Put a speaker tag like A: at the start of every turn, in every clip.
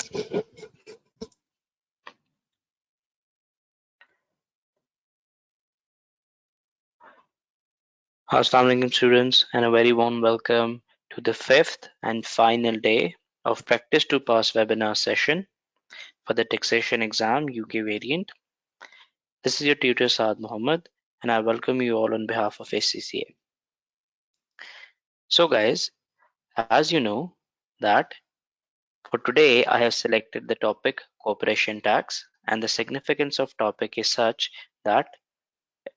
A: Assalamu alaikum students, and a very warm welcome to the fifth and final day of Practice to Pass webinar session for the Taxation exam UK variant. This is your tutor Saad Muhammad, and I welcome you all on behalf of ACCA. So guys, as you know that for today I have selected the topic corporation tax, and the significance of topic is such that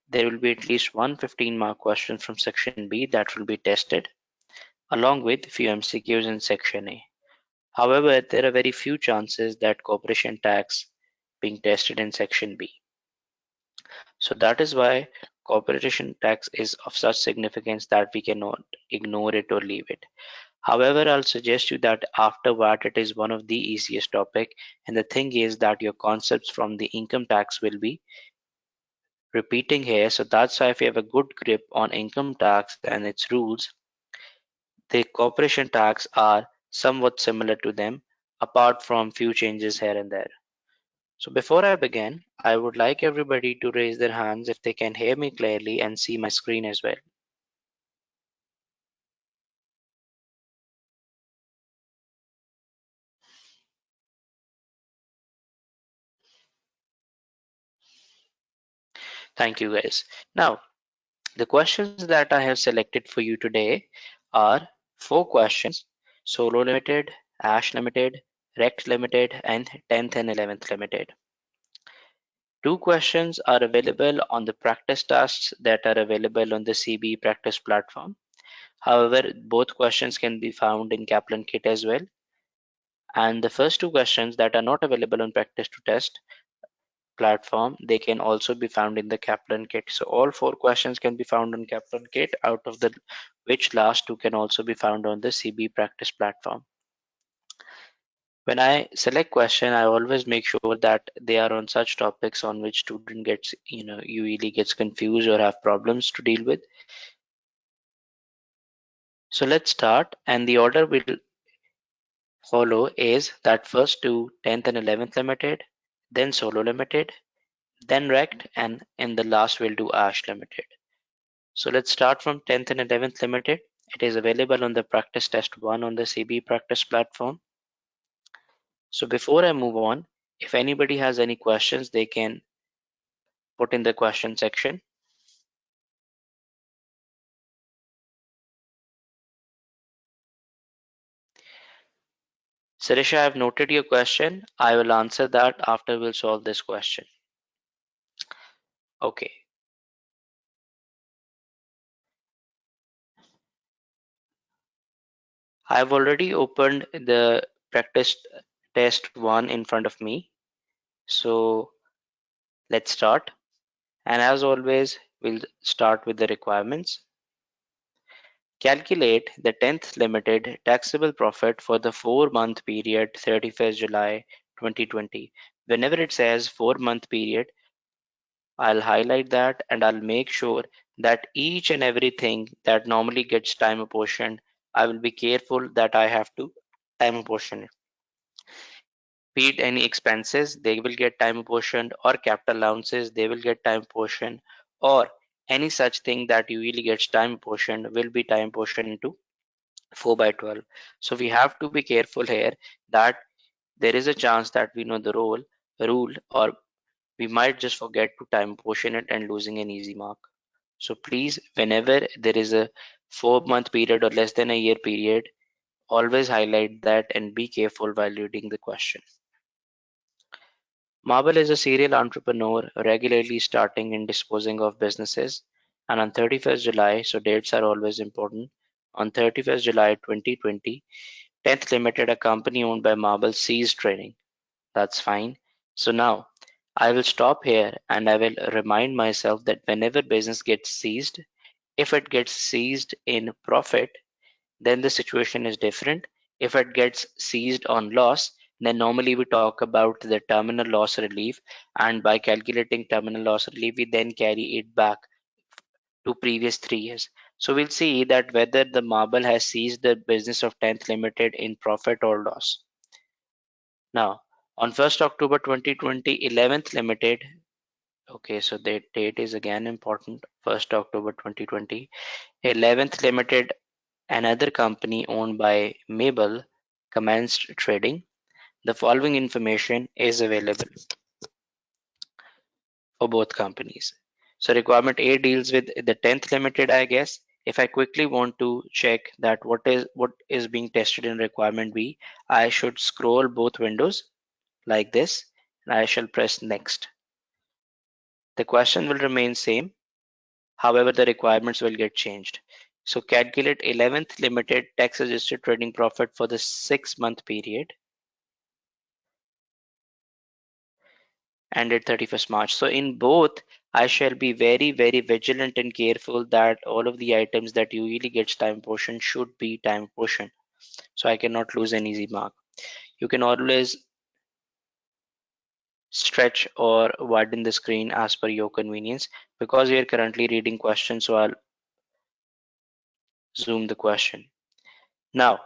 A: there will be at least one 15-mark question from section B that will be tested along with few MCQs in section A. However, there are very few chances that corporation tax being tested in section B. So that is why corporation tax is of such significance that we cannot ignore it or leave it. However, I'll suggest you that after VAT it is one of the easiest topic, and the thing is that your concepts from the income tax will be repeating here. So that's why if you have a good grip on income tax and its rules, the corporation tax are somewhat similar to them, apart from few changes here and there. So before I begin, I would like everybody to raise their hands if they can hear me clearly and see my screen as well. Thank you guys. Now, the questions that I have selected for you today are 4 questions: Solo Limited, Ash Limited, Rex Limited, and 10th and 11th Limited. 2 questions are available on the practice tasks that are available on the CB practice platform. However, both questions can be found in Kaplan Kit as well. And the first 2 questions that are not available on practice to test platform, they can also be found in the Kaplan Kit. So all 4 questions can be found on Kaplan Kit, out of the which last 2 can also be found on the CB practice platform. When I select question, I always make sure that they are on such topics on which student gets, usually gets confused or have problems to deal with. So let's start, and the order will follow is that first to 10th and 11th Limited, then Solo Limited, then Rect, and in the last we'll do Ash Limited. So let's start from 10th and 11th Limited. It is available on the practice test 1 on the CB practice platform. So before I move on, if anybody has any questions, they can put in the question section. Sirisha, I have noted your question. I will answer that after we'll solve this question. Okay. I've already opened the practice test 1 in front of me. So let's start. And as always, we'll start with the requirements. Calculate the 10th limited taxable profit for the 4-month period 31st July 2020. Whenever it says 4-month period, I'll highlight that and I'll make sure that each and everything that normally gets time apportioned, I will be careful that I have to time apportion it. Be it any expenses, they will get time apportioned, or capital allowances, they will get time apportioned, or any such thing that usually gets time apportioned will be time apportioned into 4 by 12. So we have to be careful here that there is a chance that we know the rule, or we might just forget to time portion it and losing an easy mark. So please, whenever there is a 4-month period or less than a year period, always highlight that and be careful while reading the question. Marble is a serial entrepreneur regularly starting and disposing of businesses, and on 31st July, so dates are always important, on 31st July 2020, 10th Limited, a company owned by Marble, ceased trading. That's fine. So now I will stop here and I will remind myself that whenever business gets seized, if it gets seized in profit, then the situation is different. If it gets seized on loss, then normally we talk about the terminal loss relief, and by calculating terminal loss relief, we then carry it back to previous 3 years. So we'll see that whether the Marble has seized the business of 10th Limited in profit or loss. Now, on 1st October 2020, 11th Limited, okay, so the date is again important, 1st October 2020, 11th Limited, another company owned by Mabel, commenced trading. The following information is available for both companies. So requirement A deals with the 10th Limited, I guess. If I quickly want to check that what is being tested in requirement B, I should scroll both windows like this, and I shall press next. The question will remain same, however the requirements will get changed. So calculate 11th Limited tax adjusted trading profit for the 6-month period ended 31st March. So in both, I shall be very, very vigilant and careful that all of the items that usually gets time portion should be time portion. So I cannot lose an easy mark. You can always stretch or widen the screen as per your convenience. Because we are currently reading questions, so I'll zoom the question. Now,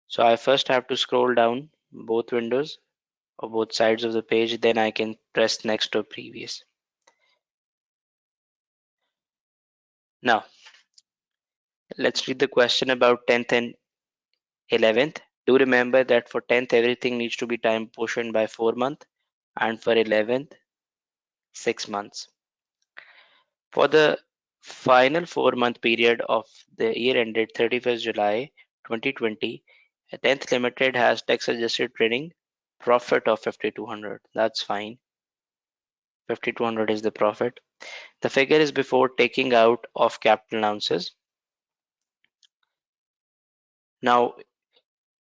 A: so I first have to scroll down both windows or both sides of the page, then I can press next or previous. Now, let's read the question about 10th and 11th. Do remember that for 10th, everything needs to be time portioned by 4 months, and for 11th, 6 months. For the final 4-month period of the year ended 31st July 2020, 10th Limited has tax adjusted trading profit of 5200. That's fine. 5200 is the profit. The figure is before taking out of capital allowances. Now,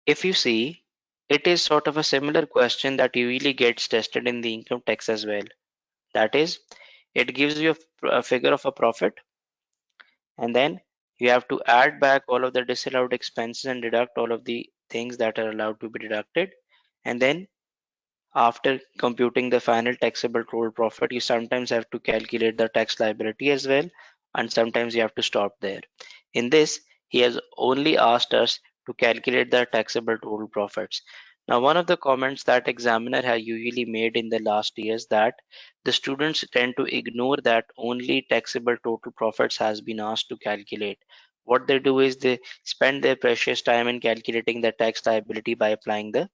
A: if you see, it is sort of a similar question that usually gets tested in the income tax as well. That is, it gives you a figure of a profit, and then you have to add back all of the disallowed expenses and deduct all of the things that are allowed to be deducted. And then after computing the final taxable total profit, you sometimes have to calculate the tax liability as well, and sometimes you have to stop there. In this, he has only asked us to calculate the taxable total profits. Now, one of the comments that examiner has usually made in the last years that the students tend to ignore that only taxable total profits has been asked to calculate. What they do is they spend their precious time in calculating the tax liability by applying the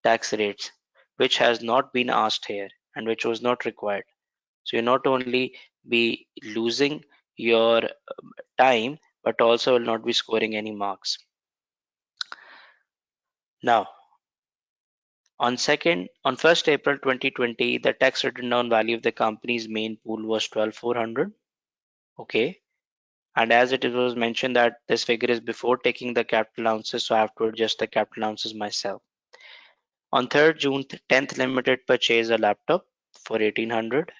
A: tax rates, which has not been asked here and which was not required. So you not only be losing your time, but also will not be scoring any marks. Now, on 1st April 2020, the tax written down value of the company's main pool was 12,400. Okay. And as it was mentioned that this figure is before taking the capital allowances, so I have to adjust the capital allowances myself. On 3rd June, 10th Limited purchased a laptop for 1800.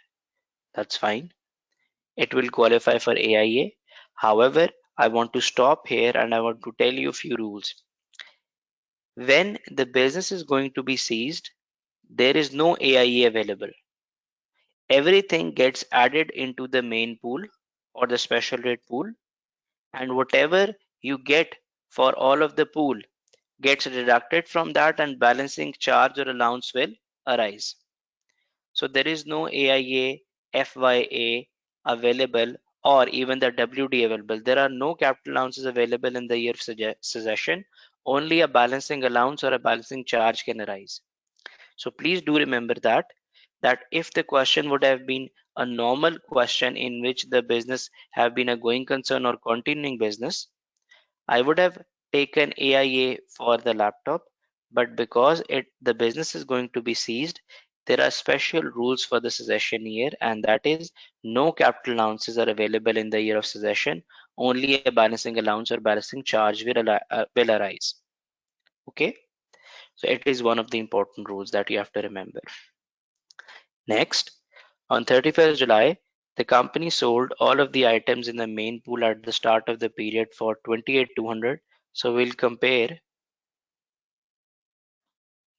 A: That's fine. It will qualify for AIA. However, I want to stop here and I want to tell you a few rules. When the business is going to be seized, there is no AIA available. Everything gets added into the main pool or the special rate pool, and whatever you get for all of the pool gets deducted from that, and balancing charge or allowance will arise. So there is no AIA, FYA available, or even the WD available. There are no capital allowances available in the year of succession. Only a balancing allowance or a balancing charge can arise. So please do remember that if the question would have been a normal question in which the business have been a going concern or continuing business, I would have taken AIA for the laptop, but because the business is going to be seized, there are special rules for the succession year, and that is no capital allowances are available in the year of succession. Only a balancing allowance or balancing charge will arise. Okay, so it is one of the important rules that you have to remember. Next, on 31st July, the company sold all of the items in the main pool at the start of the period for 28,200. So we'll compare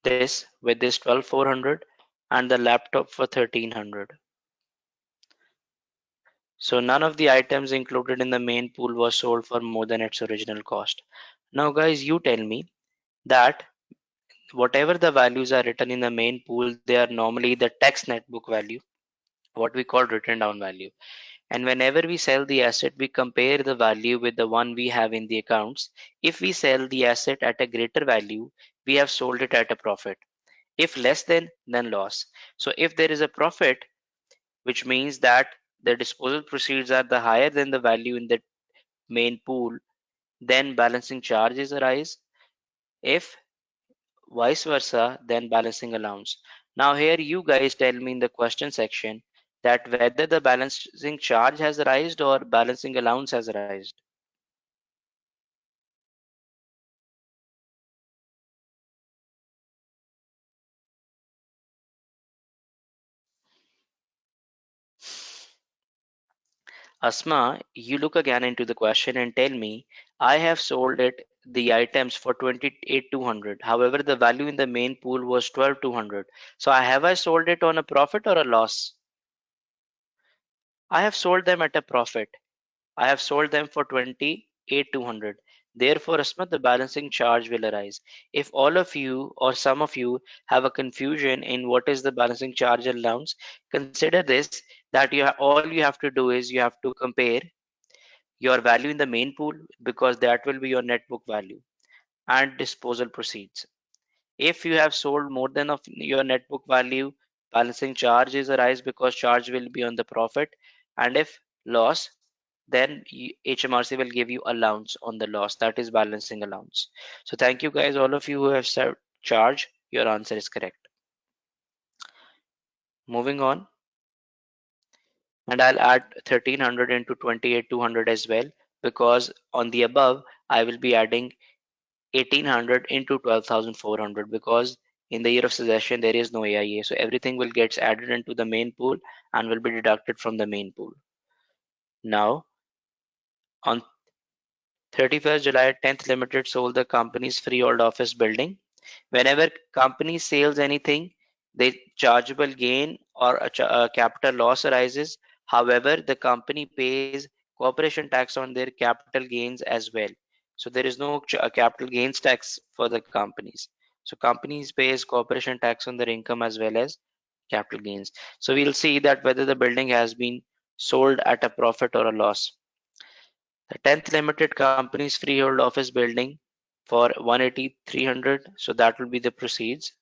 A: this with this 12,400 and the laptop for 1,300. So none of the items included in the main pool was sold for more than its original cost. Now guys, you tell me that whatever the values are written in the main pool, they are normally the tax net book value, what we call written down value. And whenever we sell the asset, we compare the value with the one we have in the accounts. If we sell the asset at a greater value, we have sold it at a profit. If less then loss. So if there is a profit, which means that the disposal proceeds are the higher than the value in the main pool, then balancing charges arise. If vice versa, then balancing allowance. Now here you guys tell me in the question section that whether the balancing charge has arisen or balancing allowance has arisen. Asma, you look again into the question and tell me, I have sold it the items for 28,200. However, the value in the main pool was 12,200. So have I sold it on a profit or a loss? I have sold them at a profit. I have sold them for 28,200. Therefore, Asma, the balancing charge will arise. If all of you or some of you have a confusion in what is the balancing charge allowance, consider this, that all you have to do is you have to compare your value in the main pool, because that will be your net book value, and disposal proceeds. If you have sold more than of your net book value, balancing charge is arise because charge will be on the profit. And if loss, then HMRC will give you allowance on the loss, that is balancing allowance. So thank you guys, all of you who have said charge, your answer is correct. Moving on, and I'll add 1300 into 28,200 as well, because on the above I will be adding 1800 into 12,400, because in the year of succession there is no AIA, so everything will get added into the main pool and will be deducted from the main pool. Now, on 31st July, 10th Limited sold the company's freehold office building. Whenever company sells anything, the chargeable gain or a capital loss arises. However, the company pays corporation tax on their capital gains as well. So there is no capital gains tax for the companies. So companies pays corporation tax on their income as well as capital gains. So we'll see that whether the building has been sold at a profit or a loss. The 10th Limited Company's freehold office building for 180,300. So that will be the proceeds.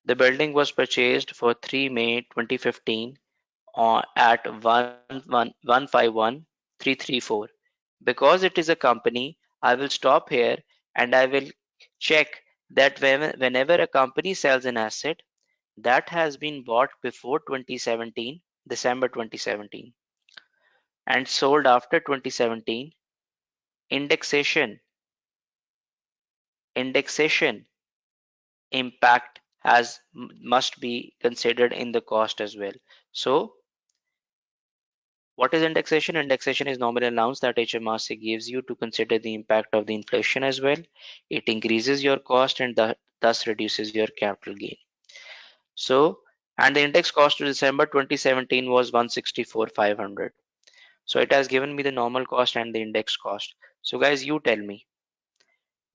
A: The building was purchased for 3 May 2015 at 151,334. Because it is a company, I will stop here and I will check that whenever a company sells an asset that has been bought before 2017, December 2017, and sold after 2017, indexation indexation impact must be considered in the cost as well. So what is indexation? Indexation is nominal allowance that HMRC gives you to consider the impact of the inflation as well. It increases your cost and thus reduces your capital gain. So, and the index cost to December 2017 was 164,500. So it has given me the normal cost and the index cost. So guys, you tell me,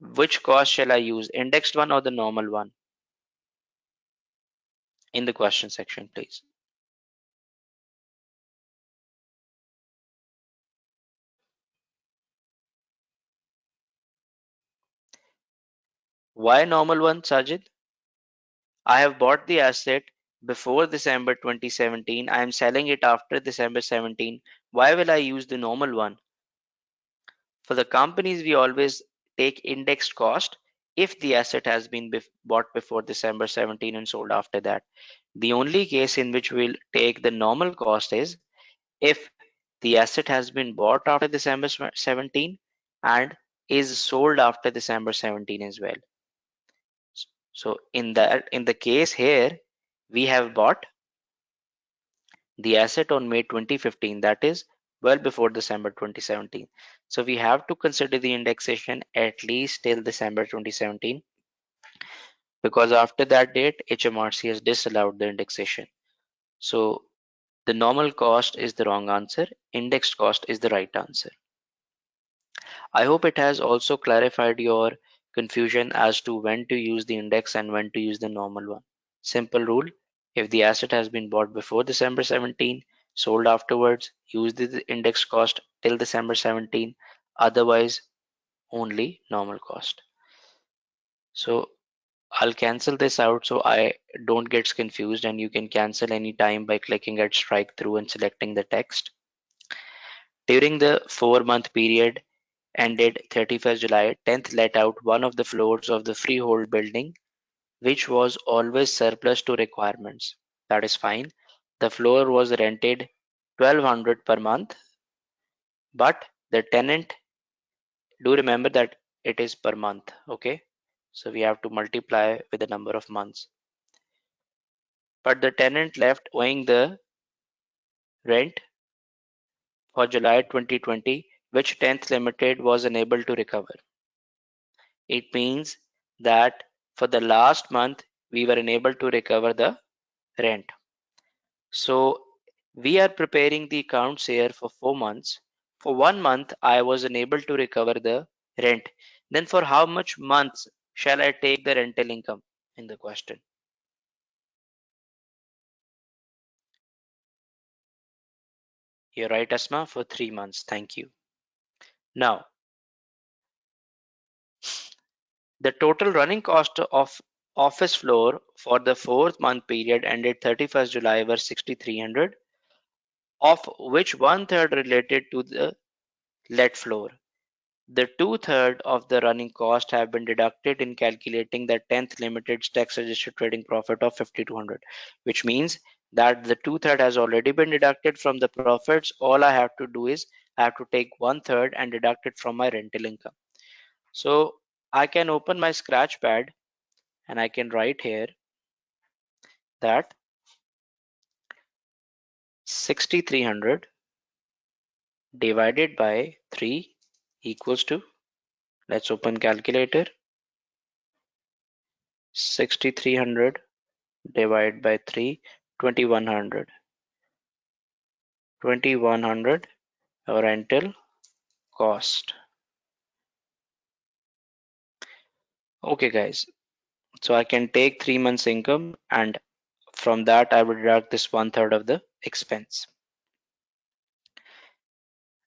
A: which cost shall I use, indexed one or the normal one, in the question section, please. Why normal one, Sajid? I have bought the asset before December 2017. I am selling it after December 17. Why will I use the normal one? For the companies, we always take indexed cost if the asset has been bought before December 17 and sold after that. The only case in which we'll take the normal cost is if the asset has been bought after December 17 and is sold after December 17 as well. So in the case here, we have bought the asset on May 2015, that is well before December 2017. So we have to consider the indexation at least till December 2017, because after that date HMRC has disallowed the indexation. So the normal cost is the wrong answer, indexed cost is the right answer. I hope it has also clarified your confusion as to when to use the index and when to use the normal one. Simple rule: if the asset has been bought before December 17, sold afterwards, use the index cost till December 17, otherwise only normal cost. So I'll cancel this out so I don't get confused, and you can cancel any time by clicking at strike through and selecting the text. During the 4-month period ended 31st July, 10th let out one of the floors of the freehold building, which was always surplus to requirements. That is fine. The floor was rented 1200 per month, but the tenant, do remember that it is per month, okay? So we have to multiply with the number of months. But the tenant left owing the rent for July 2020, which 10th Limited was unable to recover. It means that for the last month we were unable to recover the rent. So we are preparing the accounts here for 4 months. For 1 month I was unable to recover the rent. Then for how much months shall I take the rental income in the question? You're right, Asma, for 3 months. Thank you. Now, the total running cost of office floor for the 4th month period ended 31st July were 6,300, of which one third related to the let floor. The two-thirds of the running cost have been deducted in calculating the 10th Limited's tax-adjusted trading profit of 5,200, which means that the two-thirds has already been deducted from the profits. All I have to do is I have to take one-third and deduct it from my rental income. So I can open my scratch pad and I can write here that 6,300 divided by 3 equals to, let's open calculator, 6,300 divided by 3, 2,100. 2,100 rental cost. Okay, guys. So I can take 3 months income, and from that I will deduct this one third of the expense.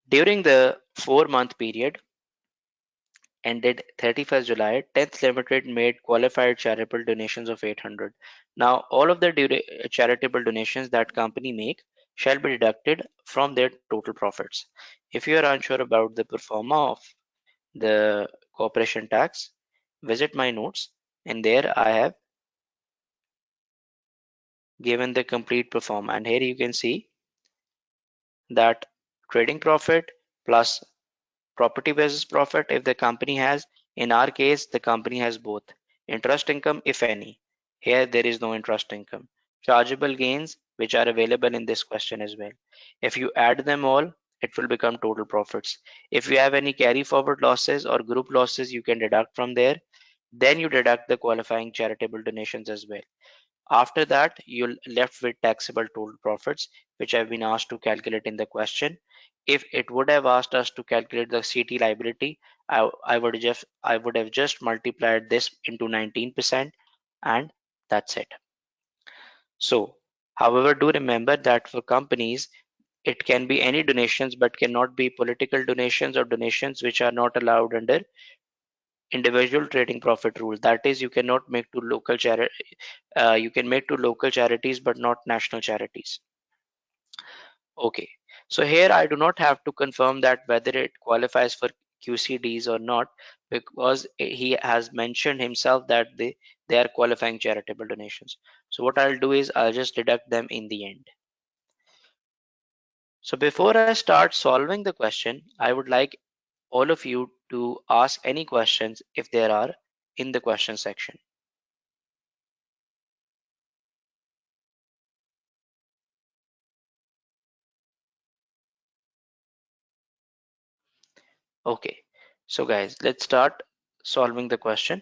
A: During the 4-month period ended 31st July, 10th Limited made qualified charitable donations of 800. Now, all of the charitable donations that company make shall be deducted from their total profits. If you are unsure about the pro forma of the corporation tax, visit my notes, and there I have given the complete pro forma. And here you can see that trading profit plus property basis profit if the company has. In our case, the company has both. Interest income, if any. Here there is no interest income. Chargeable gains, which are available in this question as well. If you add them all, it will become total profits. If you have any carry forward losses or group losses, you can deduct from there. Then you deduct the qualifying charitable donations as well. After that, you're left with taxable total profits, which have been asked to calculate in the question. If it would have asked us to calculate the CT liability, I would have just multiplied this into 19%, and that's it. So, however, do remember that for companies, it can be any donations but cannot be political donations or donations which are not allowed under individual trading profit rule. That is, you cannot make to local charity. You can make to local charities but not national charities. Okay, so here I do not have to confirm that whether it qualifies for QCDs or not, because he has mentioned himself that they are qualifying charitable donations. So what I'll do is I'll just deduct them in the end. So before I start solving the question, I would like all of you to ask any questions if there are in the question section. Okay, so guys, let's start solving the question.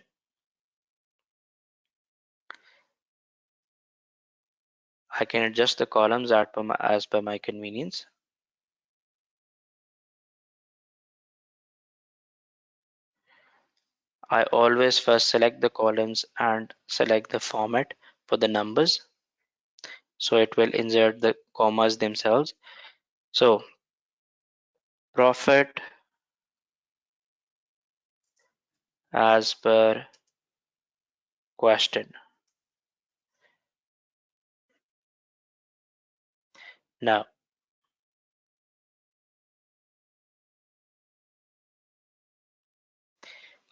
A: I can adjust the columns as per my convenience. I always first select the columns and select the format for the numbers. So it will insert the commas themselves. So profit as per question. Now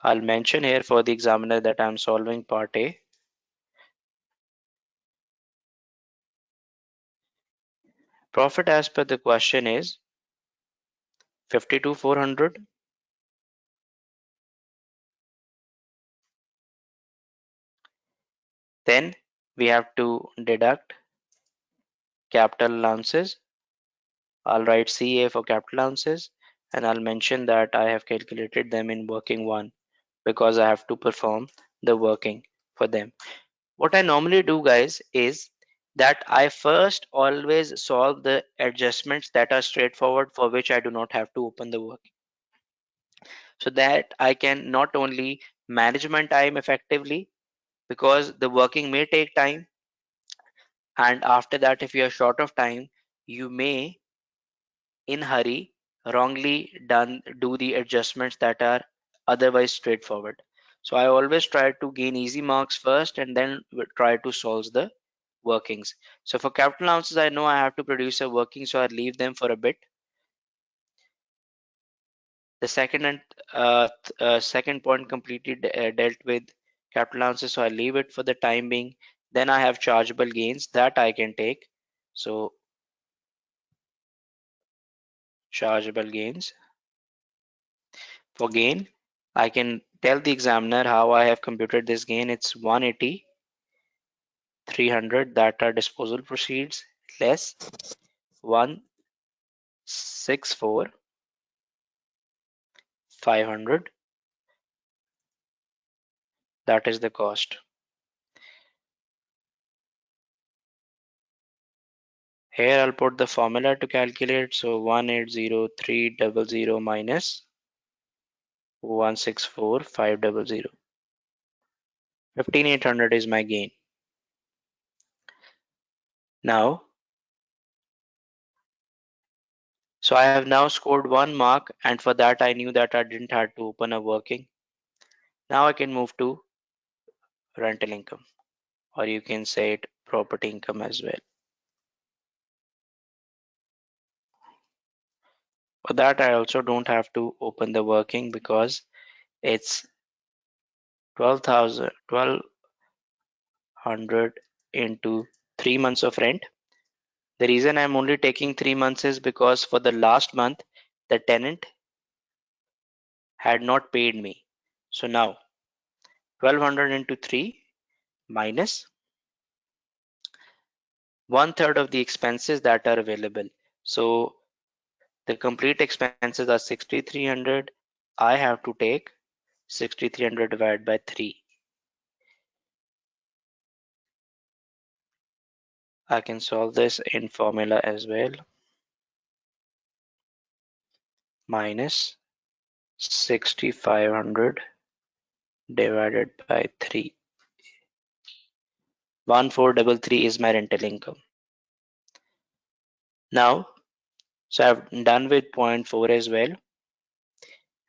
A: I'll mention here for the examiner that I'm solving part A. Profit as per the question is 52,400. Then we have to deduct capital allowances. I'll write CA for capital allowances and I'll mention that I have calculated them in working one because I have to perform the working for them. What I normally do, guys, is that I first always solve the adjustments that are straightforward for which I do not have to open the work, so that I can not only manage my time effectively because the working may take time, and after that, if you are short of time, you may in hurry wrongly done do the adjustments that are otherwise straightforward. So I always try to gain easy marks first and then try to solve the workings. So for capital allowances, I know I have to produce a working, so I leave them for a bit. The second and second point completely dealt with capital allowances, so I leave it for the time being. Then I have chargeable gains that I can take. So chargeable gains. For gain, I can tell the examiner how I have computed this gain. It's 180, 300 that are disposal proceeds less 164, 500, that is the cost. Here I'll put the formula to calculate. So 180,300 minus 164,500. 15,800 is my gain. Now, so I have now scored 1 mark, and for that I knew that I didn't have to open a working. Now I can move to rental income, or you can say it property income as well. For that I also don't have to open the working because it's 1200 into 3 months of rent. The reason I'm only taking 3 months is because for the last month the tenant had not paid me. So now 1200 into 3 minus 1/3 of the expenses that are available. So the complete expenses are 6300. I have to take 6300 divided by 3. I can solve this in formula as well. Minus 6500 divided by 3. 1433 is my rental income. Now, so I've done with point 4 as well,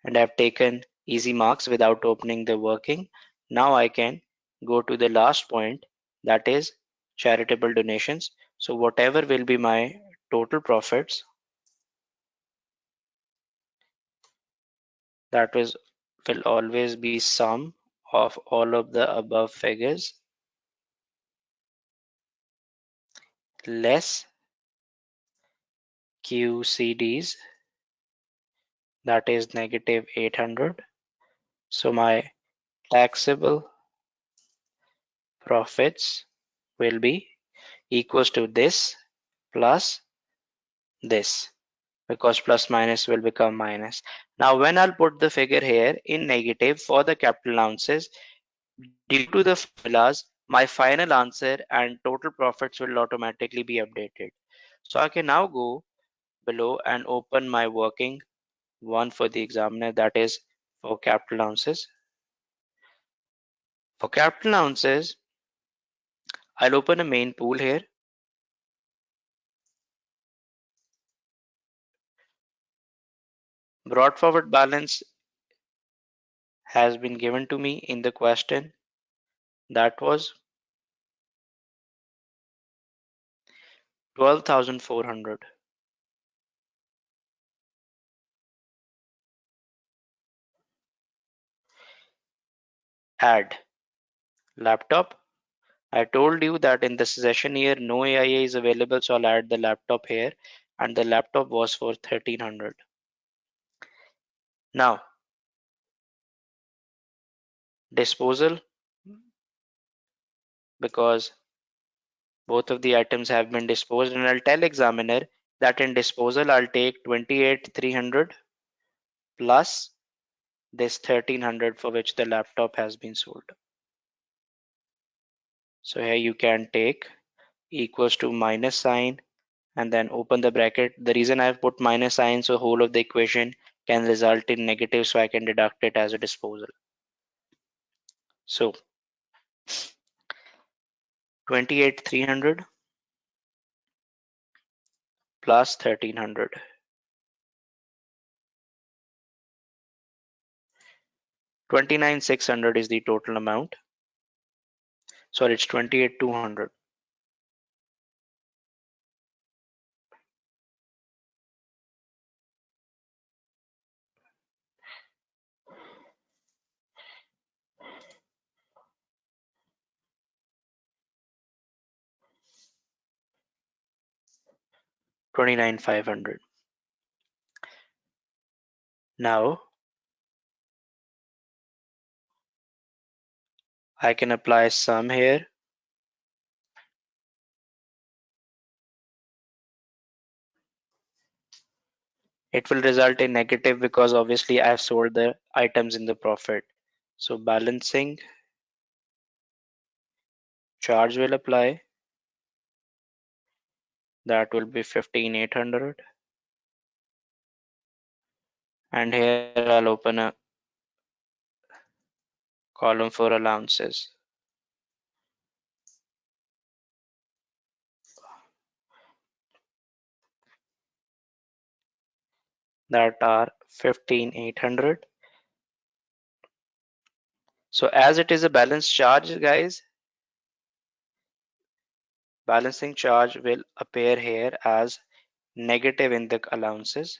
A: and I've taken easy marks without opening the working. Now I can go to the last point, that is charitable donations. So whatever will be my total profits, that will always be sum of all of the above figures less QCDs, that is negative 800. So my taxable profits will be equals to this plus this, because plus minus will become minus. Now when I'll put the figure here in negative for the capital allowances, due to the formulas, my final answer and total profits will automatically be updated. So I can now go below and open my working one for the examiner, that is for capital allowances. For capital allowances, I'll open a main pool here. Brought forward balance has been given to me in the question. That was 12,400. Add laptop. I told you that in this session here, no AIA is available, so I'll add the laptop here, and the laptop was for 1300. Now, disposal, because both of the items have been disposed, and I'll tell examiner that in disposal I'll take 28,300 plus this 1300 for which the laptop has been sold. So here you can take equals to minus sign and then open the bracket. The reason I've put minus sign, so whole of the equation can result in negative, so I can deduct it as a disposal. So 28,300 plus 1300. 29,600 is the total amount. Sorry, it's 28,200. 29,500. Now I can apply sum here. It will result in negative because obviously I have sold the items in the profit. So balancing charge will apply. That will be 15,800. And here I'll open a column for allowances. That are 15,800. So as it is a balance charge, guys, balancing charge will appear here as negative in the allowances.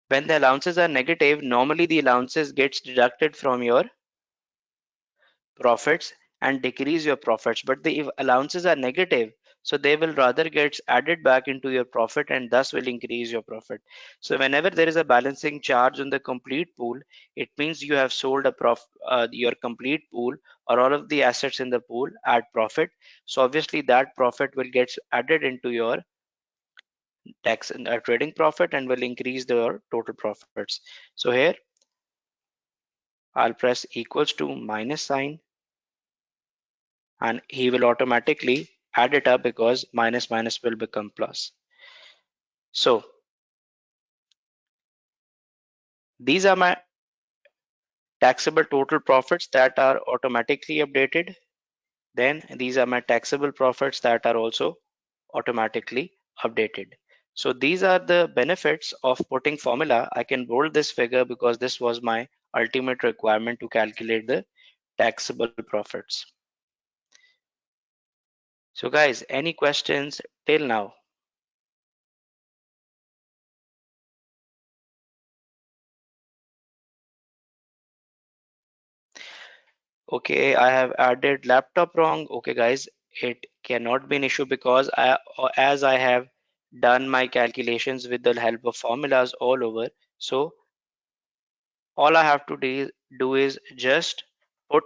A: When the allowances are negative, normally the allowances gets deducted from your profits and decrease your profits, but the if allowances are negative, so they will rather get added back into your profit and thus will increase your profit. So whenever there is a balancing charge on the complete pool, it means you have sold your complete pool or all of the assets in the pool at profit. So obviously that profit will get added into your tax and trading profit and will increase your total profits. So here I'll press equals to minus sign and he will automatically add it up because minus minus will become plus. So these are my taxable total profits that are automatically updated. Then these are my taxable profits that are also automatically updated. So these are the benefits of putting formula. I can bold this figure because this was my ultimate requirement to calculate the taxable profits. So guys, any questions till now? Okay, I have added laptop wrong. Okay, guys, it cannot be an issue because as I have done my calculations with the help of formulas all over. So all I have to do is just put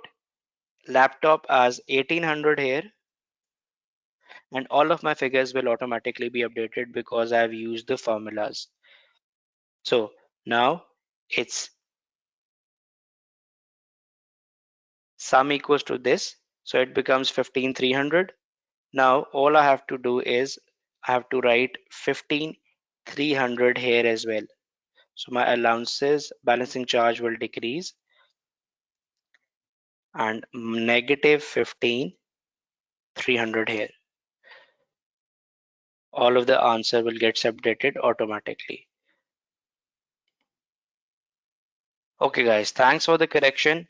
A: laptop as 1800 here, and all of my figures will automatically be updated because I've used the formulas. So now it's sum equals to this. So it becomes 15,300. Now all I have to do is I have to write 15,300 here as well. So my allowances balancing charge will decrease, and negative 15,300 here. All of the answer will get subtracted automatically. Okay guys, thanks for the correction.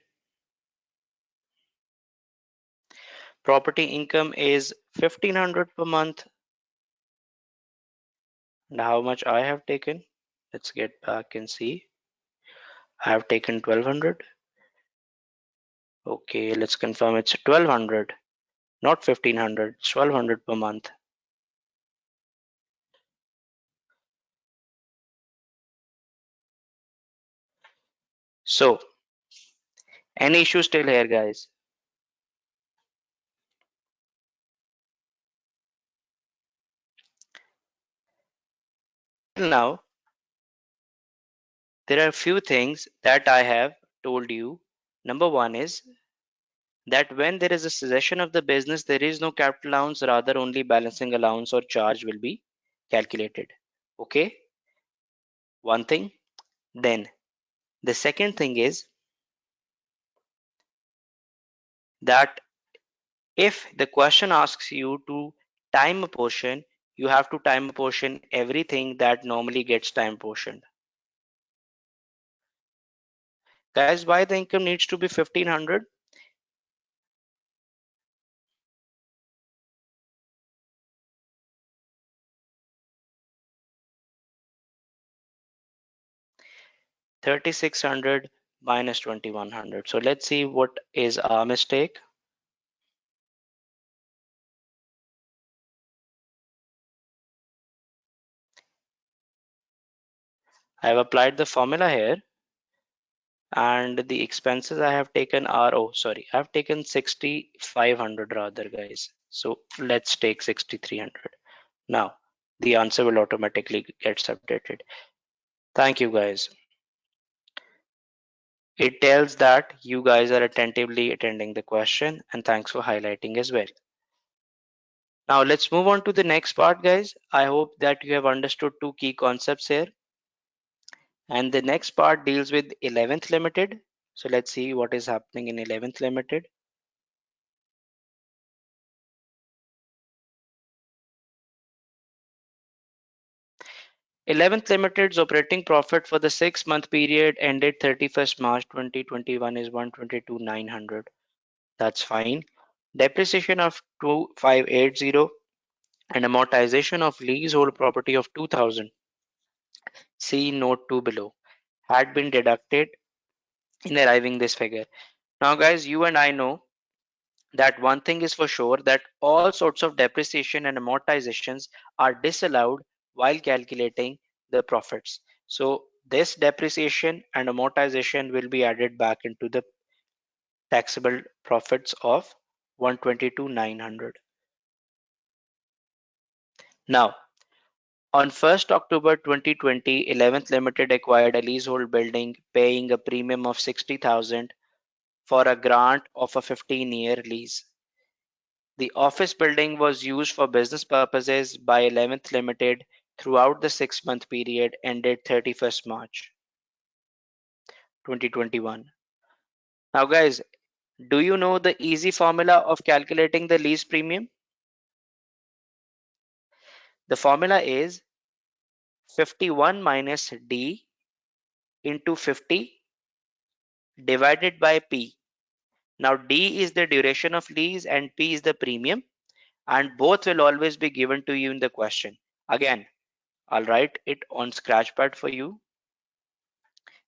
A: Property income is 1,500 per month. And how much I have taken? Let's get back and see. I have taken 1,200. Okay, let's confirm it's 1,200, not 1,500. It's 1,200 per month. So, any issue still here, guys? Till now, there are a few things that I have told you. Number one is that when there is a cessation of the business, there is no capital allowance, rather only balancing allowance or charge will be calculated. Okay, one thing. Then the second thing is that if the question asks you to time a portion, you have to time a portion everything that normally gets time portioned. Guys, why the income needs to be 1,500? 3,600 minus 2,100. So let's see what is our mistake. I have applied the formula here, and the expenses I have taken are, oh sorry, I have taken 6,500 rather, guys. So let's take 6,300. Now the answer will automatically get subtracted. Thank you guys. It tells that you guys are attentively attending the question, and thanks for highlighting as well. Now let's move on to the next part, guys. I hope that you have understood two key concepts here. And the next part deals with 11th limited. So let's see what is happening in 11th limited. 11th Limited's operating profit for the 6-month period ended 31st March 2021 is 122,900. That's fine. Depreciation of 2,580 and amortization of leasehold property of 2,000. See note 2 below. Had been deducted in arriving this figure. Now guys, you and I know that one thing is for sure, that all sorts of depreciation and amortizations are disallowed while calculating the profits. So this depreciation and amortization will be added back into the taxable profits of 122,900. Now, on 1st October 2020, 11th Limited acquired a leasehold building paying a premium of 60,000 for a grant of a 15-year lease. The office building was used for business purposes by 11th Limited throughout the 6-month period ended 31st March 2021. Now guys, do you know the easy formula of calculating the lease premium? The formula is 51 minus D into 50 divided by P. Now D is the duration of lease and P is the premium, and both will always be given to you in the question. Again, I'll write it on scratchpad for you.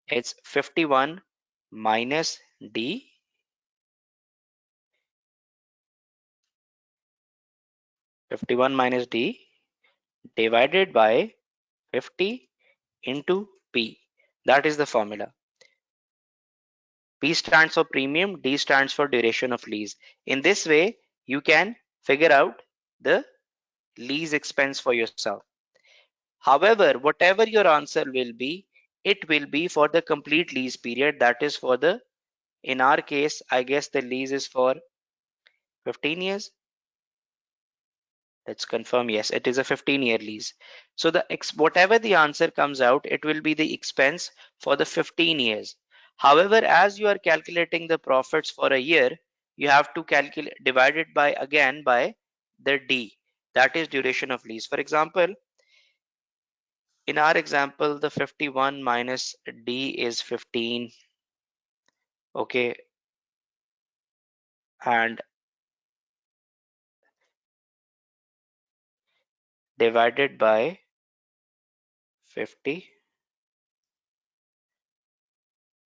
A: It's 51 minus D 51 minus D divided by 50 into P. That is the formula. P stands for premium, D stands for duration of lease. In this way, you can figure out the lease expense for yourself. However, whatever your answer will be, it will be for the complete lease period. That is for the, in our case, I guess the lease is for 15 years. Let's confirm. Yes, it is a 15-year lease. So whatever the answer comes out, it will be the expense for the 15 years. However, as you are calculating the profits for a year, you have to calculate divide it by again by the D. That is duration of lease. For example, in our example, the 51 minus D is 15. Okay, and divided by 50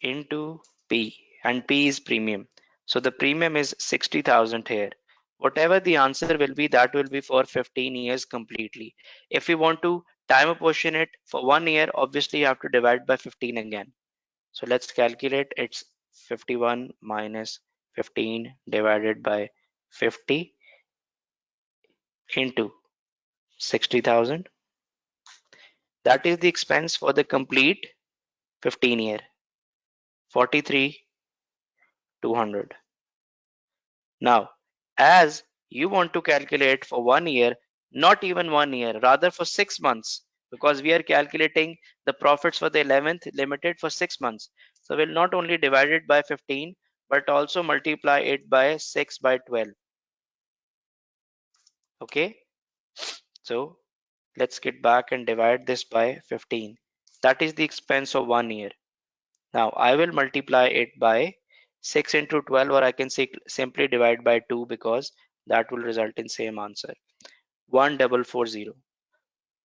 A: into P, and P is premium. So the premium is 60,000 here. Whatever the answer will be, that will be for 15 years completely. If you want to time apportion it for 1 year, obviously you have to divide by 15 again. So let's calculate. It's 51 minus 15 divided by 50 into 60,000. That is the expense for the complete 15 year. 43,200. Now, as you want to calculate for 1 year, not even 1 year, rather for 6 months, because we are calculating the profits for the 11th limited for 6 months. So we'll not only divide it by 15, but also multiply it by 6 by 12. Okay. So let's get back and divide this by 15. That is the expense of 1 year. Now I will multiply it by 6 into 12, or I can simply divide by 2, because that will result in same answer. 1440.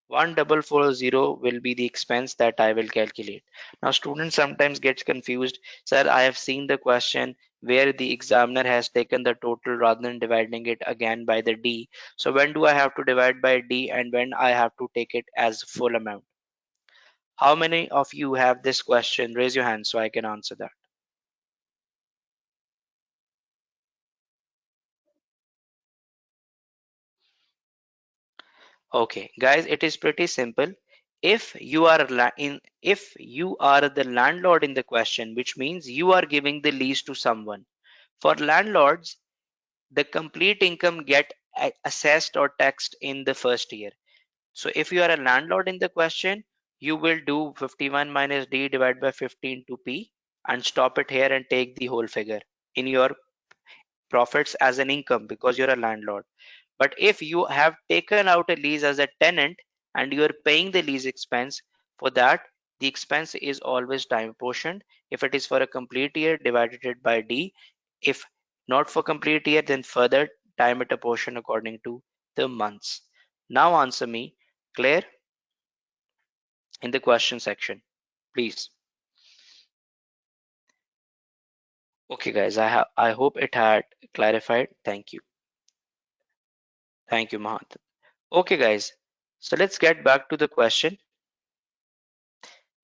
A: 1440 will be the expense that I will calculate. Now students sometimes gets confused. Sir, I have seen the question where the examiner has taken the total rather than dividing it again by the D. So when do I have to divide by D and when I have to take it as full amount? How many of you have this question? Raise your hand so I can answer that. Okay, guys, it is pretty simple. If you are the landlord in the question, which means you are giving the lease to someone. For landlords, the complete income get assessed or taxed in the first year. So if you are a landlord in the question, you will do 51 minus D divided by 15 to P and stop it here and take the whole figure in your profits as an income because you're a landlord. But if you have taken out a lease as a tenant and you are paying the lease expense, for that, the expense is always time portioned. If it is for a complete year, divided it by D. If not for complete year, then further time it a portion according to the months. Now answer me, Claire, in the question section, please. Okay, guys, I hope it had clarified. Thank you. Thank you, Mahant. Okay, guys. So let's get back to the question.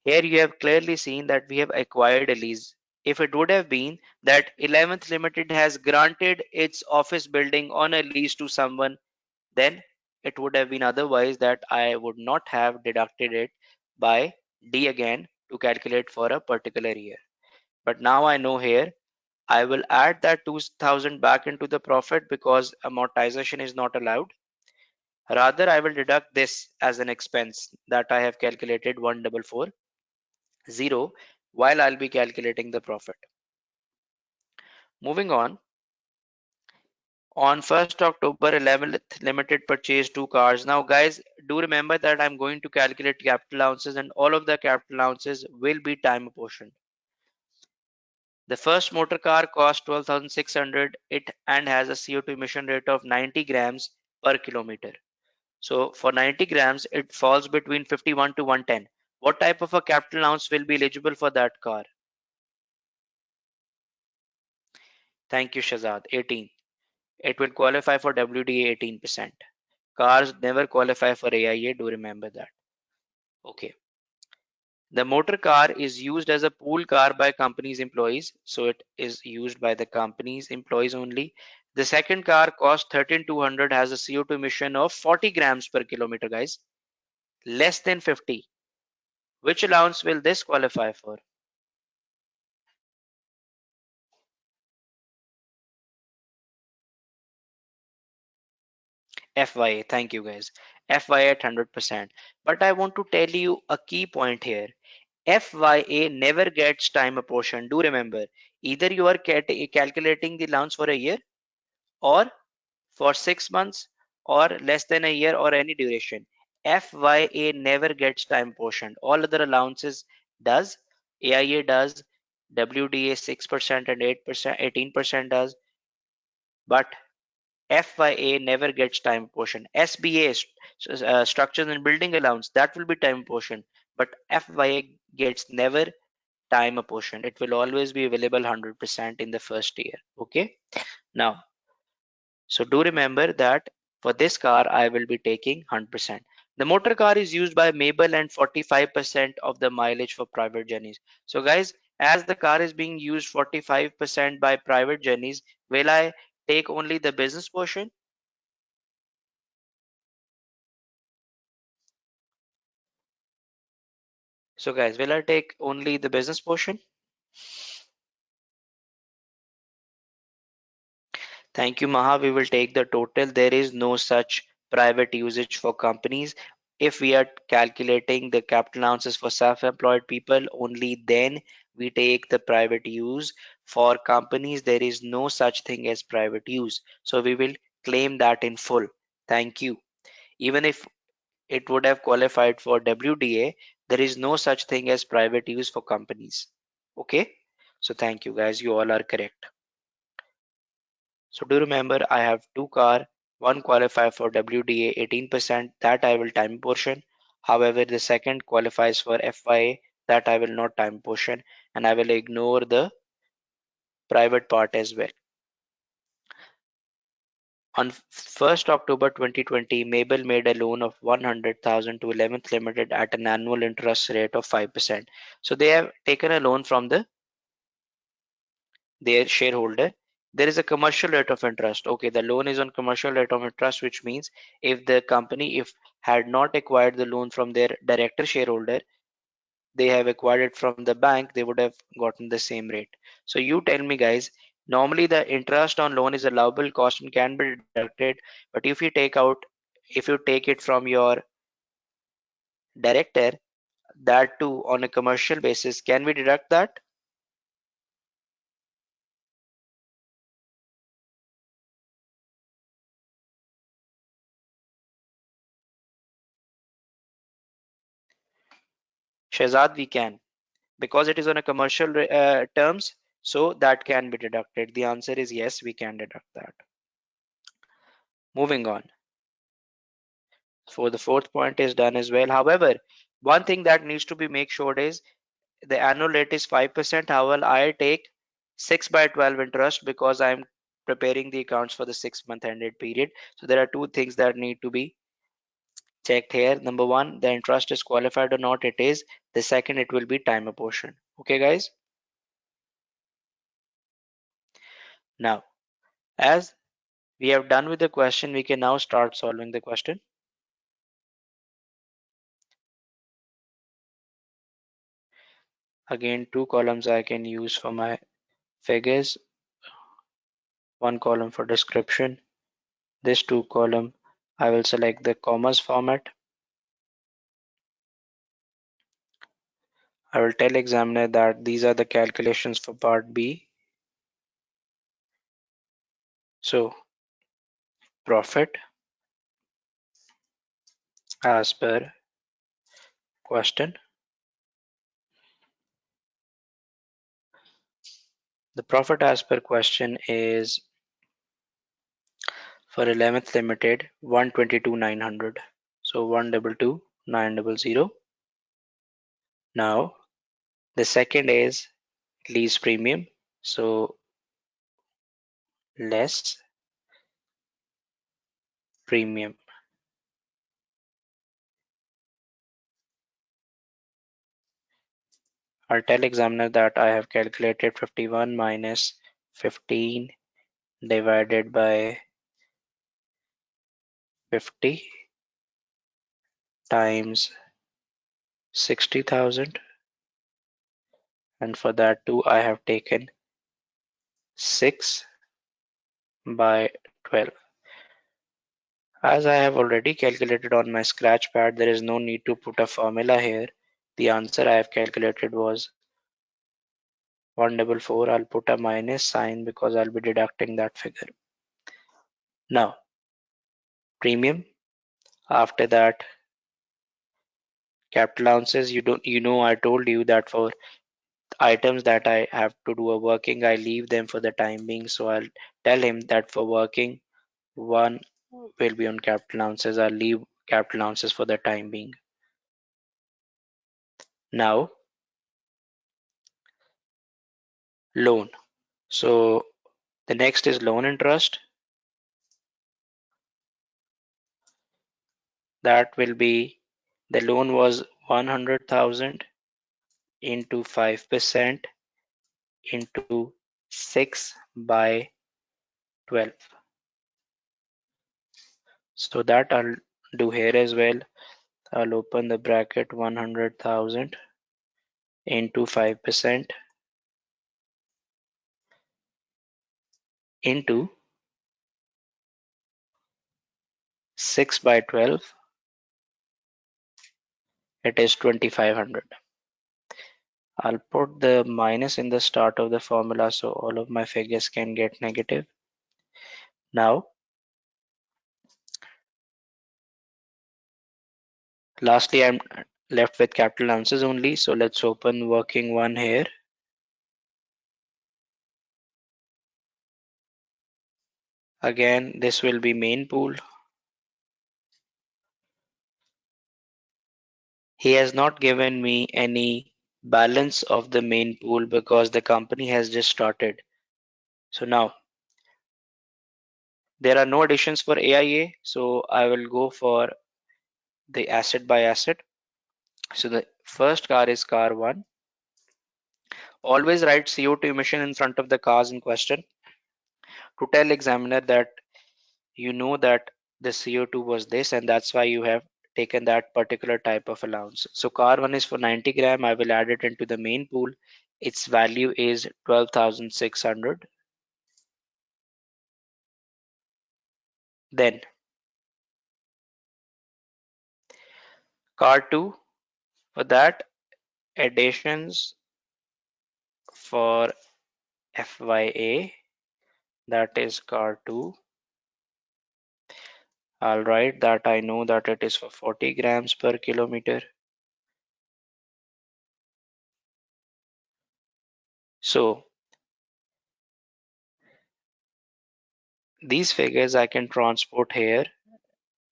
A: Here you have clearly seen that we have acquired a lease. If it would have been that 11th Limited has granted its office building on a lease to someone, then it would have been otherwise that I would not have deducted it by D again to calculate for a particular year. But now I know here I will add that 2000 back into the profit because amortization is not allowed. Rather, I will deduct this as an expense that I have calculated 1440 while I'll be calculating the profit. Moving on 1st October 11th Limited purchased two cars. Now guys, do remember that I'm going to calculate capital allowances and all of the capital allowances will be time apportioned. The first motor car cost 12,600 it and has a CO2 emission rate of 90 grams per kilometer. So for 90 grams, it falls between 51 to 110. What type of a capital allowance will be eligible for that car? Thank you, Shazad. 18. It will qualify for WDA 18%. Cars never qualify for AIA, do remember that. Okay. The motor car is used as a pool car by company's employees, so it is used by the company's employees only. The second car cost 13,200, has a CO2 emission of 40 grams per kilometer, guys, less than 50. Which allowance will this qualify for? FYA. Thank you guys. FYA at 100%. But I want to tell you a key point here. FYA never gets time apportioned. Do remember, either you are calculating the allowance for a year, or for 6 months, or less than a year, or any duration. FYA never gets time portioned. All other allowances does. AIA does. WDA 6% and 8%, 18% does. But FYA never gets time portion. SBA, structures and building allowance, that will be time portion. But FYA gets never time apportioned. It will always be available 100% in the first year. Okay. Now, so do remember that for this car, I will be taking 100%. The motor car is used by Mabel and 45% of the mileage for private journeys. So guys, as the car is being used 45% by private journeys, will I take only the business portion? So guys, will I take only the business portion? Thank you, Maha. We will take the total. There is no such private usage for companies. If we are calculating the capital allowances for self-employed people, only then we take the private use. For companies, there is no such thing as private use. So we will claim that in full. Thank you. Even if it would have qualified for WDA, there is no such thing as private use for companies. Okay? So thank you guys. You all are correct. So do remember, I have two car, one qualify for WDA 18%, that I will time portion. However, the second qualifies for FYA, that I will not time portion, and I will ignore the private part as well. On 1st October 2020, Mabel made a loan of 100,000 to 11th Limited at an annual interest rate of 5%. So they have taken a loan from their shareholder. There is a commercial rate of interest. Okay, the loan is on commercial rate of interest, which means if the company if had not acquired the loan from their director shareholder, they have acquired it from the bank, they would have gotten the same rate. So you tell me guys, normally the interest on loan is allowable cost and can be deducted, but if you take it from your director, that too on a commercial basis, can we deduct that? Shahzad, we can, because it is on a commercial terms, so that can be deducted. The answer is yes, we can deduct that. Moving on, for the fourth point is done as well. However, one thing that needs to be make sure is the annual rate is 5%. However, I take 6 by 12 interest because I'm preparing the accounts for the 6 month ended period. So there are two things that need to be checked here. Number one, the interest is qualified or not. It is. The second, it will be time apportion. Okay guys. Now, as we have done with the question, we can now start solving the question. Again, two columns I can use for my figures, one column for description. This two column, I will select the commas format. I will tell examiner that these are the calculations for part B. So profit as per question. The profit as per question is for 11th Limited 122,900. So 122,900. Now the second is lease premium. So less premium. I'll tell examiner that I have calculated 51 minus 15 divided by 50 times 60,000, and for that too I have taken 6 by 12. As I have already calculated on my scratch pad, there is no need to put a formula here. The answer I have calculated was 144. I'll put a minus sign because I'll be deducting that figure. Now, premium. After that, capital allowances. I told you that for items that I have to do a working, I leave them for the time being. So I'll tell him that for working, one will be on capital allowances. I'll leave capital allowances for the time being. Now, loan. So the next is loan interest. That will be, the loan was 100,000 into 5% into 6 by 12. So that I'll do here as well. I'll open the bracket 100,000 into 5% into 6 by 12. It is 2500. I'll put the minus in the start of the formula so all of my figures can get negative. Now, lastly, I'm left with capital allowances only. So let's open working one here. Again, this will be main pool. He has not given me any balance of the main pool because the company has just started. So now there are no additions for AIA. So I will go for the asset by asset. So the first car is car one. Always write CO2 emission in front of the cars in question to tell examiner that you know that the CO2 was this and that's why you have taken that particular type of allowance. So car one is for 90 gram. I will add it into the main pool. Its value is 12,600. Then car two, for that additions for FYA, that is car two. I'll write that I know that it is for 40 grams per kilometer. So these figures I can transport here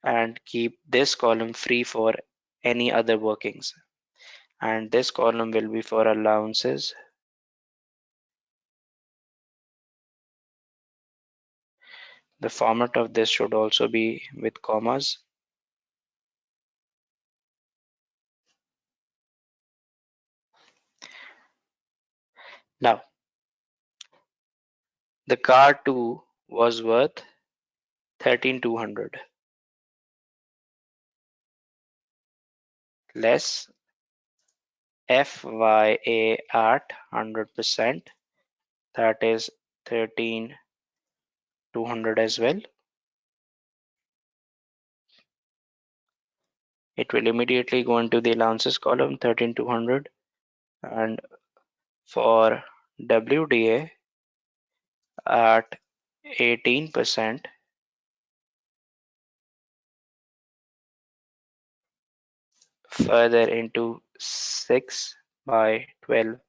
A: and keep this column free for any other workings. And this column will be for allowances. The format of this should also be with commas. Now, the car 2 was worth 13,200 less FYA at 100%, that is 13,200 as well. It will immediately go into the allowances column 13,200, and for WDA at 18% further into 6 by 12,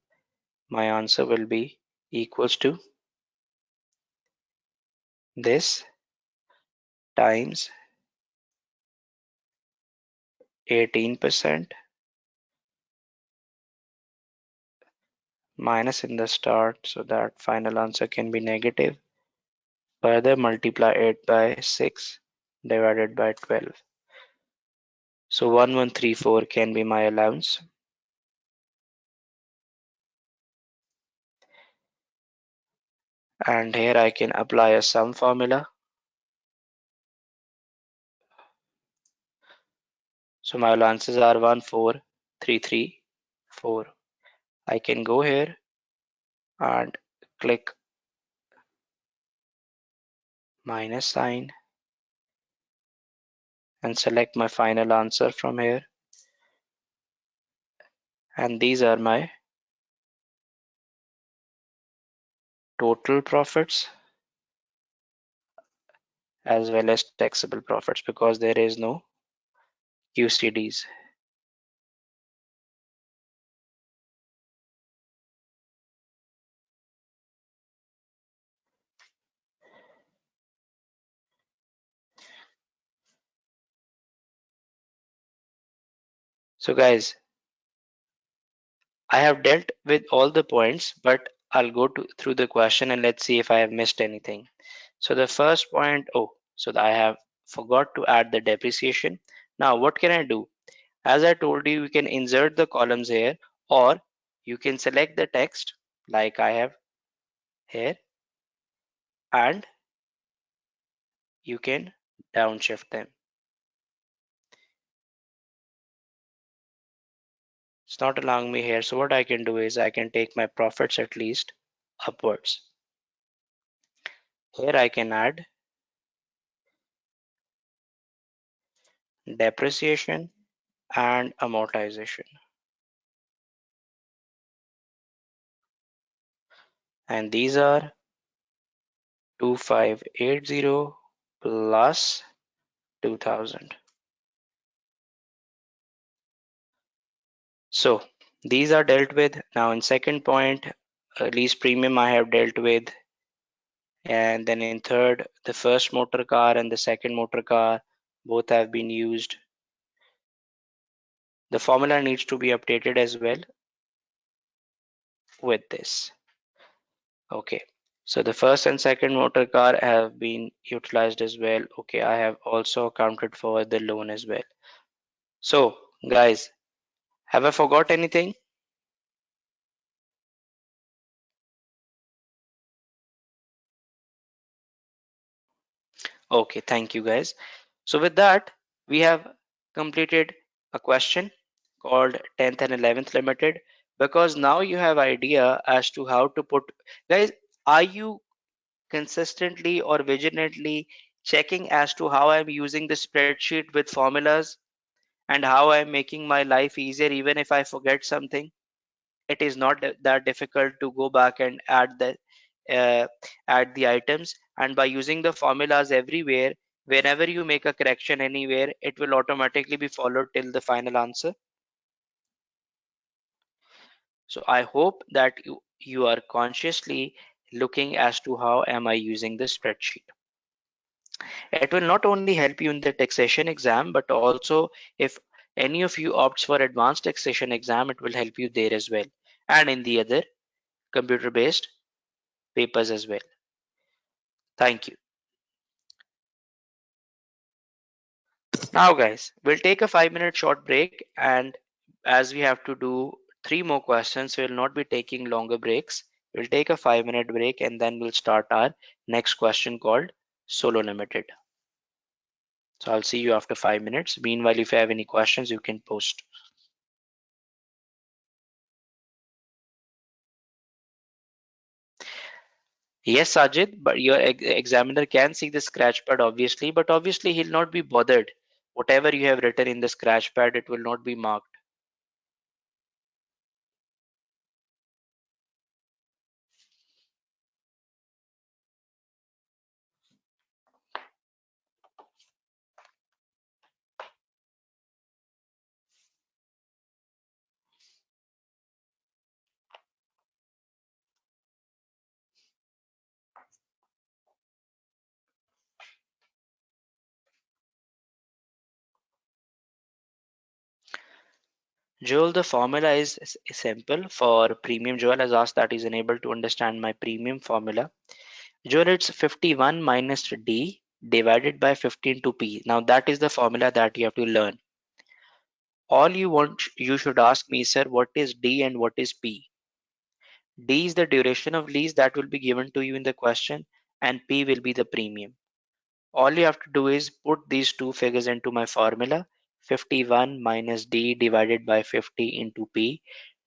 A: my answer will be equals to this times 18% minus in the start, so that final answer can be negative. Further multiply it by 6 divided by 12. So 1134 can be my allowance. And here I can apply a sum formula. So my allowances are 14334. I can go here and click minus sign and select my final answer from here. And these are my total profits as well as taxable profits, because there is no QCDs. So guys, I have dealt with all the points, but I'll go through the question and let's see if I have missed anything. So the first point, so I have forgot to add the depreciation. Now what can I do? As I told you, you can insert the columns here, or you can select the text like I have here, and you can downshift them. It's not allowing me here. So what I can do is I can take my profits at least upwards. Here I can add depreciation and amortization. And these are 2580 plus 2000. So these are dealt with. Now in second point, lease premium I have dealt with. And then in third, the first motor car and the second motor car, both have been used. The formula needs to be updated as well with this. Okay, so the first and second motor car have been utilized as well. Okay, I have also accounted for the loan as well. So guys, have I forgot anything? Okay, thank you guys. So with that, we have completed a question called 10th and 11th limited, because now you have idea as to how to put. Guys, are you consistently or vigilantly checking as to how I'm using the spreadsheet with formulas and how I'm making my life easier even if I forget something? It is not that difficult to go back and uh, add the items, and by using the formulas everywhere, whenever you make a correction anywhere, it will automatically be followed till the final answer. So I hope that you are consciously looking as to how am I using the spreadsheet. It will not only help you in the taxation exam, but also if any of you opts for advanced taxation exam, it will help you there as well, and in the other computer based papers as well. Thank you. Now, guys, we'll take a 5 minute short break, and as we have to do three more questions, we'll not be taking longer breaks. We'll take a 5 minute break and then we'll start our next question called Solo Limited. So I'll see you after 5 minutes. Meanwhile, if you have any questions, you can post. Yes, Sajid, but your examiner can see the scratch pad obviously, but obviously he'll not be bothered. Whatever you have written in the scratch pad, it will not be marked. Joel, the formula is simple. For premium, Joel has asked that he's unable to understand my premium formula. Joel, it's 51 minus D divided by 15 to P. Now that is the formula that you have to learn. All you should ask me, sir, what is D and what is P? D is the duration of lease that will be given to you in the question, and P will be the premium. All you have to do is put these two figures into my formula. 51 minus D divided by 50 into P.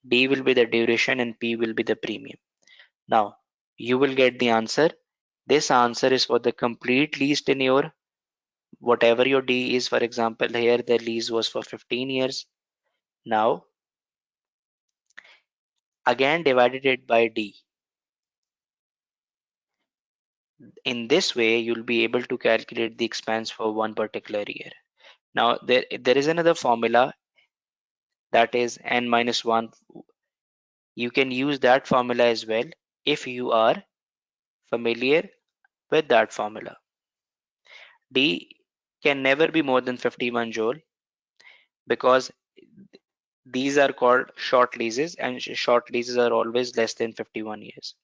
A: D will be the duration and P will be the premium. Now, you will get the answer. This answer is for the complete lease tenure whatever your D is. For example, here the lease was for 15 years. Now, again divided it by D. In this way, you'll be able to calculate the expense for one particular year. Now, there is another formula, that is n minus 1. You can use that formula as well if you are familiar with that formula. D can never be more than 51 joule because these are called short leases, and short leases are always less than 51 years.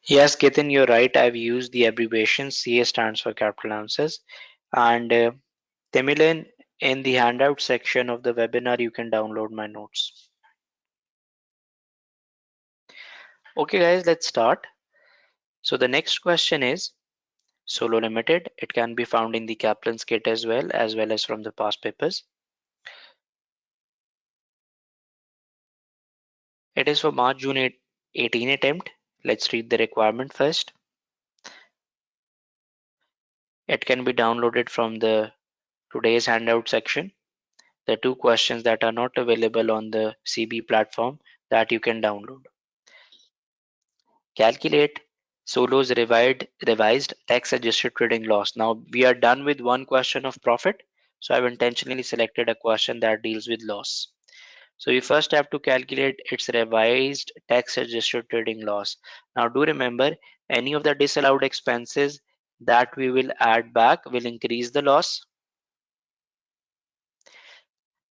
A: Yes, Ketan, you're right. I've used the abbreviation. CA stands for capital ounces. And Temilan, in the handout section of the webinar, you can download my notes. Okay, guys, let's start. So the next question is Solo Limited. It can be found in the Kaplan's kit as well as from the past papers. It is for March June 18 attempt. Let's read the requirement first. It can be downloaded from the today's handout section. There are two questions that are not available on the CB platform that you can download. Calculate Solo's revised tax adjusted trading loss. Now we are done with one question of profit. So I've intentionally selected a question that deals with loss. So we first have to calculate its revised tax adjusted trading loss. Now do remember, any of the disallowed expenses that we will add back will increase the loss.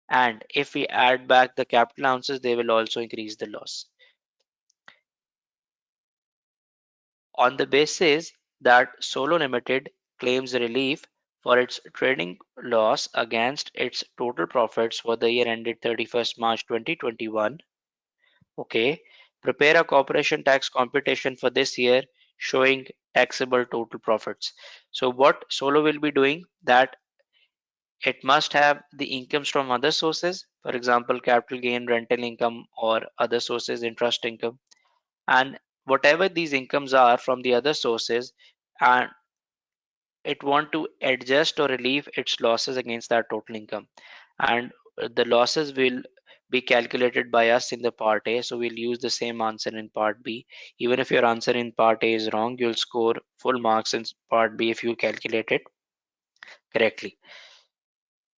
A: And if we add back the capital ounces, they will also increase the loss. On the basis that Solo Limited claims relief for its trading loss against its total profits for the year ended 31st March 2021. Okay, prepare a corporation tax computation for this year showing taxable total profits. So what Solo will be doing, that It must have the incomes from other sources, for example, capital gain, rental income, or other sources, interest income. And whatever these incomes are from the other sources, and it want to adjust or relieve its losses against that total income. And the losses will be calculated by us in the part A, so we'll use the same answer in part B. Even if your answer in part A is wrong, you'll score full marks in part B if you calculate it correctly.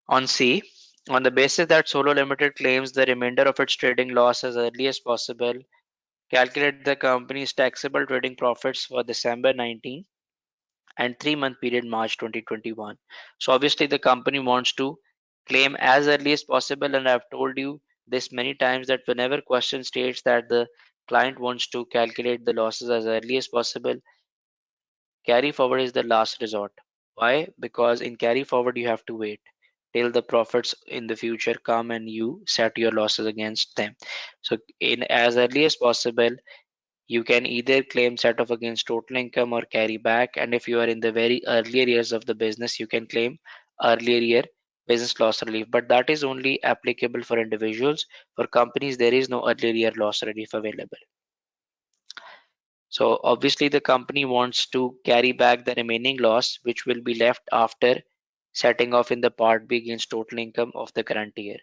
A: On C, on the basis that Solo Limited claims the remainder of its trading loss as early as possible, calculate the company's taxable trading profits for December 19 and 3-month period March 2021. So obviously the company wants to claim as early as possible, and I've told you this many times that whenever question states that the client wants to calculate the losses as early as possible, carry forward is the last resort. Why? Because in carry forward you have to wait till the profits in the future come and you set your losses against them. So in as early as possible, you can either claim set off against total income or carry back. And if you are in the very earlier years of the business, you can claim earlier year business loss relief. But that is only applicable for individuals. For companies, there is no earlier year loss relief available. So obviously the company wants to carry back the remaining loss, which will be left after setting off in the part B against total income of the current year.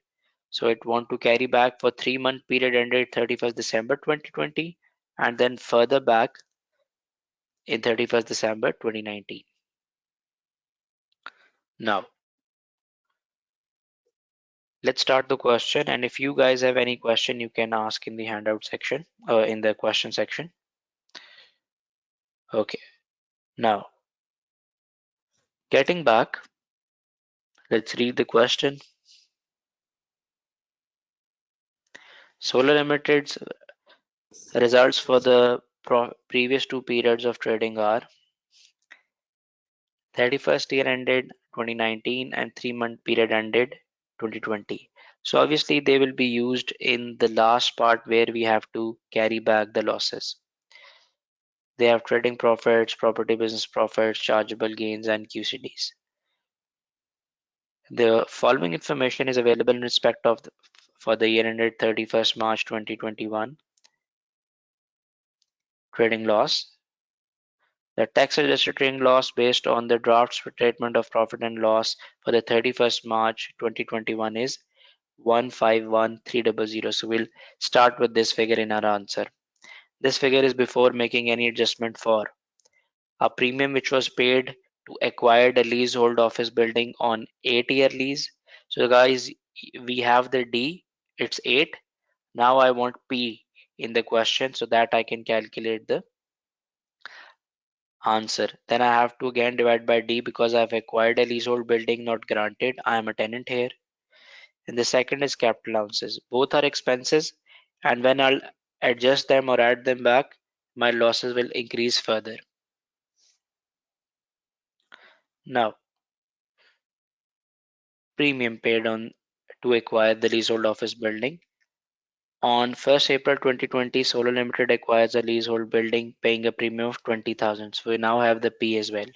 A: So it want to carry back for 3-month period ended 31st December 2020, and then further back in 31st December 2019. Now, let's start the question. And if you guys have any question, you can ask in the handout section, in the question section. Okay. Now, getting back, let's read the question. Solar Limited's results for the previous two periods of trading are 31st year ended 2019 and 3-month period ended 2020. So obviously they will be used in the last part where we have to carry back the losses. They have trading profits, property business profits, chargeable gains, and QCDs. The following information is available in respect of for the year ended 31st March 2021 trading loss. The tax adjusted trading loss based on the draft statement of profit and loss for the 31st March 2021 is 151,300. So we'll start with this figure in our answer. This figure is before making any adjustment for a premium which was paid to acquire the leasehold office building on 8-year lease. So guys, we have the D, it's 8. Now I want P in the question so that I can calculate the answer. Then I have to again divide by D because I've acquired a leasehold building, not granted. I am a tenant here. And the second is capital allowances. Both are expenses, and when I'll adjust them or add them back, my losses will increase further. Now, premium paid on to acquire the leasehold office building. On 1st April 2020, Solar Limited acquires a leasehold building paying a premium of 20,000. So we now have the P as well.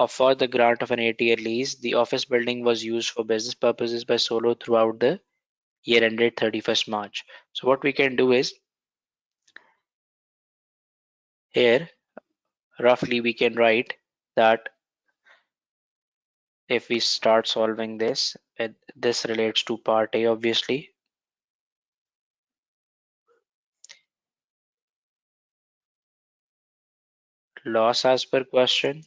A: For the grant of an 8-year lease, the office building was used for business purposes by Solo throughout the year ended 31st March. So what we can do is here roughly we can write that if we start solving this, this relates to part A obviously. Loss as per question.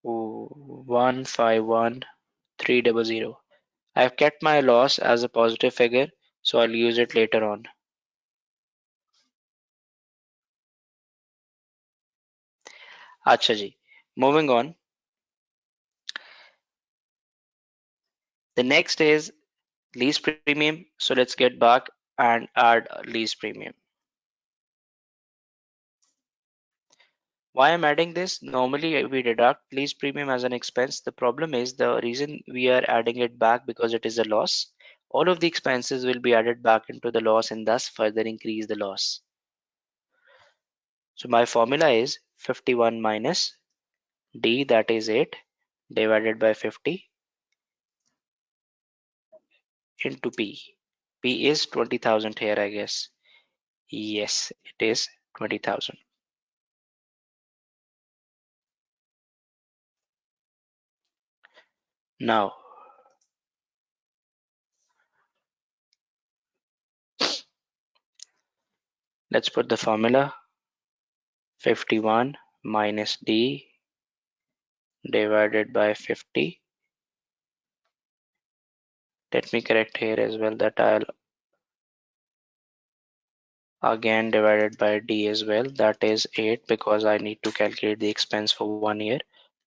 A: Ooh, 151,300. I've kept my loss as a positive figure, so I'll use it later on. Acha ji. Moving on. The next is lease premium. So let's get back and add lease premium. Why I'm adding this? Normally we deduct lease premium as an expense. The problem is the reason we are adding it back because it is a loss. all of the expenses will be added back into the loss and thus further increase the loss. So my formula is 51 minus D, that is 8, divided by 50 into P. P is 20,000 here, I guess. Yes, it is 20,000. Now, let's put the formula 51 minus D divided by 50. Let me correct here as well that I'll again divided by D as well. That is 8 because I need to calculate the expense for 1 year.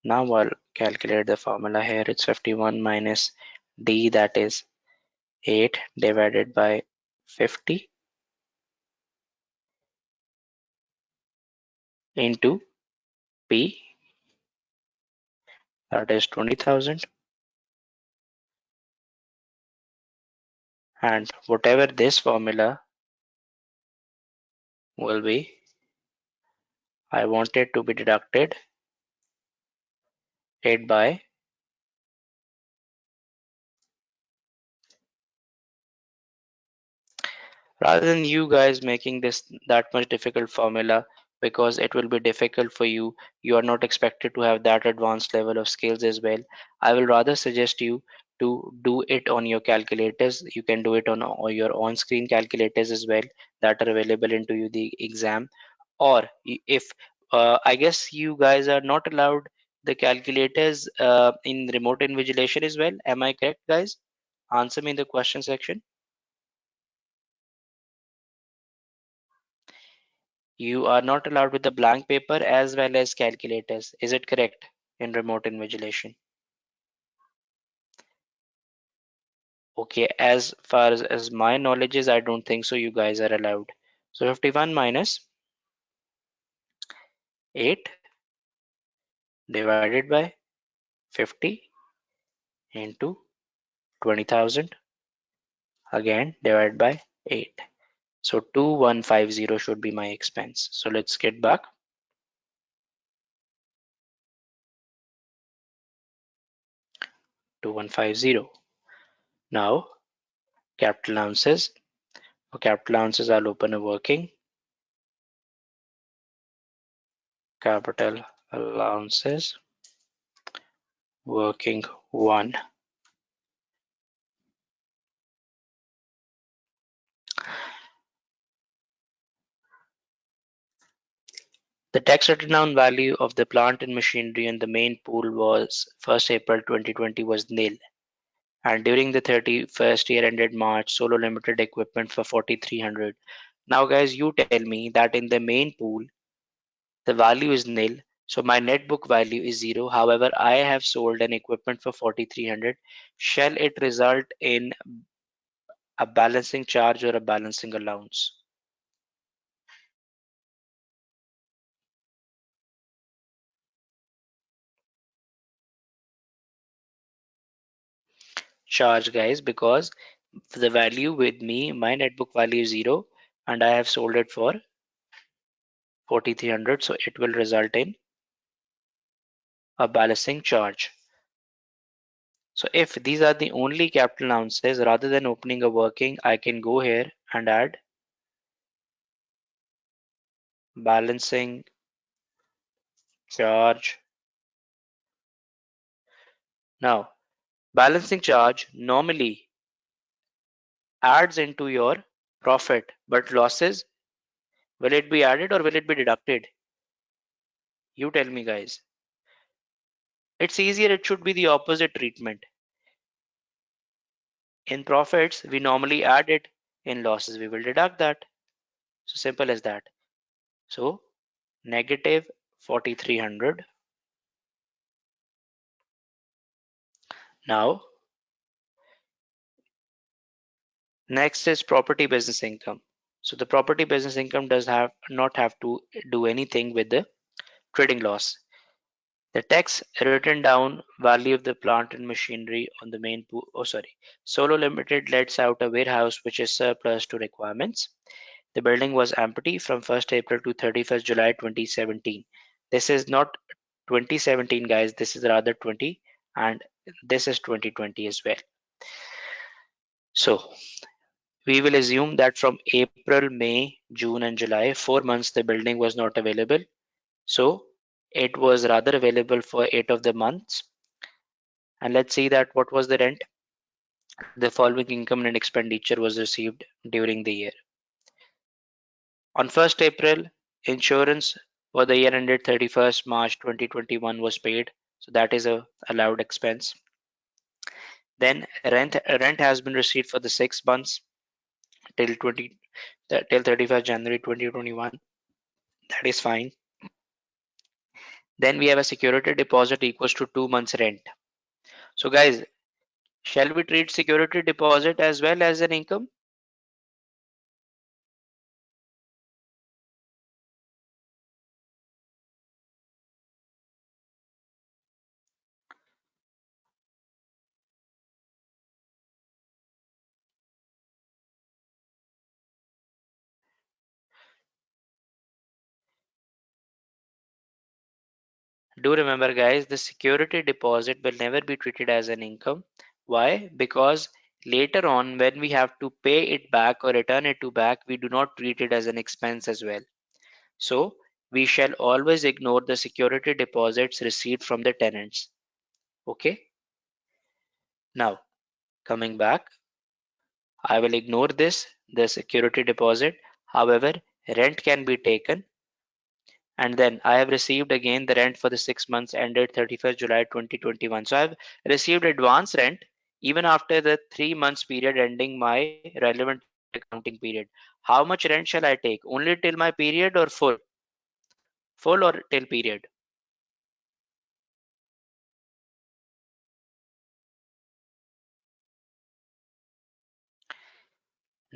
A: Now I'll calculate the formula here. It's 51 minus D, that is 8 divided by 50 into P, that is 20,000, and whatever this formula will be, I want it to be deducted 8 by, rather than you guys making this that much difficult formula, because it will be difficult for you. You are not expected to have that advanced level of skills as well. I will rather suggest you to do it on your calculators. You can do it on your on-screen calculators as well that are available into you the exam. Or if I guess you guys are not allowed the calculators in remote invigilation as well. Am I correct, guys? Answer me in the question section. You are not allowed with the blank paper as well as calculators. Is it correct in remote invigilation? Okay, as far as my knowledge is, I don't think so. You guys are allowed. So 51 minus 8 divided by 50 into 20,000 again divided by 8. So 2150 should be my expense. So let's get back. 2150. Now capital allowances. For capital allowances, I'll open a working. Capital allowances working 1. The tax written down value of the plant and machinery in the main pool was 1st April 2020 was nil, and during the 31st year ended March, Solo Limited equipment for 4,300. Now guys, you tell me that in the main pool the value is nil, so my net book value is 0. However, I have sold an equipment for 4,300. Shall it result in a balancing charge or a balancing allowance? Charge, guys, because the value with me, my net book value is 0 and I have sold it for 4,300, so it will result in a balancing charge. So if these are the only capital allowances, rather than opening a working, I can go here and add balancing charge. Now balancing charge normally adds into your profit, but losses, will it be added or will it be deducted? You tell me, guys. It's easier, it should be the opposite treatment. In profits, we normally add it. In losses, we will deduct that. So simple as that. So negative 4,300. Now, next is property business income. So the property business income does have not have to do anything with the trading loss. The text written down value of the plant and machinery on the main Solo Limited lets out a warehouse which is surplus to requirements. The building was empty from 1st April to 31st July 2017. This is not 2017, guys. This is rather 20, and this is 2020 as well. So we will assume that from April, May, June, and July, 4 months, the building was not available. So it was rather available for 8 of the months. And let's see that what was the rent. The following income and expenditure was received during the year. On 1st April, insurance for the year ended 31st March 2021 was paid. So that is a allowed expense. Then rent has been received for the 6 months till 20 till 31st January 2021. That is fine. Then we have a security deposit equals to 2 months rent. So guys, shall we treat security deposit as well as an income? Do remember, guys, the security deposit will never be treated as an income. Why? Because later on, when we have to pay it back or return it to back, we do not treat it as an expense as well. So we shall always ignore the security deposits received from the tenants. Okay. Now, coming back, I will ignore this, the security deposit. However, rent can be taken, and then I have received again the rent for the 6 months ended 31st July 2021. So I have received advance rent even after the 3 months period ending my relevant accounting period. How much rent shall I take? Only till my period or full? Full or till period?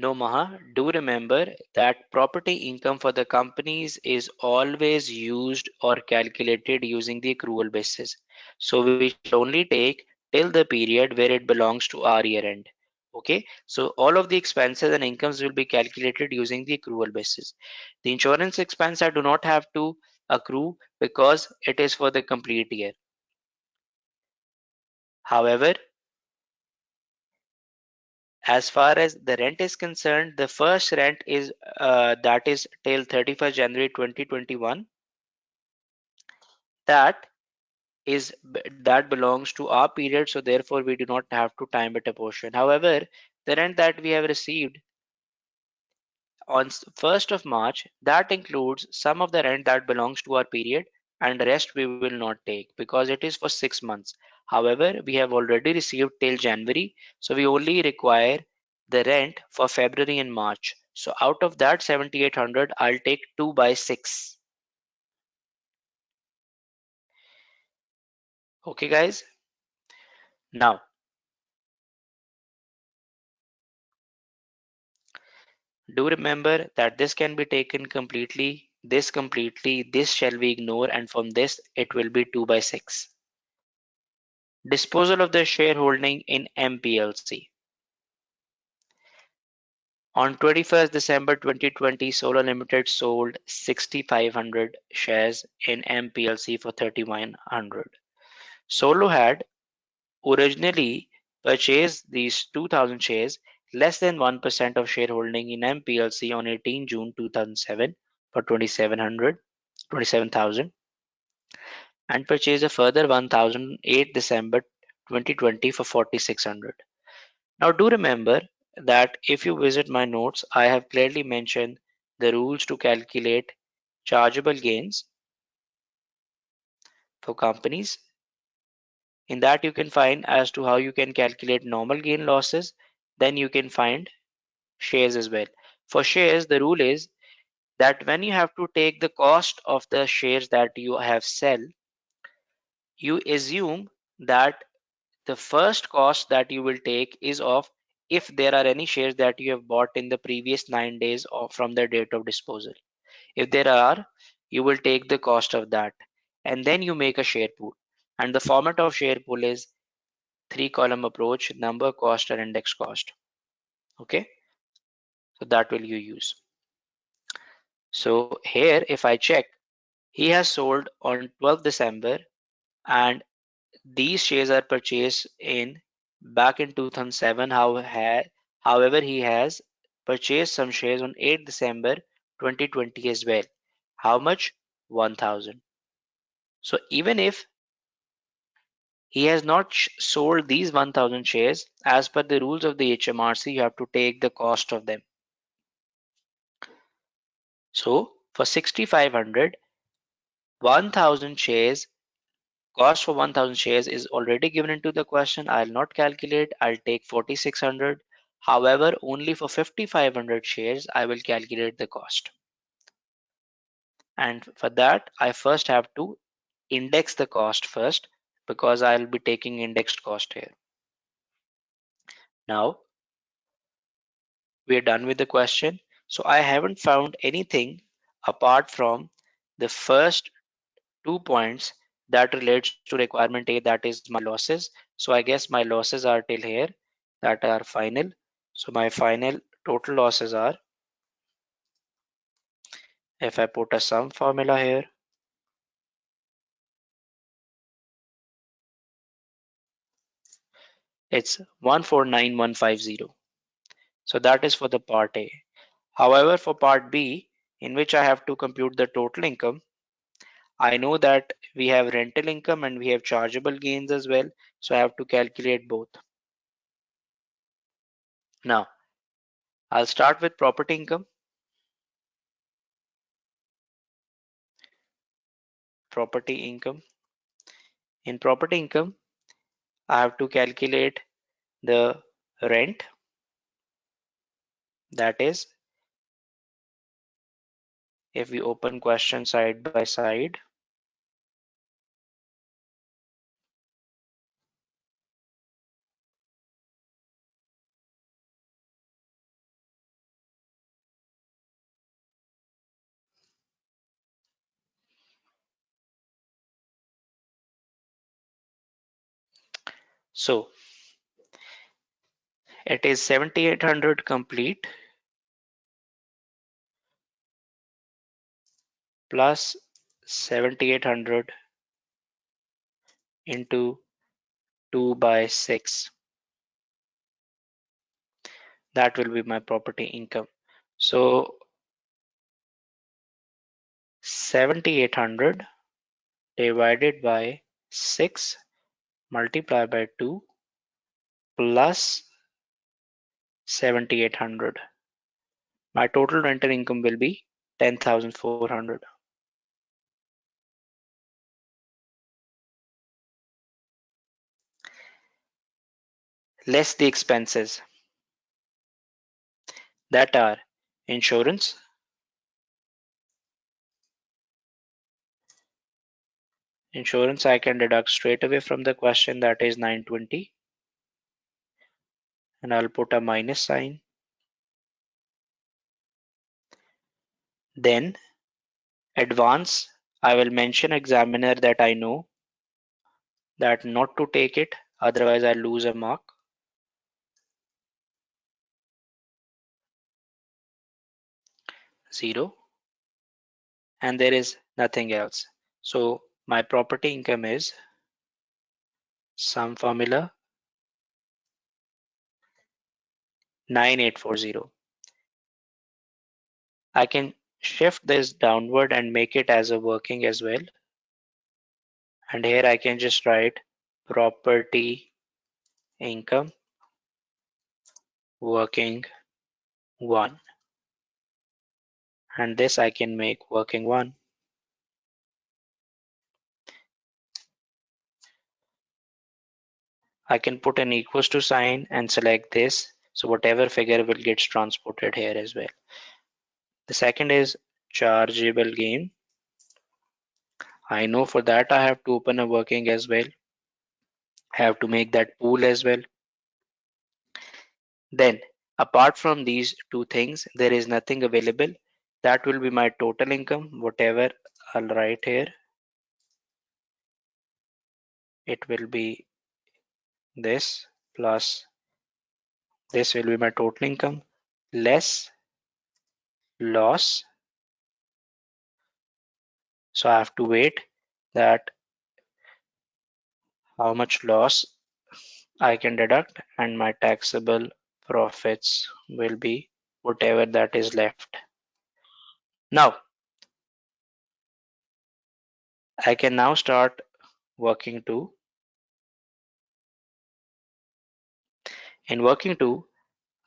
A: No, Maha, do remember that property income for the companies is always used or calculated using the accrual basis. So we shall only take till the period where it belongs to our year end. Okay, so all of the expenses and incomes will be calculated using the accrual basis. The insurance expense I do not have to accrue because it is for the complete year. However, as far as the rent is concerned, the first rent is that is till 31st January 2021. That that belongs to our period, so therefore we do not have to time it a portion. However, the rent that we have received on 1st of March, that includes some of the rent that belongs to our period, and the rest we will not take because it is for 6 months. However, we have already received till January, so we only require the rent for February and March. So out of that 7800, I'll take 2 by 6. Okay, guys. Now, do remember that this can be taken completely, this completely, this shall we ignore, and from this it will be 2 by 6. Disposal of the shareholding in MPLC. On 21st December 2020, Solar Limited sold 6,500 shares in MPLC for 3,100. Solo had originally purchased these 2,000 shares, less than 1% of shareholding in MPLC on 18 June 2007 for 27,000, and purchased a further 1,000 8 December 2020 for 4,600. Now do remember that if you visit my notes, I have clearly mentioned the rules to calculate chargeable gains for companies. In that you can find as to how you can calculate normal gain losses, then you can find shares as well. For shares, the rule is that when you have to take the cost of the shares that you have sell, you assume that the first cost that you will take is of if there are any shares that you have bought in the previous 9 days or from the date of disposal. If there are, you will take the cost of that. and then you make a share pool. And the format of share pool is three column approach, number, cost, and index cost. Okay, so that will you use. So here, if I check, he has sold on 12th December, and these shares are purchased in back in 2007. However, he has purchased some shares on 8th December 2020 as well. How much? 1000. So even if he has not sold these 1000 shares, as per the rules of the HMRC, you have to take the cost of them. So for 6500, 1000 shares, cost for 1000 shares is already given into the question. I'll not calculate, I'll take 4600. However, only for 5500 shares, I will calculate the cost. And for that, I first have to index the cost first, because I'll be taking indexed cost here. Now, we're done with the question. So I haven't found anything apart from the first 2 points that relates to requirement A, that is my losses. So I guess my losses are till here, that are final. So my final total losses are, if I put a sum formula here, it's 149150. So that is for the part A. However, for part B, in which I have to compute the total income, I know that we have rental income and we have chargeable gains as well. So I have to calculate both. Now, I'll start with property income. Property income. In property income, I have to calculate the rent, that is, if we open question side by side, so it is 7800 complete plus 7800 into 2 by 6. That will be my property income. So 7800 divided by 6 multiplied by 2 plus 7800. My total rental income will be 10,400. Less the expenses, that are insurance. Insurance I can deduct straight away from the question, that is 920, and I'll put a minus sign. Then advance, I will mention examiner that I know that not to take it, otherwise I'll lose a mark. 0, and there is nothing else. So my property income is sum formula 9840. I can shift this downward and make it as a working as well. And here I can just write property income working 1. And this I can make working 1. I can put an equals to sign and select this. So whatever figure will get transported here as well. The second is chargeable gain. I know for that I have to open a working as well. I have to make that pool as well. Then apart from these two things, there is nothing available. That will be my total income, whatever I'll write here. it will be this plus this will be my total income less loss. So I have to wait that how much loss I can deduct, and my taxable profits will be whatever that is left. Now I can now start working to. In working to,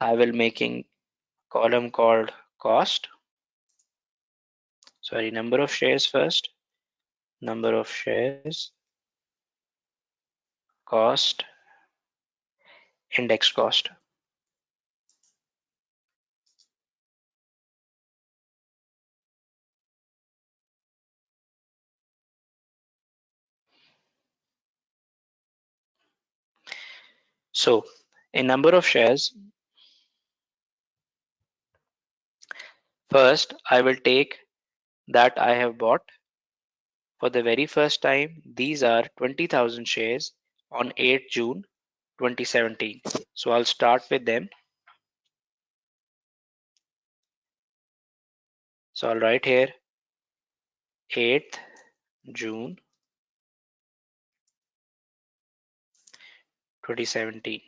A: I will making column called cost. Sorry, number of shares first. Number of shares, cost, index cost. So in number of shares, first I will take that I have bought for the very first time. These are 20,000 shares on 8th June 2017. So I'll start with them. So I'll write here 8th June 2017,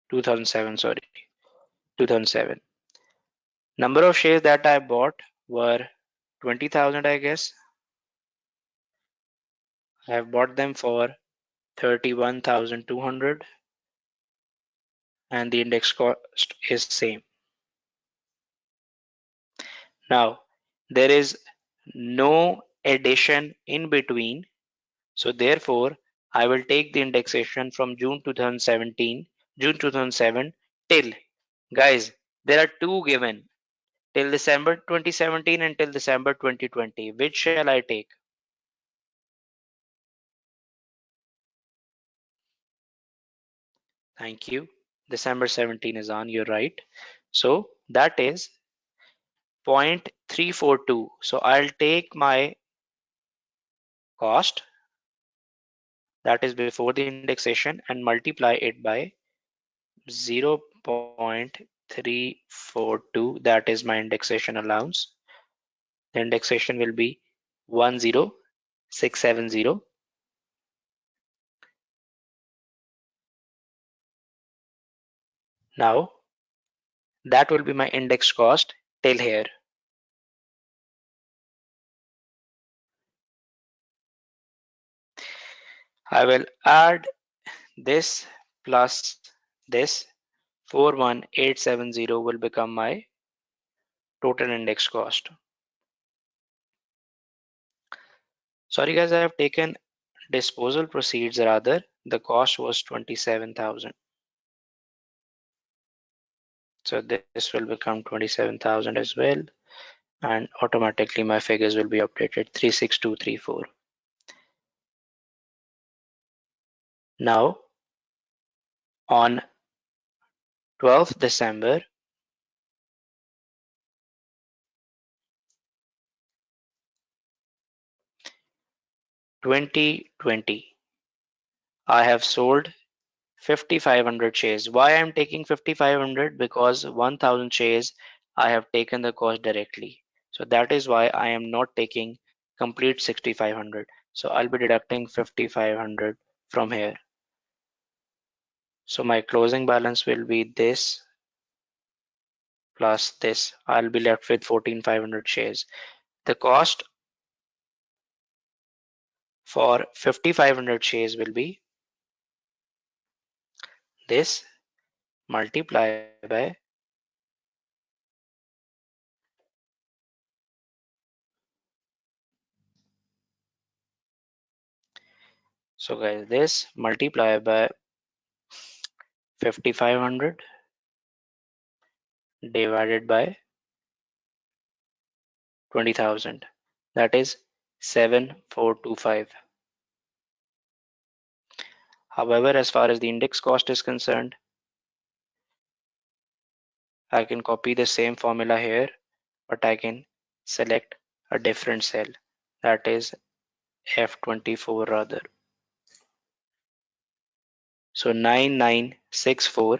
A: 2007, sorry, 2007. Number of shares that I bought were 20,000, I guess. I have bought them for 31,200 and the index cost is same. Now there is no addition in between, so therefore I will take the indexation from June 2017, June 2007 till, guys, there are two given, till December 2017 and till December 2020. Which shall I take? Thank you. December 17 is on, you're right. So that is 0.342. So I'll take my cost, that is before the indexation, and multiply it by 0.342. That is my indexation allowance. The indexation will be 10670. Now that will be my index cost till here. I will add this plus this, 41870 will become my total index cost. Sorry guys, I have taken disposal proceeds rather. The cost was 27,000. So this will become 27,000 as well, and automatically my figures will be updated 36234. Now on 12th December 2020, I have sold 5,500 shares. Why I'm taking 5,500? Because 1,000 shares I have taken the cost directly. So that is why I am not taking complete 6,500. So I'll be deducting 5,500 from here. So my closing balance will be this plus this. I'll be left with 14,500 shares. The cost for 5,500 shares will be this multiplied by, so guys, this multiplied by 5,500 divided by 20,000, that is 7,425. However, as far as the index cost is concerned, I can copy the same formula here, but I can select a different cell, that is F24 rather. So 9964,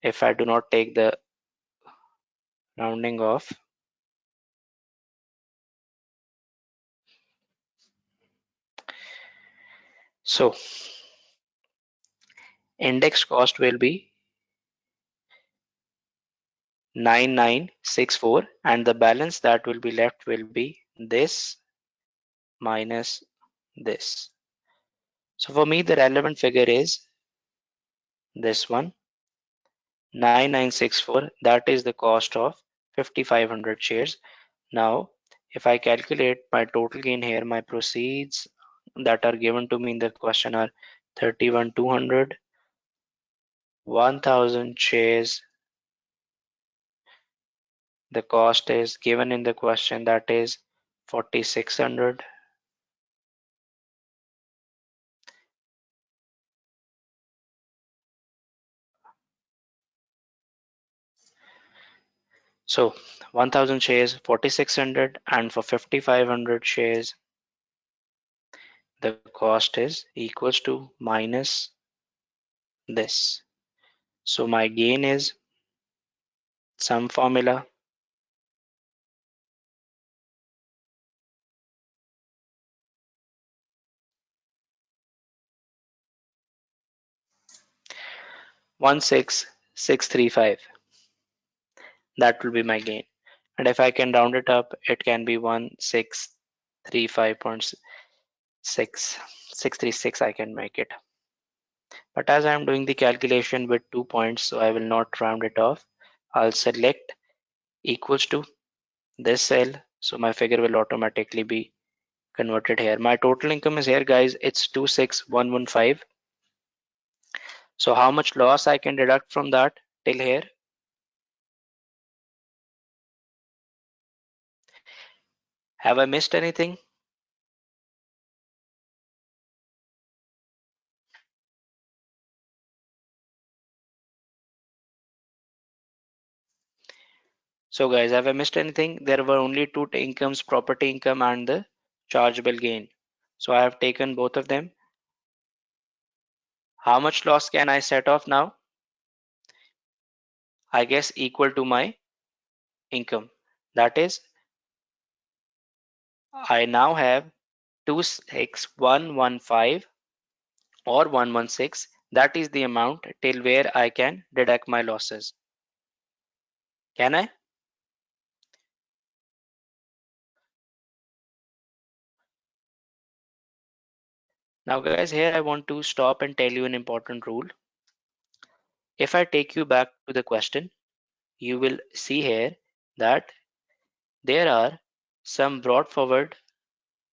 A: if I do not take the rounding off, so index cost will be 9964, and the balance that will be left will be this minus this. So for me, the relevant figure is this one, 9964. That is the cost of 5500 shares. Now, if I calculate my total gain here, my proceeds that are given to me in the question are 31,200, 1000 shares. The cost is given in the question, that is 4600. So 1000 shares 4600, and for 5500 shares the cost is equals to minus this. So my gain is some formula, one six six three five. That will be my gain. And if I can round it up, it can be 1635.636. I can make it. But as I am doing the calculation with 2 points, so I will not round it off. I'll select equals to this cell. So my figure will automatically be converted here. My total income is here, guys. It's 26115. So how much loss I can deduct from that till here? Have I missed anything? So guys, have I missed anything? There were only two incomes, property income and the chargeable gain. So I have taken both of them. How much loss can I set off now? I guess equal to my income. That is, I now have 26115 or 116. That is the amount till where I can deduct my losses. Can I? Now guys, here I want to stop and tell you an important rule. If I take you back to the question, you will see here that there are some brought forward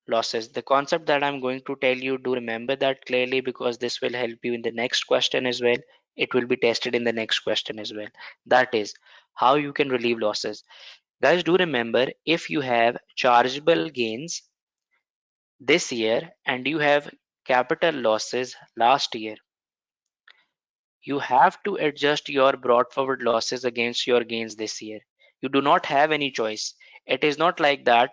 A: losses. The concept that I'm going to tell you, do remember that clearly, because this will help you in the next question as well. It will be tested in the next question as well. That is how you can relieve losses. Guys, do remember, if you have chargeable gains this year and you have capital losses last year, you have to adjust your brought forward losses against your gains this year. You do not have any choice. It is not like that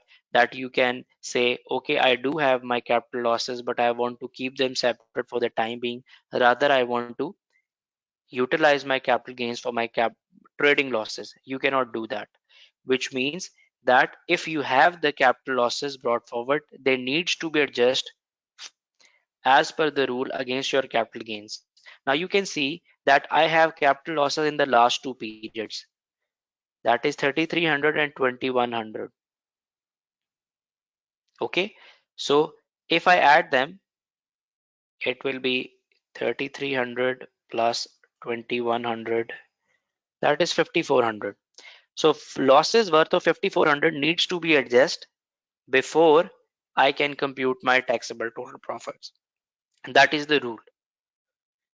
A: you can say, okay, I do have my capital losses, but I want to keep them separate for the time being. Rather, I want to utilize my capital gains for my trading losses. You cannot do that, which means that if you have the capital losses brought forward, they needs to be adjusted as per the rule against your capital gains. Now you can see that I have capital losses in the last two periods. That is 3300 and 2100. Okay. So if I add them, it will be 3300 plus 2100. That is 5400. So losses worth of 5400 needs to be adjusted before I can compute my taxable total profits. And that is the rule.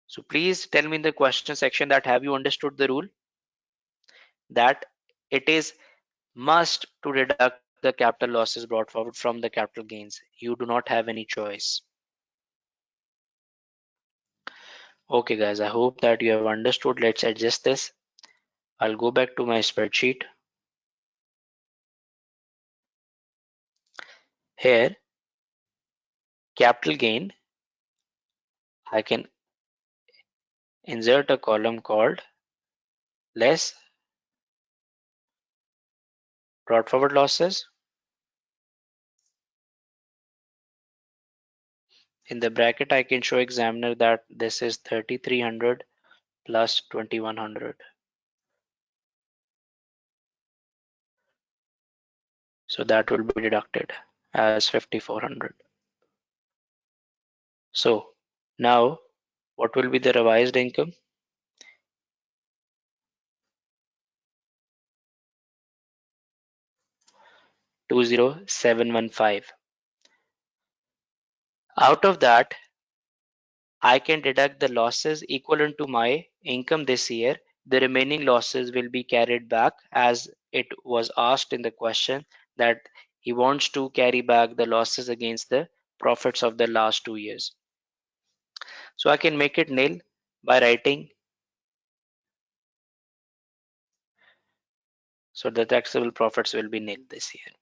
A: So please tell me in the question section that have you understood the rule, that it is must to deduct the capital losses brought forward from the capital gains. You do not have any choice. Okay guys, I hope that you have understood. Let's adjust this. I'll go back to my spreadsheet. Here capital gain, I can insert a column called less brought forward losses. In the bracket, I can show examiner that this is 3300 plus 2100. So that will be deducted as 5400. So now what will be the revised income? 20715. Out of that, I can deduct the losses equivalent to my income this year. The remaining losses will be carried back, as it was asked in the question that he wants to carry back the losses against the profits of the last 2 years. So I can make it nil by writing, so the taxable profits will be nil this year.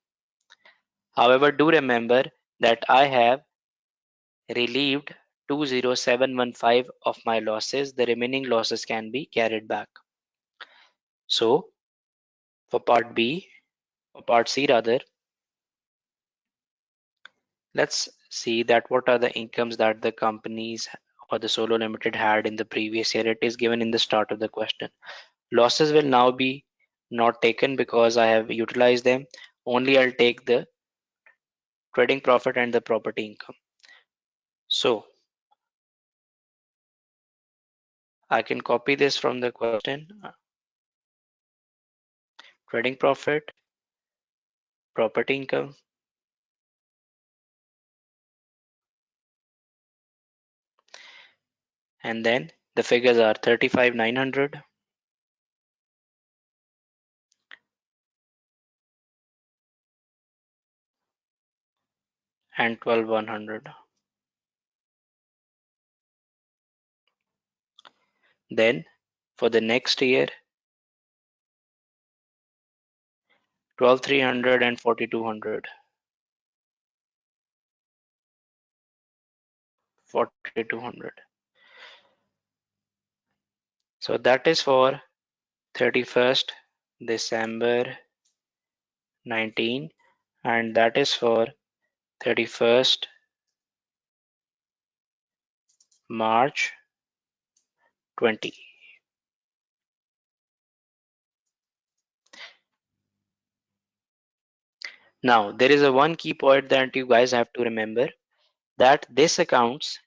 A: However, do remember that I have relieved 20715 of my losses. The remaining losses can be carried back. So for part B, or part C rather, let's see that what are the incomes that the companies or the solo limited had in the previous year. It is given in the start of the question. Losses will now be not taken because I have utilized them. Only I'll take the trading profit and the property income. So I can copy this from the question. Trading profit, property income, and then the figures are 35,900 and 12,100. Then for the next year, 12,300 and 4,200. 4,200. So that is for 31st December 19, and that is for 31st March 20. Now there is a one key point that you guys have to remember, that these accounts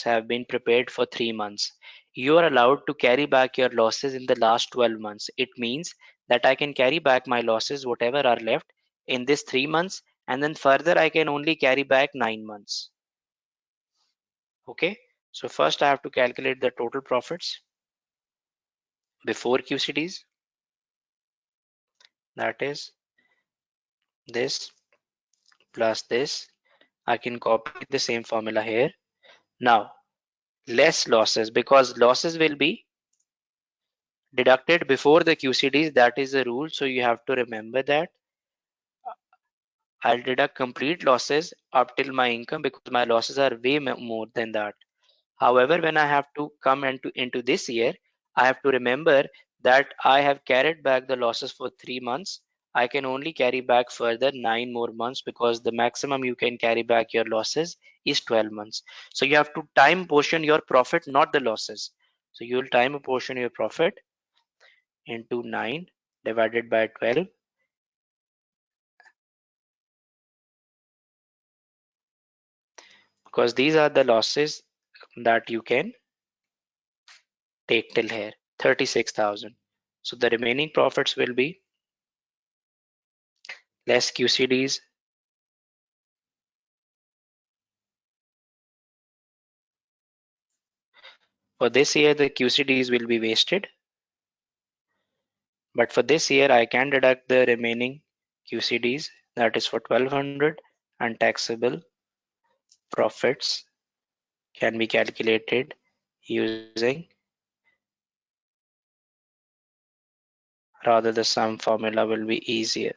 A: have been prepared for 3 months. You are allowed to carry back your losses in the last 12 months. It means that I can carry back my losses, whatever are left, in this 3 months, and then further I can only carry back 9 months. Okay, so first I have to calculate the total profits before QCDs. That is this plus this. I can copy the same formula here. Now, less losses, because losses will be deducted before the QCDs. That is the rule. So you have to remember that I'll deduct complete losses up till my income, because my losses are way more than that. However, when I have to come into this year, I have to remember that I have carried back the losses for 3 months. I can only carry back further 9 more months, because the maximum you can carry back your losses is 12 months. So you have to time portion your profit, not the losses. So you will time portion your profit into 9 divided by 12, because these are the losses that you can take till here, 36,000. So the remaining profits will be less QCDs. For this year, the QCDs will be wasted, but for this year, I can deduct the remaining QCDs, that is for 1200, and taxable profits can be calculated using rather the sum formula will be easier.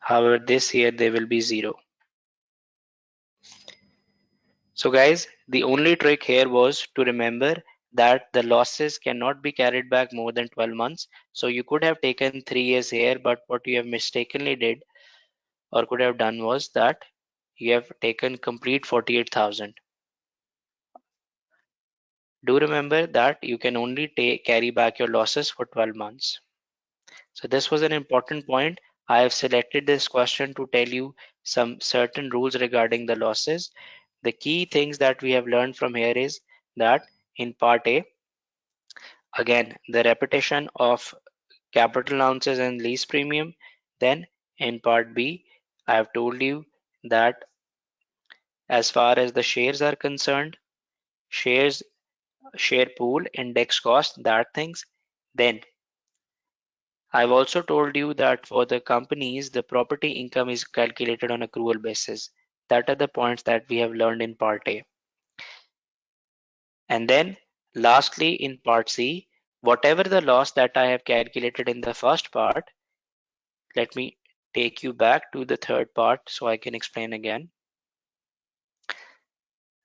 A: However, this year they will be 0. So guys, the only trick here was to remember that the losses cannot be carried back more than 12 months. So you could have taken 3 years here, but what you have mistakenly did or could have done was that you have taken complete 48,000. Do remember that you can only carry back your losses for 12 months. So this was an important point. I have selected this question to tell you some certain rules regarding the losses. The key things that we have learned from here is that in part A, again, the repetition of capital allowances and lease premium. Then in part B, I have told you that as far as the shares are concerned, shares, share pool, index cost, that things. Then I've also told you that for the companies, the property income is calculated on accrual basis. That are the points that we have learned in part A. And then lastly, in part C, whatever the loss that I have calculated in the first part, let me take you back to the third part so I can explain again.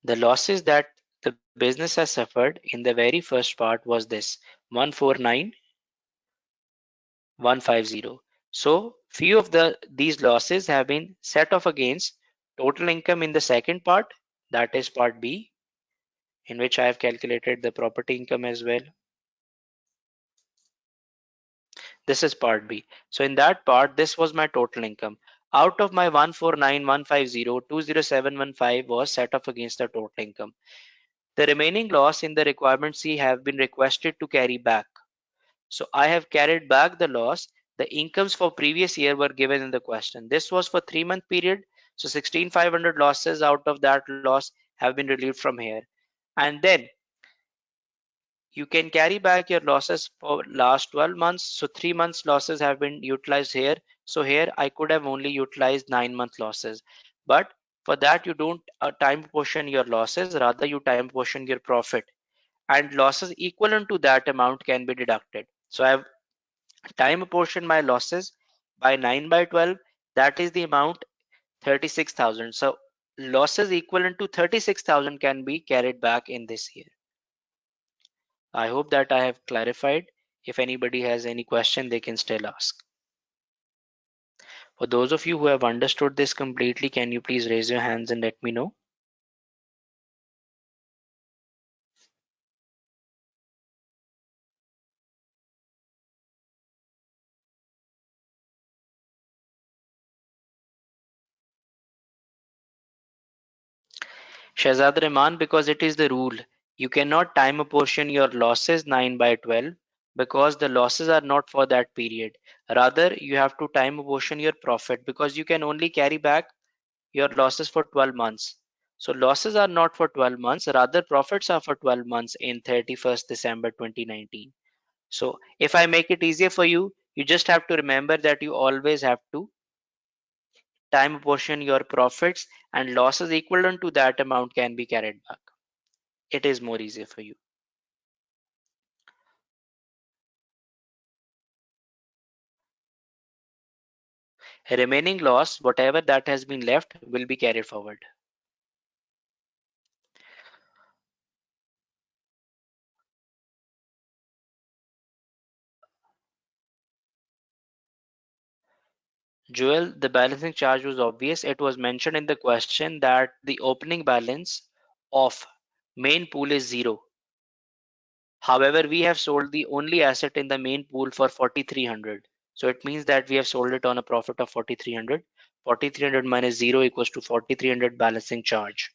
A: The losses that the business has suffered in the very first part was this 149,150. So few of these losses have been set off against total income in the second part, that is part B, in which I have calculated the property income as well. This is part B. So in that part, this was my total income. Out of my 149,150, 20715 was set off against the total income. The remaining loss in the requirement C have been requested to carry back. So I have carried back the loss. The incomes for previous year were given in the question. This was for 3-month period. So 16,500 losses out of that loss have been relieved from here. And then you can carry back your losses for last 12 months. So 3 months losses have been utilized here. So here I could have only utilized 9-month losses. But for that you don't time portion your losses, rather you time portion your profit. And losses equivalent to that amount can be deducted. So I have time portion my losses by 9 by 12. That is the amount 36,000. So losses equivalent to 36,000 can be carried back in this year. I hope that I have clarified. If anybody has any question, they can still ask. For those of you who have understood this completely, can you please raise your hands and let me know? Shahzad Rahman, because it is the rule. You cannot time apportion your losses 9 by 12 because the losses are not for that period. Rather, you have to time apportion your profit because you can only carry back your losses for 12 months. So losses are not for 12 months, rather profits are for 12 months in 31st December 2019. So if I make it easier for you, you just have to remember that you always have to time apportion your profits and losses equivalent to that amount can be carried back. It is more easier for you. A remaining loss, whatever that has been left, will be carried forward. Joel, the balancing charge was obvious. It was mentioned in the question that the opening balance of main pool is 0. However, we have sold the only asset in the main pool for 4,300. So it means that we have sold it on a profit of 4,300. 4,300 minus 0 equals to 4,300 balancing charge.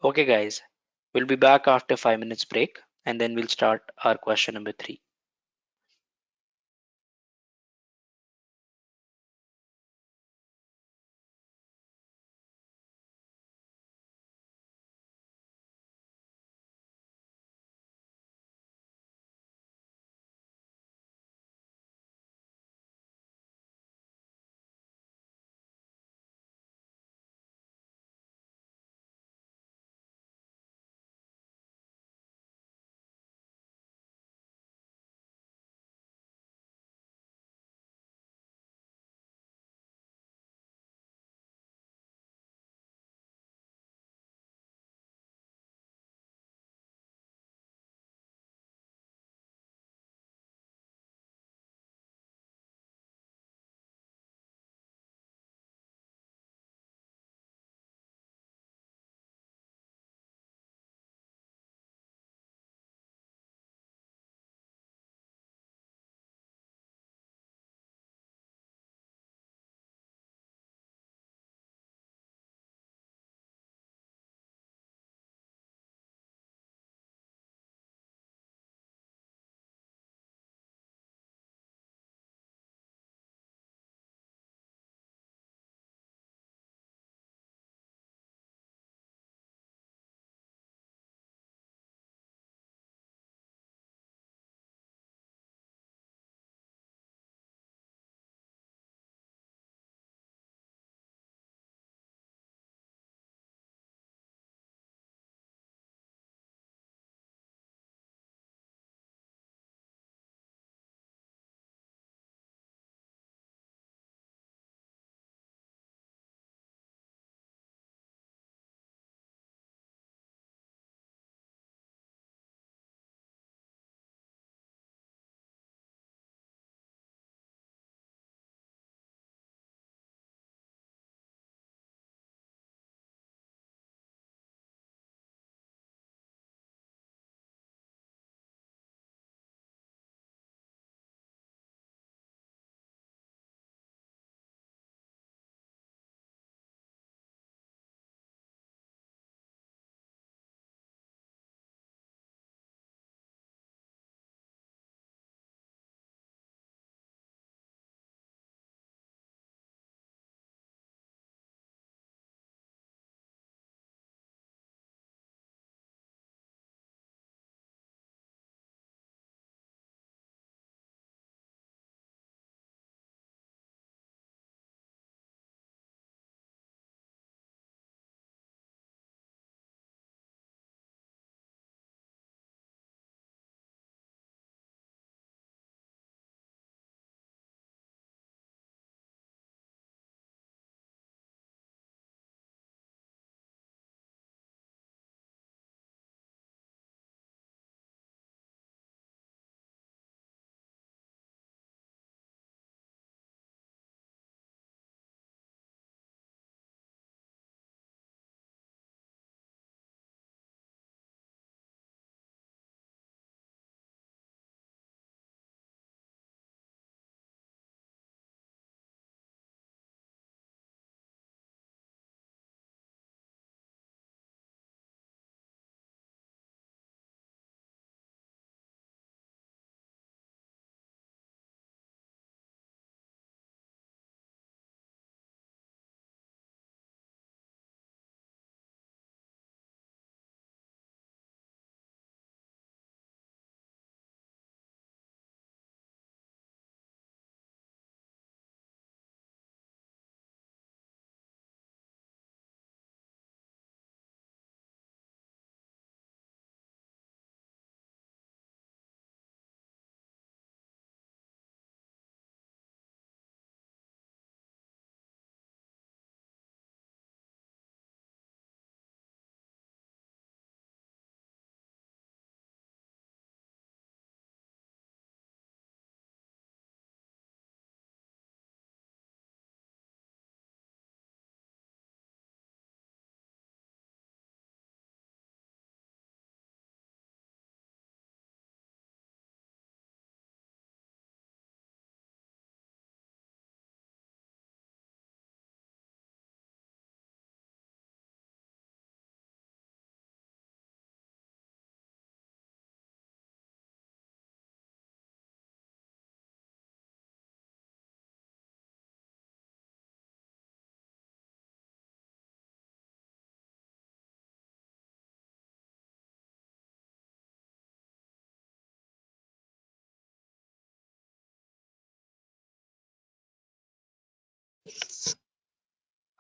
A: Okay, guys, we'll be back after 5 minutes break and then we'll start our question number 3.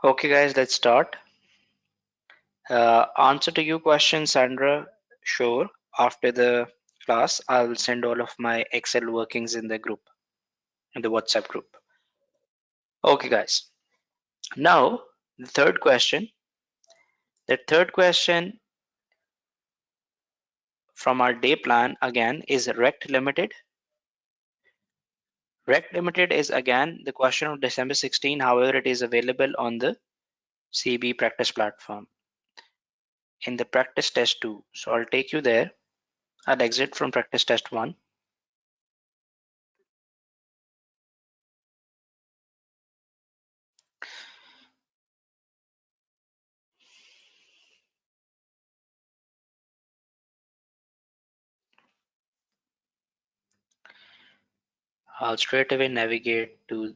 A: Okay, guys, let's start. Answer to your question, Sandra. Sure. After the class, I'll send all of my Excel workings in the group, in the WhatsApp group. Okay, guys. Now, the third question. The third question from our day plan again is Rect Limited. Rect Limited is again the question of December 16. However, it is available on the CB practice platform in the practice test 2. So I'll take you there. I'll exit from practice test 1. I'll straight away navigate to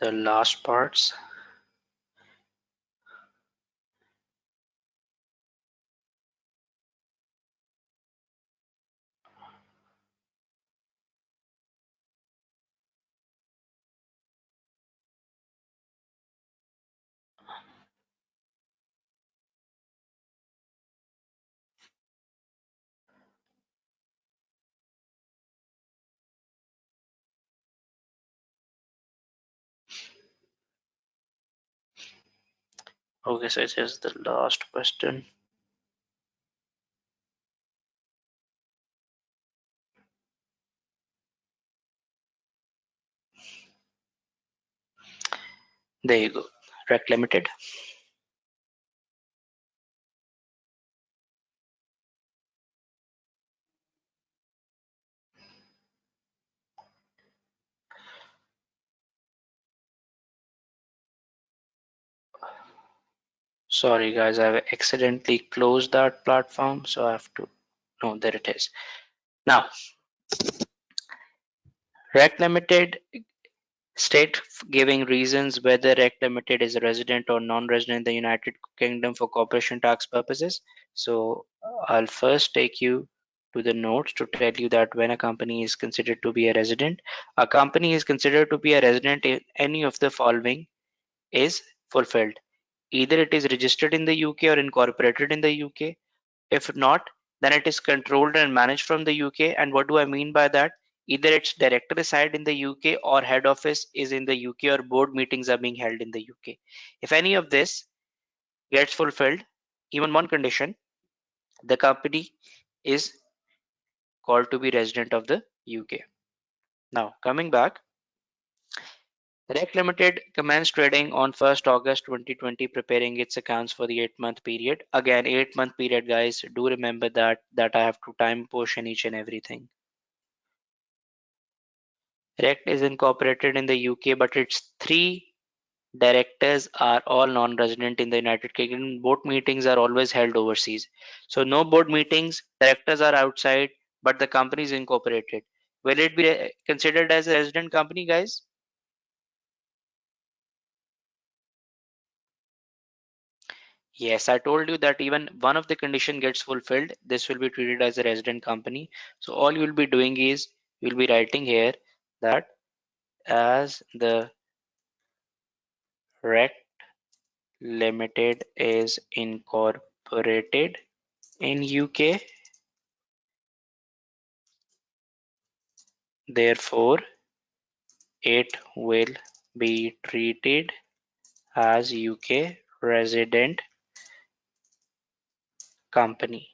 A: the last parts. Okay, so it is the last question. There you go. Rect Limited. Sorry guys, I've accidentally closed that platform, so I have to. No, there it is. Now, Rect Limited state giving reasons whether Rect Limited is a resident or non-resident in the United Kingdom for corporation tax purposes. So I'll first take you to the notes to tell you that when a company is considered to be a company is considered to be a resident if any of the following is fulfilled. Either it is registered in the UK or incorporated in the UK. If not, then it is controlled and managed from the UK. And what do I mean by that? Either its director reside in the UK or head office is in the UK or board meetings are being held in the UK. If any of this gets fulfilled, even one condition, the company is called to be resident of the UK. Now, coming back, Rec Limited commenced trading on 1st August 2020, preparing its accounts for the 8-month period. Again, 8-month period, guys. Do remember that I have to time portion each and everything. Rect is incorporated in the UK, but its 3 directors are all non-resident in the United Kingdom. Board meetings are always held overseas. So no board meetings, directors are outside, but the company is incorporated. Will it be considered as a resident company, guys? Yes, I told you that even one of the condition gets fulfilled, this will be treated as a resident company. So all you will be doing is you'll be writing here that as the Rect Limited is incorporated in UK, therefore it will be treated as UK resident company.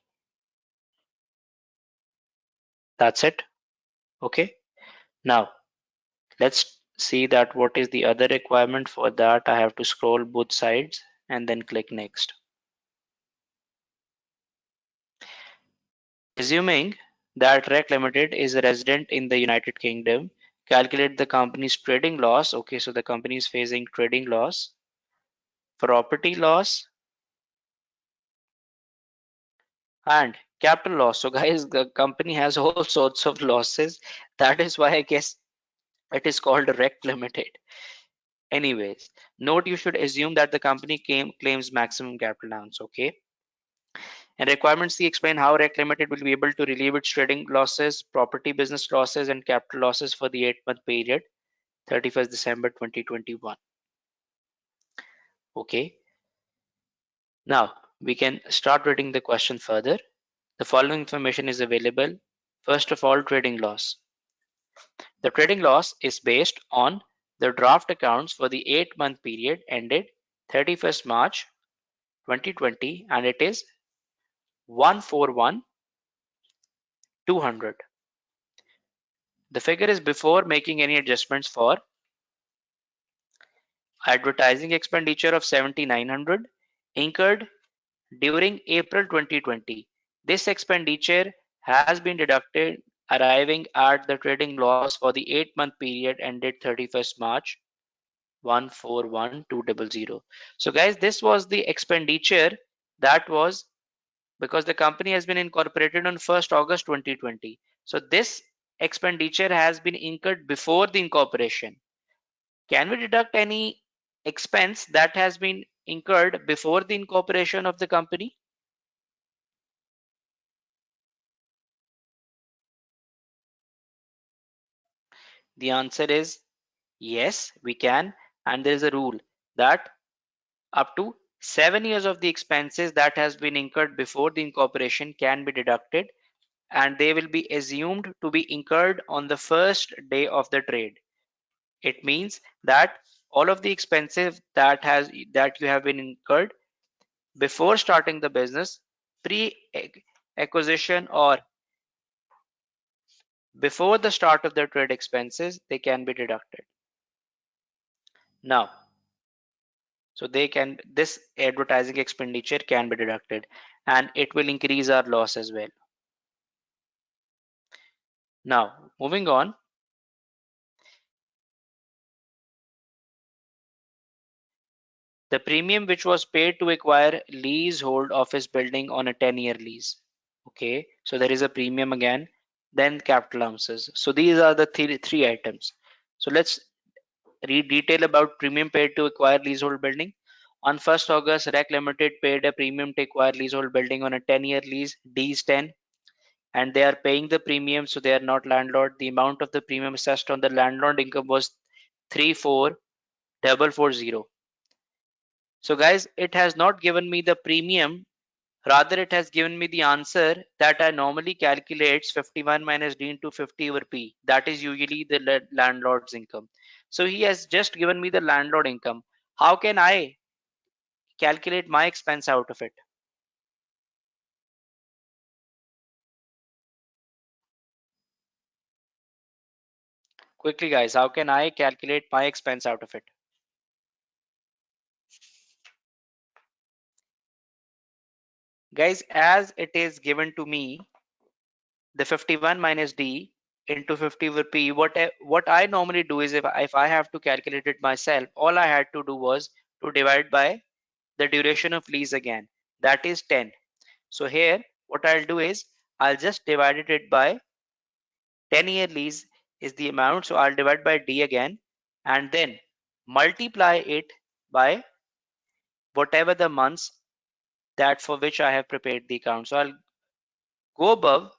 A: That's it. Okay. Now let's see that what is the other requirement. For that I have to scroll both sides and then click next. Assuming that Rec Limited is a resident in the United Kingdom, calculate the company's trading loss. Okay, so the company is facing trading loss, property loss, and capital loss. So guys, the company has all sorts of losses. That is why I guess it is called Rect Limited. Anyways, note you should assume that the company claims maximum capital allowance. Okay. And requirements C explain how Rec Limited will be able to relieve its trading losses, property business losses, and capital losses for the 8-month period, 31st December 2021. Okay, now we can start reading the question further. The following information is available. First of all, trading loss. The trading loss is based on the draft accounts for the 8-month period ended 31st March 2020, and it is 141,200. The figure is before making any adjustments for advertising expenditure of 7,900 incurred during April 2020. This expenditure has been deducted, arriving at the trading loss for the 8-month period ended 31st March 141,200. So guys, this was the expenditure that was because the company has been incorporated on 1st August 2020. So this expenditure has been incurred before the incorporation. Can we deduct any expense that has been incurred before the incorporation of the company? The answer is yes, we can. And there is a rule that up to 7 years of the expenses that has been incurred before the incorporation can be deducted, and they will be assumed to be incurred on the first day of the trade. It means that all of the expenses that you have been incurred before starting the business, pre acquisition or before the start of the trade expenses, they can be deducted. Now, so they can this advertising expenditure can be deducted, and it will increase our loss as well. Now, moving on, the premium which was paid to acquire leasehold office building on a 10-year lease. Okay, so there is a premium again, then capital allowances. So these are the three items. So let's read detail about premium paid to acquire leasehold building. On 1st August, REC Limited paid a premium to acquire leasehold building on a 10-year lease, D is 10, and they are paying the premium, so they are not landlord. The amount of the premium assessed on the landlord income was 34,440. So guys, it has not given me the premium, rather it has given me the answer that I normally calculates 51 minus D into 50 over P. That is usually the landlord's income. So he has just given me the landlord income. How can I calculate my expense out of it? Quickly guys, how can I calculate my expense out of it? Guys, as it is given to me, the 51 minus D into 50 over P, what I normally do is if I have to calculate it myself, all I had to do was to divide by the duration of lease again, that is 10. So here what I'll do is I'll just divide it by 10-year lease is the amount, so I'll divide by D again and then multiply it by whatever the months that for which I have prepared the account. So I'll go above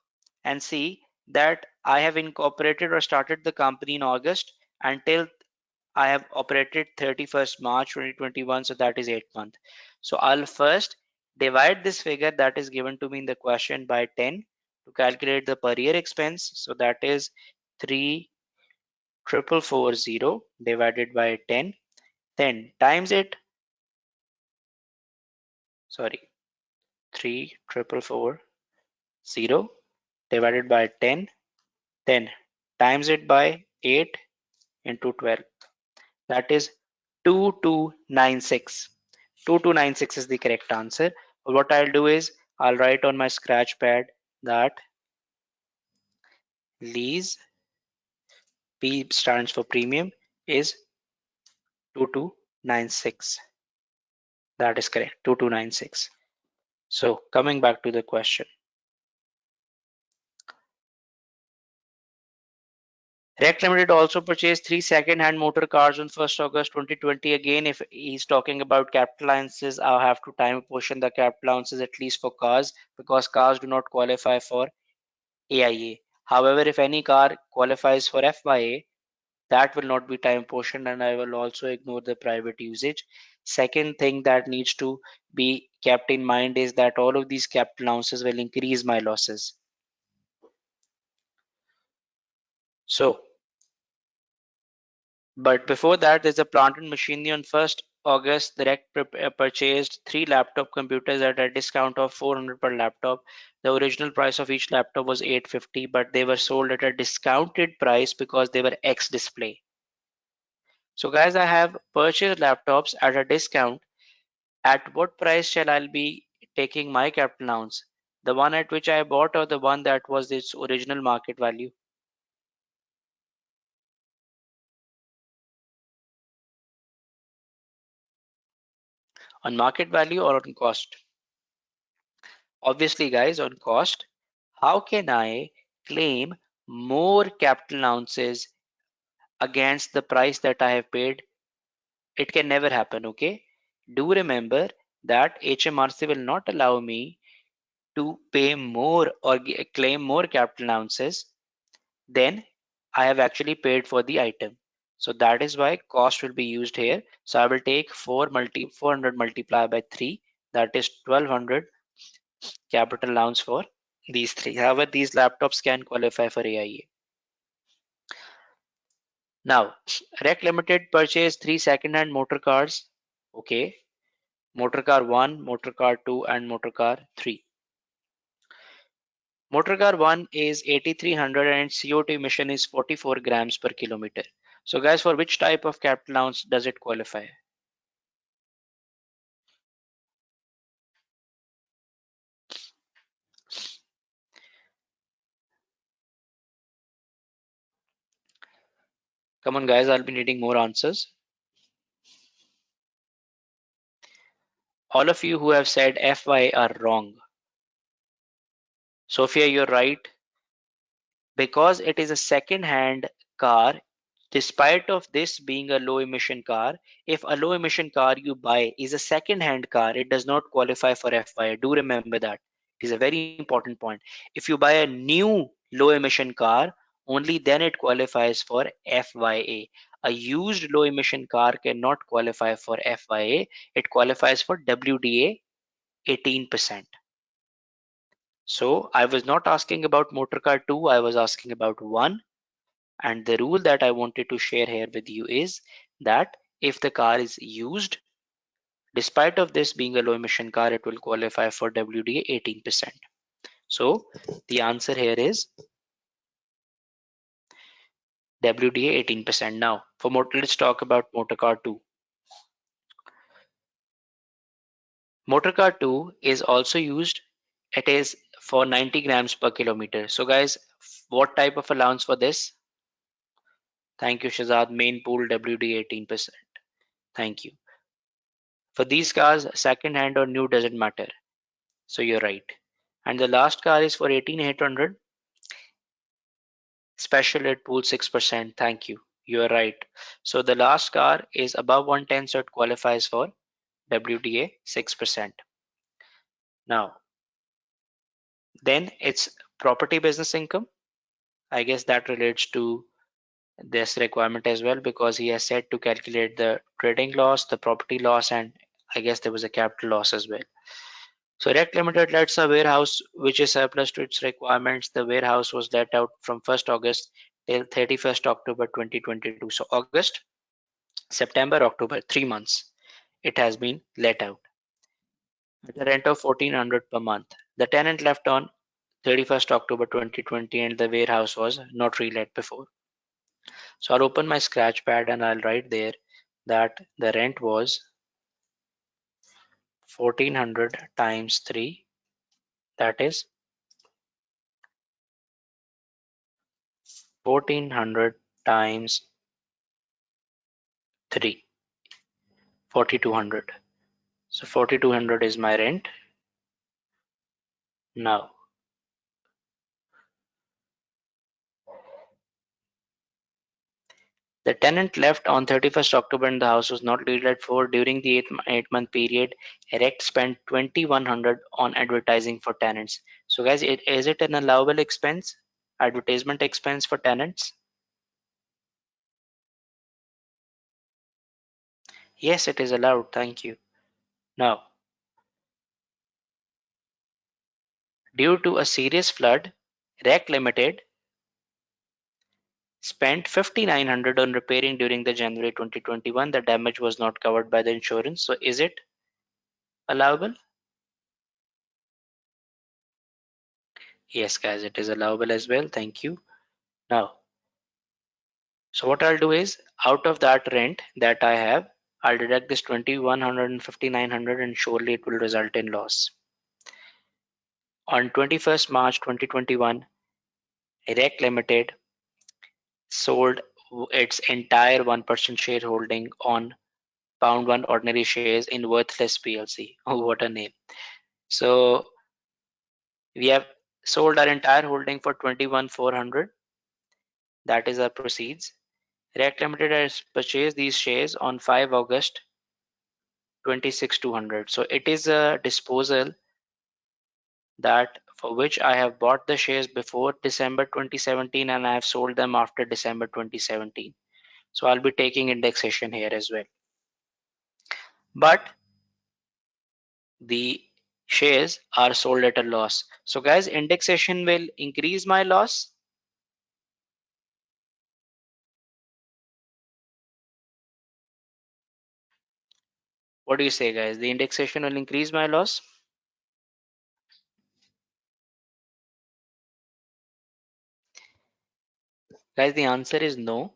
A: and see that I have incorporated or started the company in August until I have operated 31st March 2021, so that is 8 months. So I'll first divide this figure that is given to me in the question by 10 to calculate the per year expense. So that is 3,440 divided by 10, then times it, sorry, 3,440 divided by 10, then times it by 8 into 12. That is 2296. 2296 is the correct answer. What I'll do is I'll write on my scratch pad that lease, P stands for premium, is 2296. That is correct, 2296. So coming back to the question. Rec Limited also purchased three second-hand motor cars on 1st August 2020. Again, if he's talking about capital allowances, I'll have to time portion the capital allowances at least for cars because cars do not qualify for AIA. However, if any car qualifies for FYA, that will not be time portion, and I will also ignore the private usage. Second thing that needs to be kept in mind is that all of these capital allowances will increase my losses. So, but before that, there's a plant and machinery. On 1st August, Direct purchased 3 laptop computers at a discount of 400 per laptop. The original price of each laptop was 850, but they were sold at a discounted price because they were X display. So guys, I have purchased laptops at a discount. At what price shall I be taking my capital allowance? The one at which I bought or the one that was its original market value? On market value or on cost? Obviously, guys, on cost. How can I claim more capital allowances against the price that I have paid? It can never happen, okay? Do remember that HMRC will not allow me to pay more or claim more capital allowances than I have actually paid for the item. So that is why cost will be used here. So I will take 400 multiplied by 3, that is 1200 capital allowance for these three. However, these laptops can qualify for AIA. Now, Rec Limited purchased 3 second-hand motor cars. Okay, motor car 1, motor car 2, and motor car 3. Motor car 1 is 8300 and its CO2 emission is 44 grams per kilometer. So, guys, for which type of capital allowance does it qualify? Come on, guys, I'll be needing more answers. All of you who have said FY are wrong. Sophia, you're right. Because it is a second hand car, despite of this being a low emission car, if a low emission car you buy is a second hand car, it does not qualify for FYI. Do remember that. It is a very important point. If you buy a new low emission car, only then it qualifies for FYA. A used low emission car cannot qualify for FYA. It qualifies for WDA 18%. So I was not asking about motor car 2, I was asking about 1. And the rule that I wanted to share here with you is that if the car is used, despite of this being a low emission car, it will qualify for WDA 18%. So the answer here is WDA 18%. Now for motor, let's talk about motor car 2. Motor car 2 is also used. It is for 90 grams per kilometer. So guys, what type of allowance for this? Thank you, Shazad. Main pool WDA 18%. Thank you. For these cars, second hand or new doesn't matter. So you're right. And the last car is for 18800 special ed pool 6%. Thank you. You are right. So the last car is above 110, so it qualifies for WDA 6%. Now, then it's property business income. I guess that relates to this requirement as well because he has said to calculate the trading loss, the property loss, and I guess there was a capital loss as well. So Rec Limited lets a warehouse which is surplus to its requirements. The warehouse was let out from 1st August till 31st October 2022. So August, September, October, 3 months it has been let out at a rent of 1400 per month. The tenant left on 31st October 2020 and the warehouse was not relet before. So I'll open my scratch pad and I'll write there that the rent was 1400 times 3, that is 1400 times 3, 4200. So 4200 is my rent. Now the tenant left on 31st October and the house was not let for. During the 8-month period, Erect spent 2100 on advertising for tenants. So guys, is it an allowable expense? Advertisement expense for tenants? Yes, it is allowed. Thank you. Now, due to a serious flood, REC Limited spent 5,900 on repairing during the January 2021. The damage was not covered by the insurance. So is it allowable? Yes, guys, it is allowable as well. Thank you. Now, so what I'll do is, out of that rent that I have, I'll deduct this 2,100 and 5,900, and surely it will result in loss. On 21st March 2021, REC Limited sold its entire 1% shareholding on Pound 1 ordinary shares in Worthless PLC. Oh, what a name. So we have sold our entire holding for 21,400. That is our proceeds. REC Limited has purchased these shares on 5 August 26,200. So it is a disposal that for which I have bought the shares before December 2017 and I have sold them after December 2017. So I'll be taking indexation here as well. But the shares are sold at a loss. So guys, indexation will increase my loss. What do you say, guys? The indexation will increase my loss? Guys, the answer is no.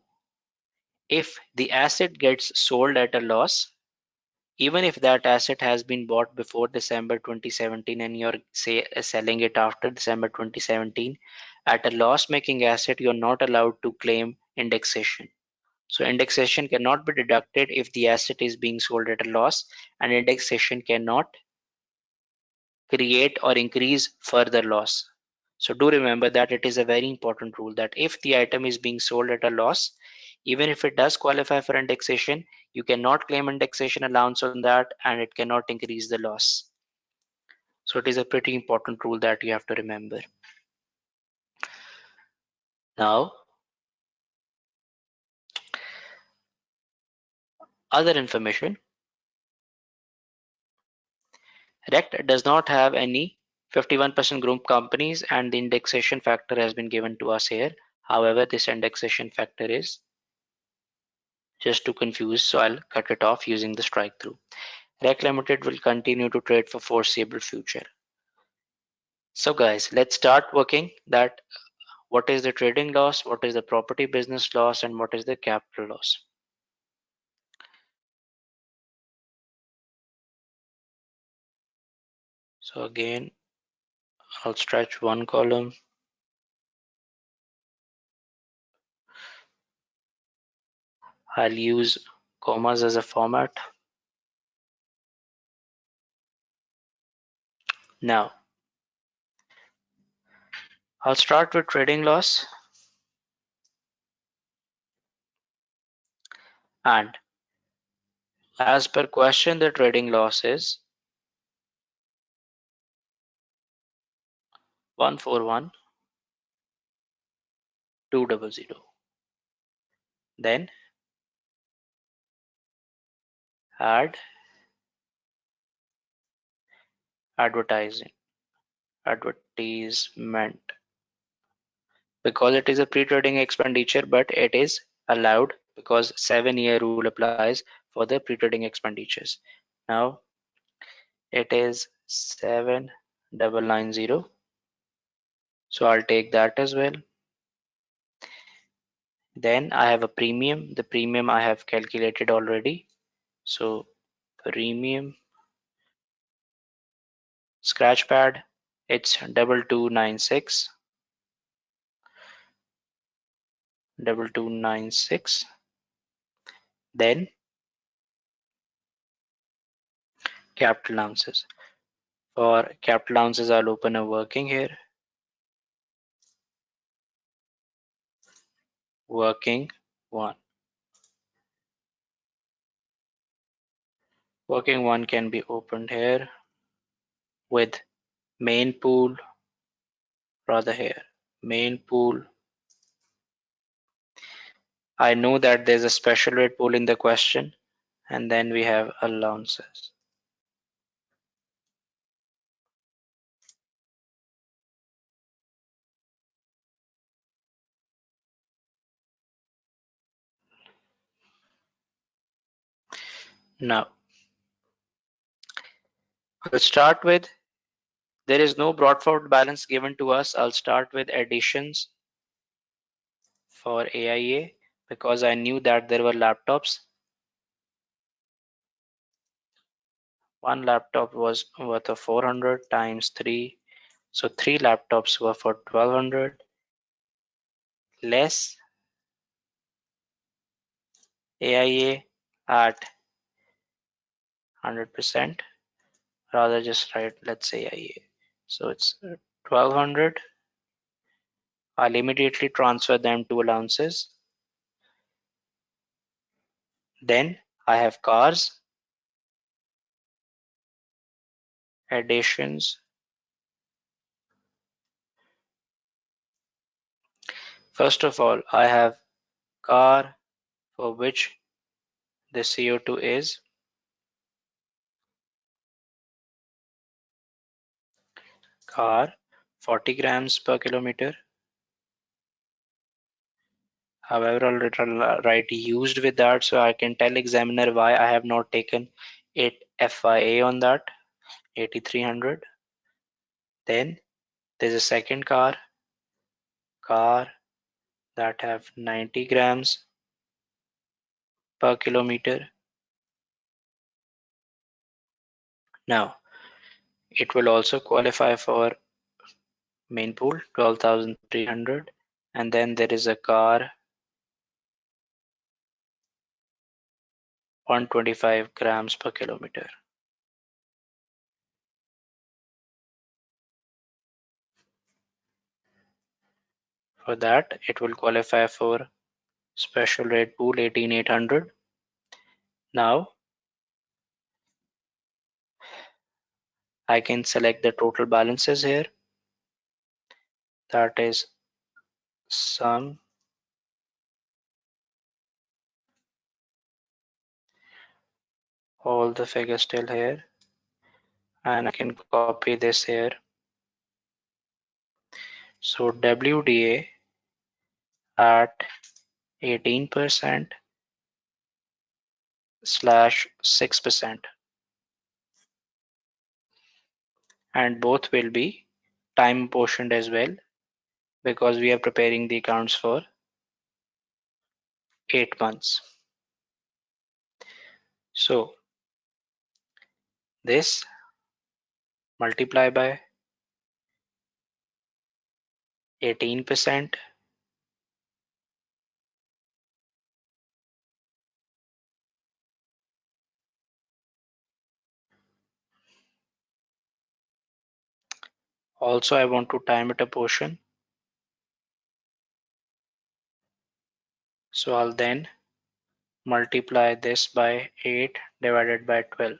A: If the asset gets sold at a loss, even if that asset has been bought before December 2017 and you're say selling it after December 2017 at a loss making asset, you're not allowed to claim indexation. So indexation cannot be deducted if the asset is being sold at a loss, and indexation cannot create or increase further loss. So do remember that it is a very important rule that if the item is being sold at a loss, even if it does qualify for indexation, you cannot claim indexation allowance on that and it cannot increase the loss. So it is a pretty important rule that you have to remember. Now, other information. RECT does not have any 51% group companies and the indexation factor has been given to us here. However, this indexation factor is just too confused, so I'll cut it off using the strike through. REC Limited will continue to trade for foreseeable future. So guys, let's start working that what is the trading loss, what is the property business loss, and what is the capital loss. So again, I'll stretch one column. I'll use commas as a format. Now, I'll start with trading loss, and as per question, the trading loss is 141,200. Then add advertising, advertisement, because it is a pre-trading expenditure, but it is allowed because 7-year rule applies for the pre-trading expenditures. Now it is 7,990. So I'll take that as well. Then I have a premium. The premium I have calculated already. So premium scratch pad, it's 2296. 2296. Then capital ounces. For capital ounces, I'll open a working here. Working one. Working one can be opened here with main pool, rather here. Main pool. I know that there's a special rate pool in the question, and then we have allowances. Now, I'll start with, there is no brought forward balance given to us. I'll start with additions for AIA because I knew that there were laptops. One laptop was worth of 400 times 3. So 3 laptops were for 1200 less AIA at 100%. Rather just write, let's say AIA. So it's 1200. I'll immediately transfer them to allowances. Then I have cars, additions. First of all, I have car for which the CO2 is car 40 grams per kilometer. However, I'll write used with that so I can tell examiner why I have not taken it FIA on that 8300. Then there's a second car that have 90 grams per kilometer. Now it will also qualify for main pool 12,300, and then there is a car 125 grams per kilometer. For that it will qualify for special rate pool 18,800. Now I can select the total balances here, that is sum all the figures still here, and I can copy this here. So WDA at 18% slash 6%, and both will be time apportioned as well because we are preparing the accounts for 8 months. So this multiply by 18%, also I want to time it apportion, so I'll then multiply this by 8 divided by 12,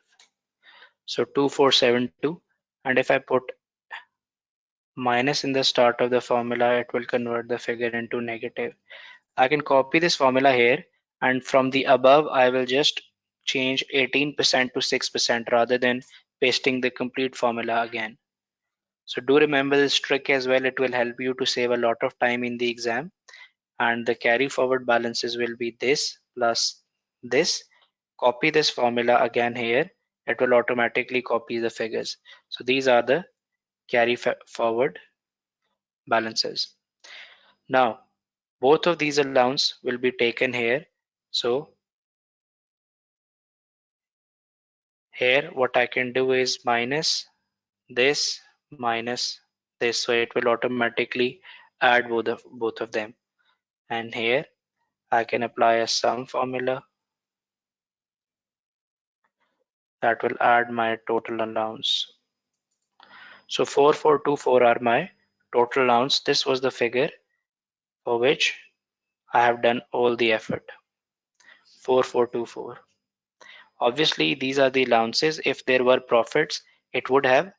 A: so 2472, and if I put minus in the start of the formula it will convert the figure into negative. I can copy this formula here, and from the above I will just change 18% to 6% rather than pasting the complete formula again. So do remember this trick as well, it will help you to save a lot of time in the exam. And the carry forward balances will be this plus this. Copy this formula again here, it will automatically copy the figures. So these are the carry forward balances. Now both of these allowance will be taken here. So here what I can do is this minus this, so it will automatically add both of them, and here I can apply a sum formula that will add my total allowance. So 4424 are my total allowance. This was the figure for which I have done all the effort. 4424. Obviously these are the allowances. If there were profits it would have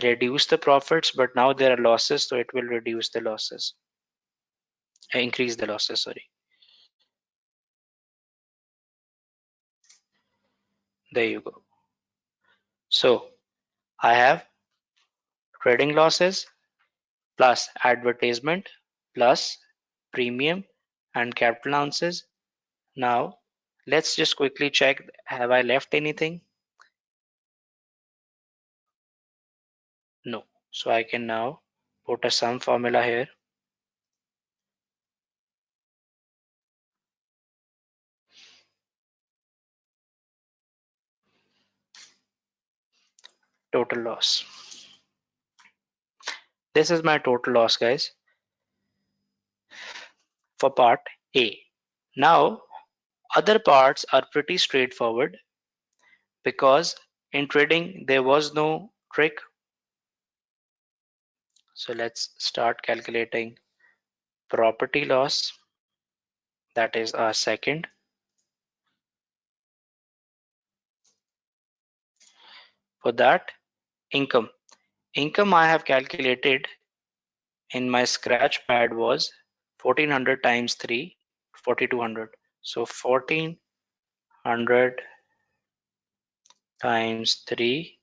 A: reduced the profits, but now there are losses, so it will reduce the losses, increase the losses, sorry. There you go. So I have trading losses plus advertisement plus premium and capital allowances. Now let's just quickly check, have I left anything? No. So I can now put a sum formula here. Total loss. This is my total loss, guys, for part A. Now other parts are pretty straightforward because in trading there was no trick. So let's start calculating property loss. That is our second. For that, income. Income I have calculated in my scratch pad was 1400 times 3, 4200. So 1400 times 3,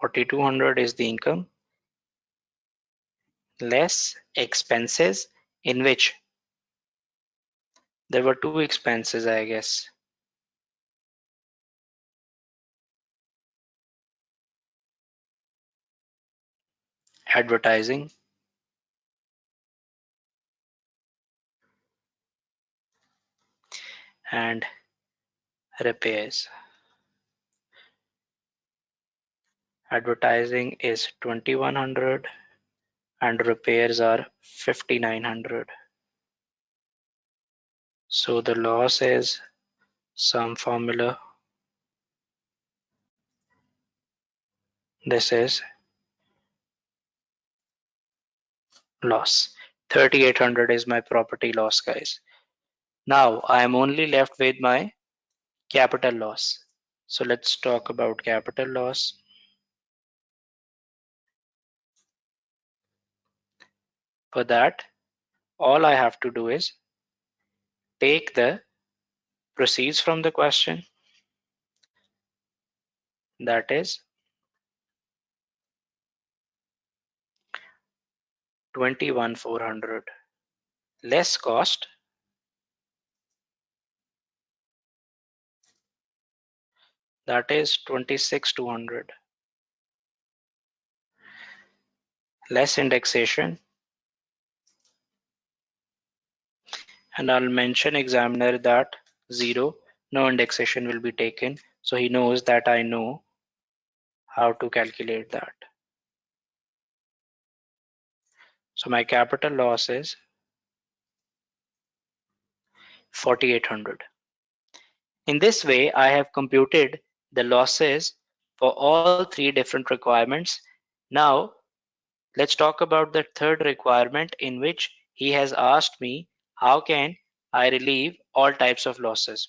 A: 4200 is the income, less expenses, in which there were two expenses, I guess. Advertising and repairs. Advertising is 2100 and repairs are 5900. So the loss is some formula. This is loss. 3800 is my property loss, guys. Now I am only left with my capital loss. So let's talk about capital loss. For that, all I have to do is take the proceeds from the question, that is 21,400, less cost, that is 26,200, less indexation, and I'll mention examiner that 0, no indexation will be taken, so he knows that I know how to calculate that. So my capital loss is 4,800. In this way, I have computed the losses for all three different requirements. Now, let's talk about the third requirement, in which he has asked me how can I relieve all types of losses.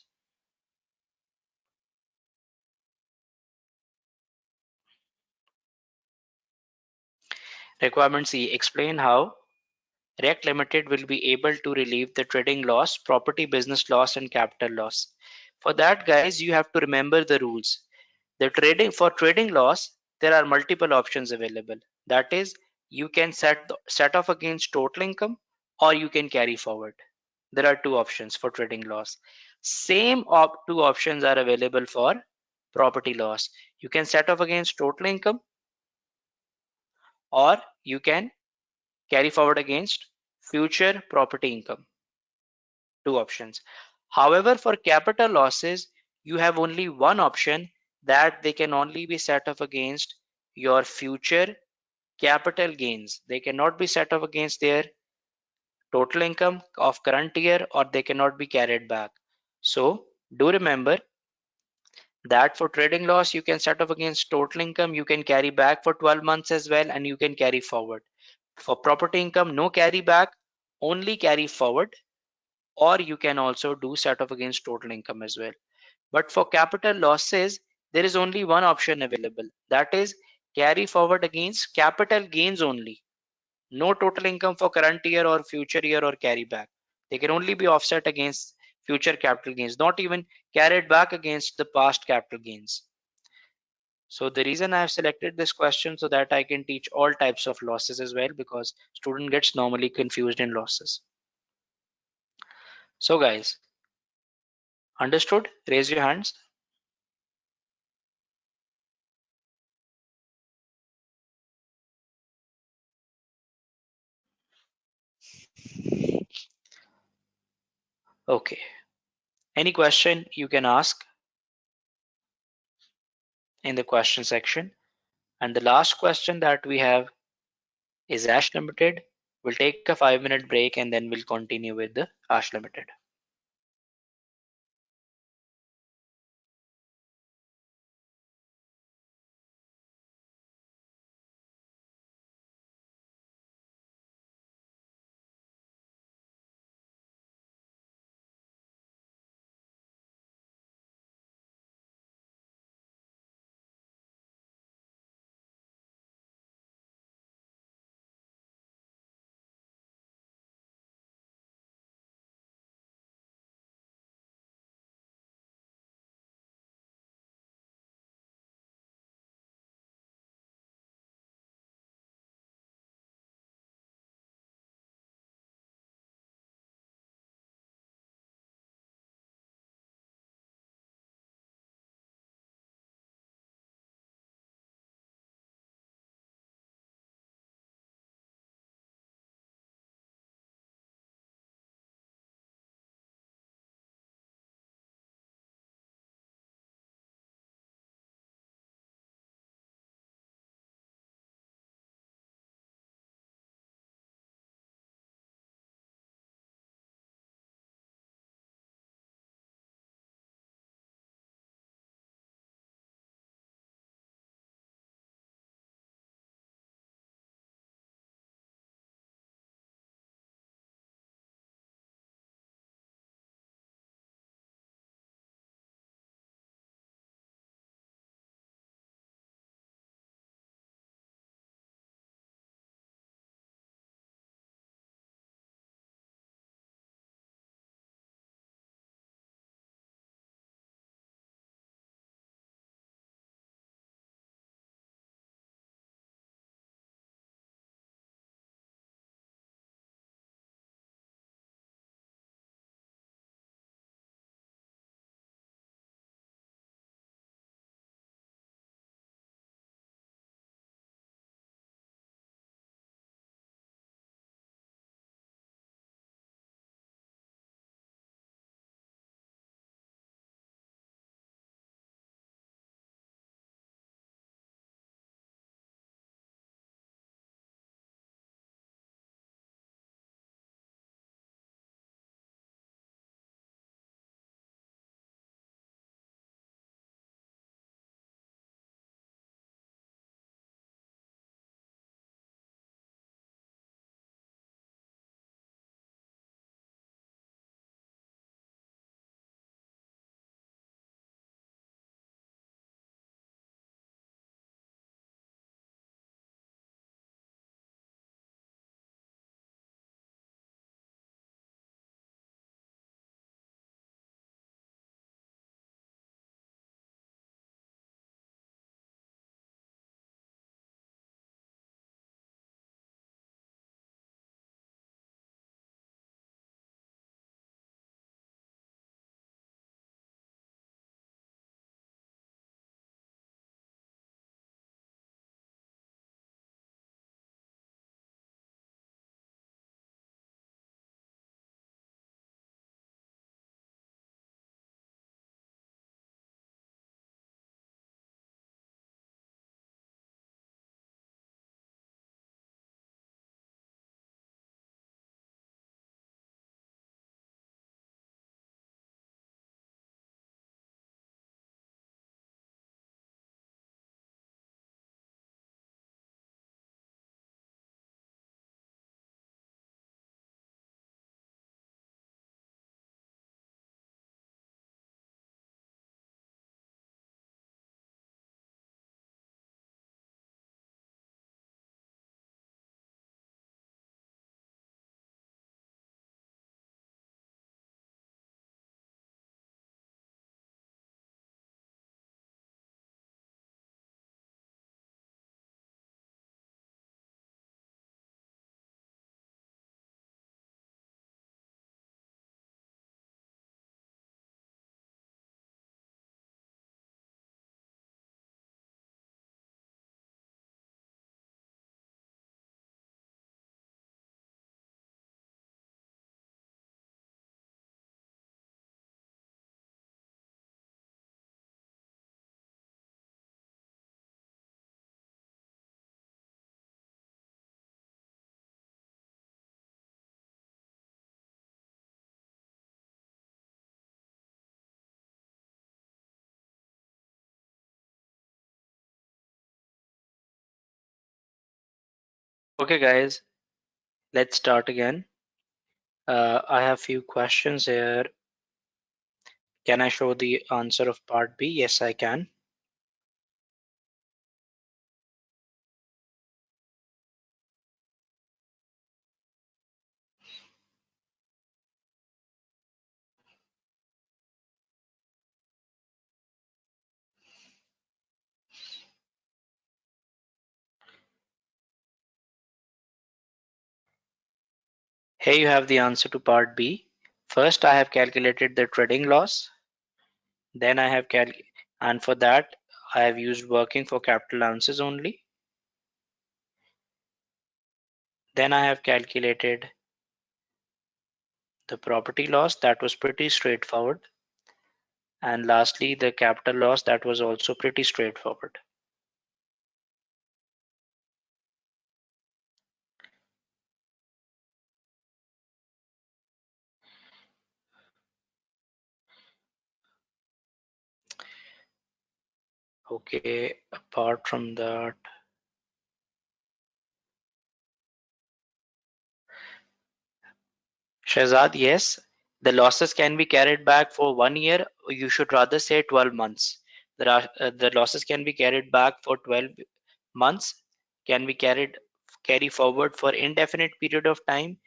A: Requirement C, explain how Rect Limited will be able to relieve the trading loss, property business loss, and capital loss. For that, guys, you have to remember the rules. The trading for trading loss, there are multiple options available. That is, you can set off against total income, or you can carry forward. There are two options for trading loss. Same two options are available for property loss. You can set off against total income, or you can carry forward against future property income. Two options. However, for capital losses, you have only one option, that they can only be set off against your future capital gains. They cannot be set off against their total income of current year, or they cannot be carried back. So do remember that for trading loss, you can set off against total income, you can carry back for 12 months as well, and you can carry forward. For property income, no carry back, only carry forward, or you can also do set off against total income as well. But for capital losses, there is only one option available, that is carry forward against capital gains only. No total income for current year or future year or carry back. They can only be offset against future capital gains, not even carried back against the past capital gains. So the reason I have selected this question so that I can teach all types of losses as well, because student gets normally confused in losses. So guys, understood? Raise your hands. Okay. Any question you can ask in the question section. And the last question that we have is Ash Limited. We'll take a 5-minute break and then we'll continue with the Ash Limited. Okay, guys, let's start again. I have few questions here. Can I show the answer of part B? Yes, I can. Here you have the answer to part B. First, I have calculated the trading loss. Then I have and for that, I have used working for capital allowances only. Then I have calculated the property loss. That was pretty straightforward. And lastly, the capital loss. That was also pretty straightforward. Okay, apart from that, Shahzad, yes, the losses can be carried back for 1 year. Or you should rather say 12 months. The losses can be carried back for 12 months, can be carry forward for indefinite period of time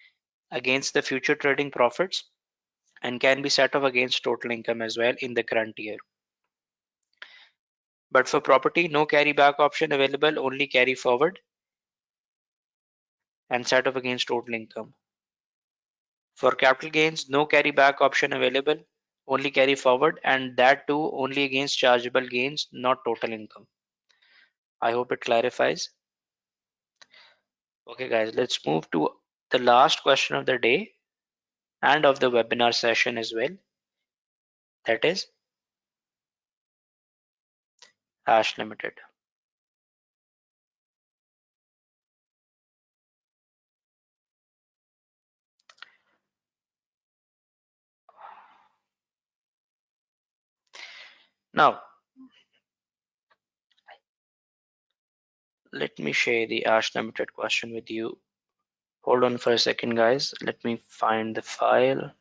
A: against the future trading profits, and can be set off against total income as well in the current year. But for property, no carry back option available, only carry forward and set off against total income. For capital gains, no carry back option available, only carry forward, and that too only against chargeable gains, not total income. I hope it clarifies. Okay, guys, let's move to the last question of the day and of the webinar session as well. That is Ash Limited. Now, let me share the Ash Limited question with you. Hold on for a second, guys. Let me find the file.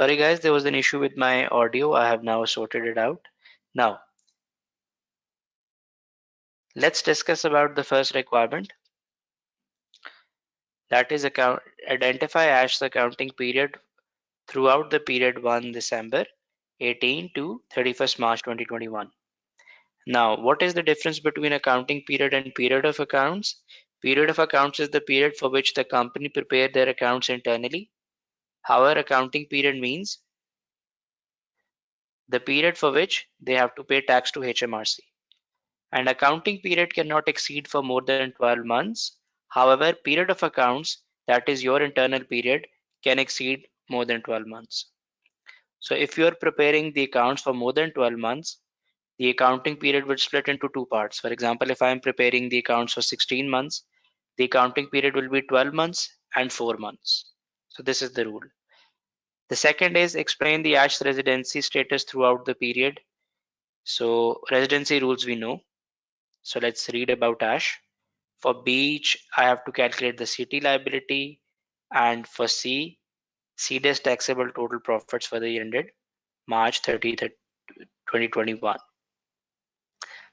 A: Sorry guys, there was an issue with my audio. I have now sorted it out. Now, let's discuss about the first requirement. That is identify ASH's accounting period throughout the period 1 December 18 to 31st March 2021. Now, what is the difference between accounting period and period of accounts? Period of accounts is the period for which the company prepared their accounts internally. However, accounting period means the period for which they have to pay tax to HMRC. And accounting period cannot exceed for more than 12 months. However, period of accounts, that is your internal period, can exceed more than 12 months. So if you are preparing the accounts for more than 12 months, the accounting period would split into two parts. For example, if I am preparing the accounts for 16 months, the accounting period will be 12 months and 4 months. So this is the rule. The second is explain the ASH residency status throughout the period. So residency rules we know. So let's read about ASH. For beach, I have to calculate the city liability, and for C, CDS taxable total profits for the year ended March 30th, 2021.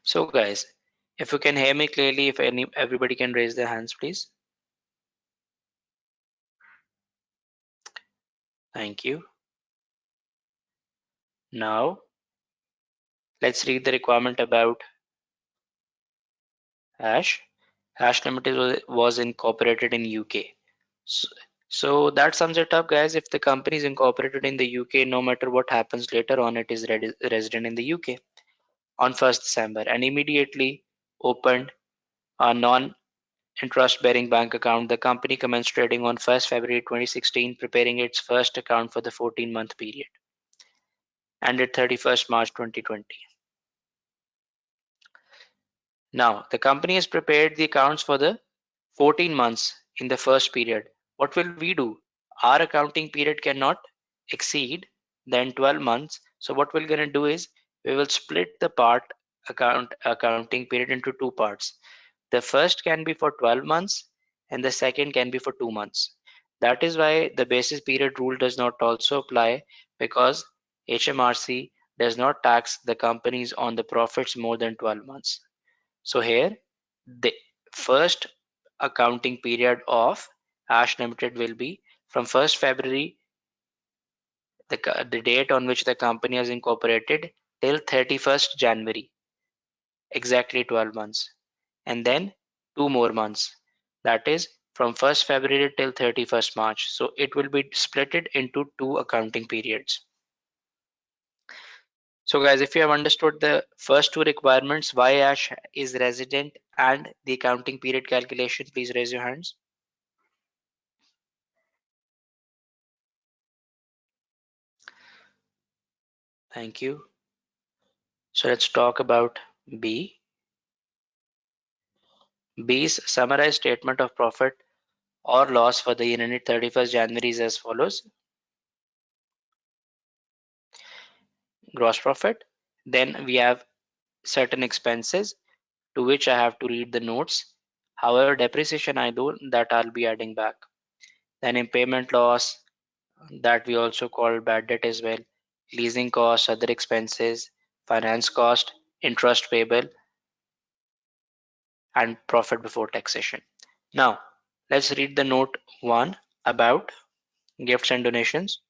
A: So guys, if you can hear me clearly, if everybody can raise their hands, please. Thank you. Now, let's read the requirement about ASH. ASH Limited was incorporated in UK. So, so that sums it up, guys. If the company is incorporated in the UK, no matter what happens later on, it is resident in the UK on 1st December and immediately opened a non-interest bearing bank account. The company commenced trading on 1st February 2016, preparing its first account for the 14-month period ended 31st March 2020. Now, the company has prepared the accounts for the 14 months in the first period. What will we do? Our accounting period cannot exceed than 12 months. So what we're going to do is we will split the accounting period into two parts. The first can be for 12 months and the second can be for 2 months. That is why the basis period rule does not also apply, because HMRC does not tax the companies on the profits more than 12 months. So here the first accounting period of ASH Limited will be from 1st February, the date on which the company is incorporated, till 31st January, exactly 12 months. And then 2 more months, that is from 1st February till 31st March. So it will be splitted into two accounting periods. So guys, if you have understood the first two requirements, why ASH is resident and the accounting period calculation, please raise your hands. Thank you. So let's talk about B. B's summarized statement of profit or loss for the year ended 31st January is as follows. Gross profit. Then we have certain expenses to which I have to read the notes. However, depreciation I do that I'll be adding back. Then impairment loss, that we also call bad debt as well. Leasing costs, other expenses, finance cost, interest payable, and profit before taxation. Now, let's read the note 1 about gifts and donations.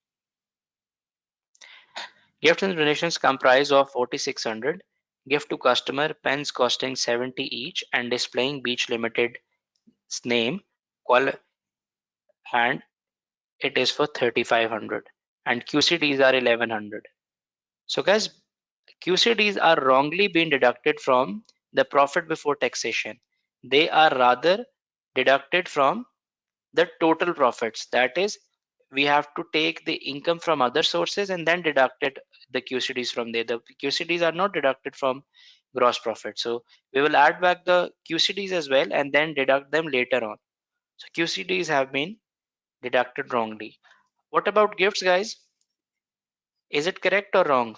A: Gifts and donations comprise of 4600 gift to customer, pens costing 70 each and displaying Beach Limited's name, and it is for 3500, and QCDs are 1100. So guys, QCDs are wrongly being deducted from the profit before taxation. They are rather deducted from the total profits. That is, we have to take the income from other sources and then deduct it, the QCDs from there. The QCDs are not deducted from gross profit. So we will add back the QCDs as well and then deduct them later on. So QCDs have been deducted wrongly. What about gifts, guys? Is it correct or wrong?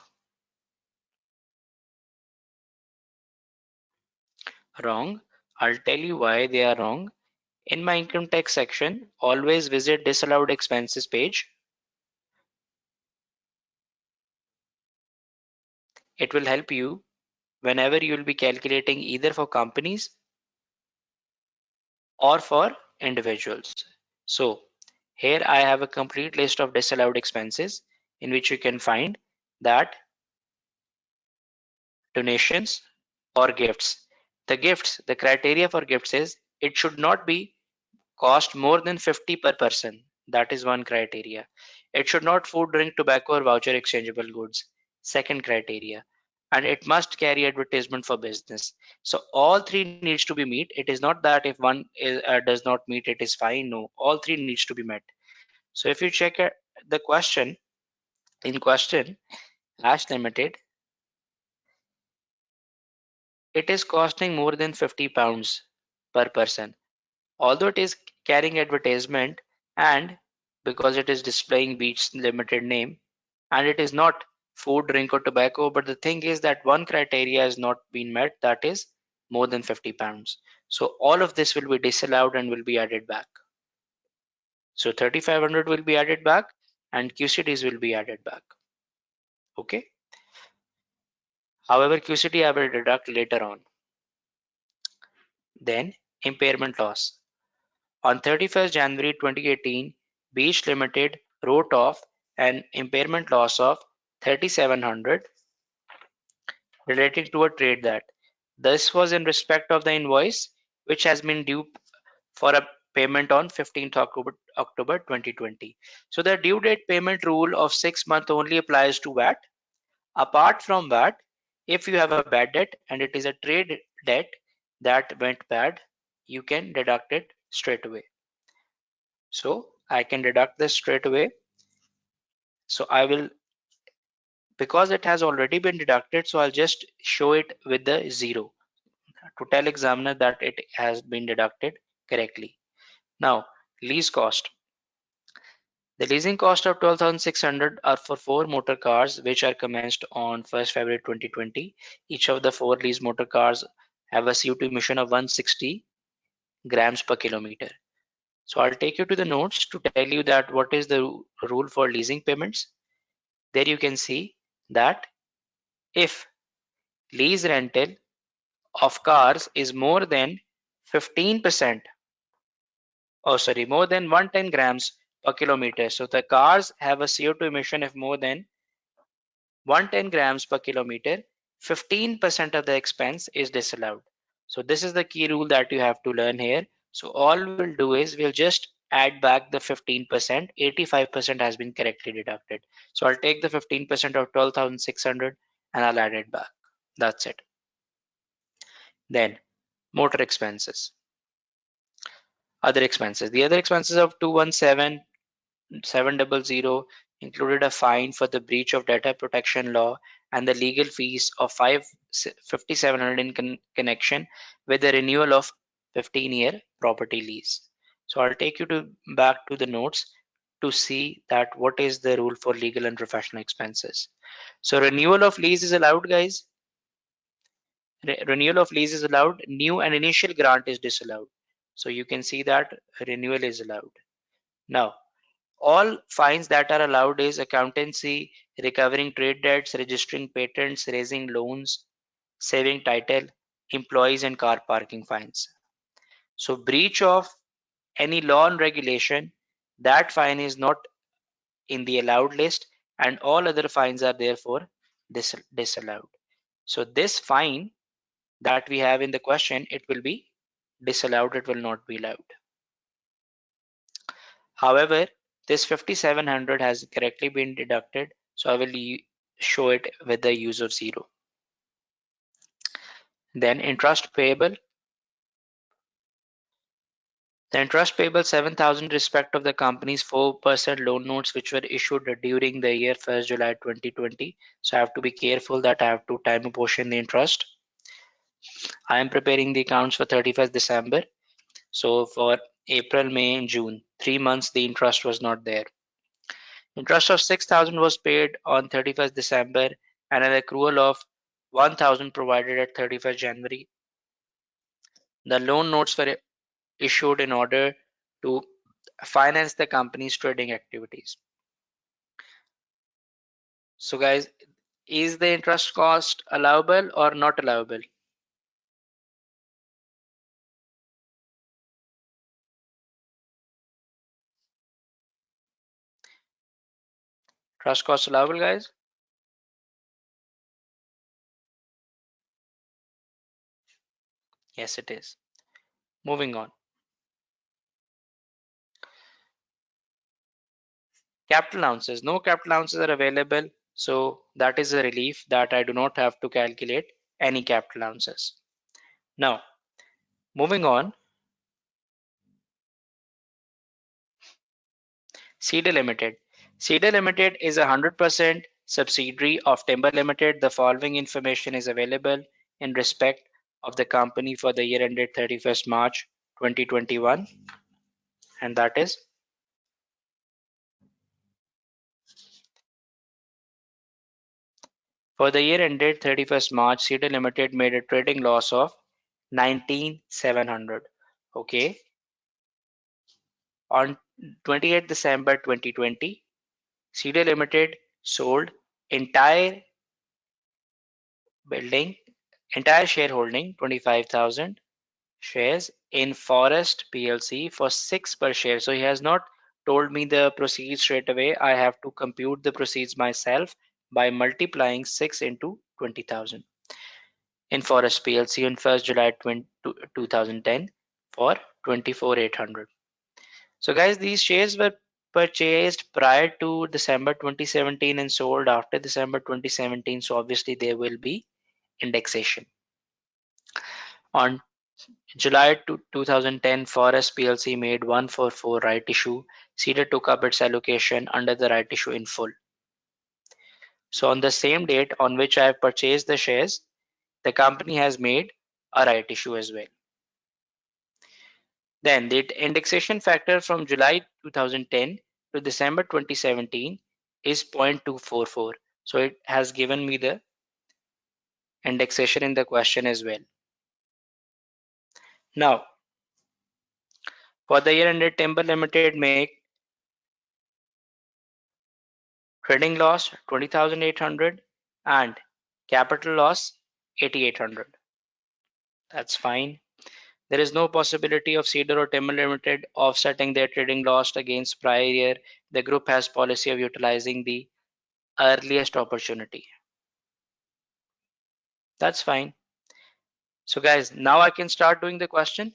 A: Wrong. I'll tell you why they are wrong. In my income tax section, always visit disallowed expenses page. It will help you whenever you will be calculating either for companies or for individuals. So here I have a complete list of disallowed expenses in which you can find that donations or gifts. The criteria for gifts is it should not be cost more than 50 per person. That is one criteria. It should not food, drink, tobacco, or voucher exchangeable goods. Second criteria. And it must carry advertisement for business. So all three needs to be meet. It is not that if one does not meet, it is fine. No, all three needs to be met. So if you check the question in question, Ash Limited, it is costing more than £50 per person. Although it is carrying advertisement and because it is displaying Beach Limited name and it is not food, drink or tobacco, but the thing is that one criteria has not been met, that is more than £50. So all of this will be disallowed and will be added back. So 3500 will be added back and QCDs will be added back. Okay. However, QCD I will deduct later on. Then impairment loss. On 31st January 2018, Beach Limited wrote off an impairment loss of 3700 relating to a trade that. This was in respect of the invoice which has been due for a payment on 15th October 2020. So the due date payment rule of 6 months only applies to VAT. Apart from VAT, if you have a bad debt and it is a trade debt that went bad, you can deduct it straight away. So I can deduct this straight away. So I will, because it has already been deducted, so I'll just show it with the 0 to tell examiner that it has been deducted correctly. Now, lease cost. The leasing cost of 12,600 are for 4 motor cars which are commenced on 1st February 2020. Each of the 4 leased motor cars have a CO2 emission of 160 grams per kilometer. So I'll take you to the notes to tell you that what is the rule for leasing payments. There you can see that if lease rental of cars is more than 15%, oh sorry, more than 110 grams per kilometer. So the cars have a CO2 emission of more than 110 grams per kilometer, 15% of the expense is disallowed. So this is the key rule that you have to learn here. So all we'll do is we'll just add back the 15%, 85% has been correctly deducted. So I'll take the 15% of 12,600 and I'll add it back. That's it. Then motor expenses. Other expenses. The other expenses of 217,700 included a fine for the breach of data protection law and the legal fees of 5,700 in connection with the renewal of 15-year property lease. So I'll take you back to the notes to see that what is the rule for legal and professional expenses. So renewal of lease is allowed, guys. Renewal of lease is allowed. New and initial grant is disallowed. So you can see that renewal is allowed. Now, all fines that are allowed is accountancy, recovering trade debts, registering patents, raising loans, saving title, employees and car parking fines. So breach of any law and regulation, that fine is not in the allowed list and all other fines are therefore disallowed. So this fine that we have in the question, it will be disallowed, it will not be allowed. However, this 5700 has correctly been deducted, so I will show it with the use of 0. Then interest payable. The interest payable 7,000 respect of the company's 4% loan notes which were issued during the year 1st July 2020. So I have to be careful that I have to time apportion the interest. I am preparing the accounts for 31st December. So for April, May and June, 3 months the interest was not there. Interest of 6,000 was paid on 31st December and an accrual of 1,000 provided at 31st January. The loan notes were issued in order to finance the company's trading activities. So guys, is the interest cost allowable or not allowable? Trust cost allowable, guys? Yes, it is. Moving on. Capital allowances. No capital allowances are available. So that is a relief that I do not have to calculate any capital allowances. Now, moving on. CEDA Limited. CEDA Limited is a 100% subsidiary of Timber Limited. The following information is available in respect of the company for the year ended 31st March 2021, and that is for the year ended 31st March, CEDA Limited made a trading loss of 19,700. Okay, on 28th December 2020, CEDA Limited sold entire building, entire shareholding 25,000 shares in Forest PLC for 6 per share. So he has not told me the proceeds straight away. I have to compute the proceeds myself by multiplying 6 into 20,000 in Forest PLC on 1st July 2010 for 24,800. So guys, these shares were purchased prior to December 2017 and sold after December 2017. So obviously there will be indexation. On July 2010, Forest plc made 144 right issue. Cedar took up its allocation under the right issue in full. So on the same date on which I have purchased the shares, the company has made a right issue as well. Then the indexation factor from July 2010 to December 2017 is 0.244. So it has given me the indexation in the question as well. Now, for the year ended, Timber Limited make trading loss 20,800 and capital loss 8,800. That's fine. There is no possibility of Cedar or Timber Limited offsetting their trading loss against prior year. The group has policy of utilizing the earliest opportunity. That's fine. So guys, now I can start doing the question.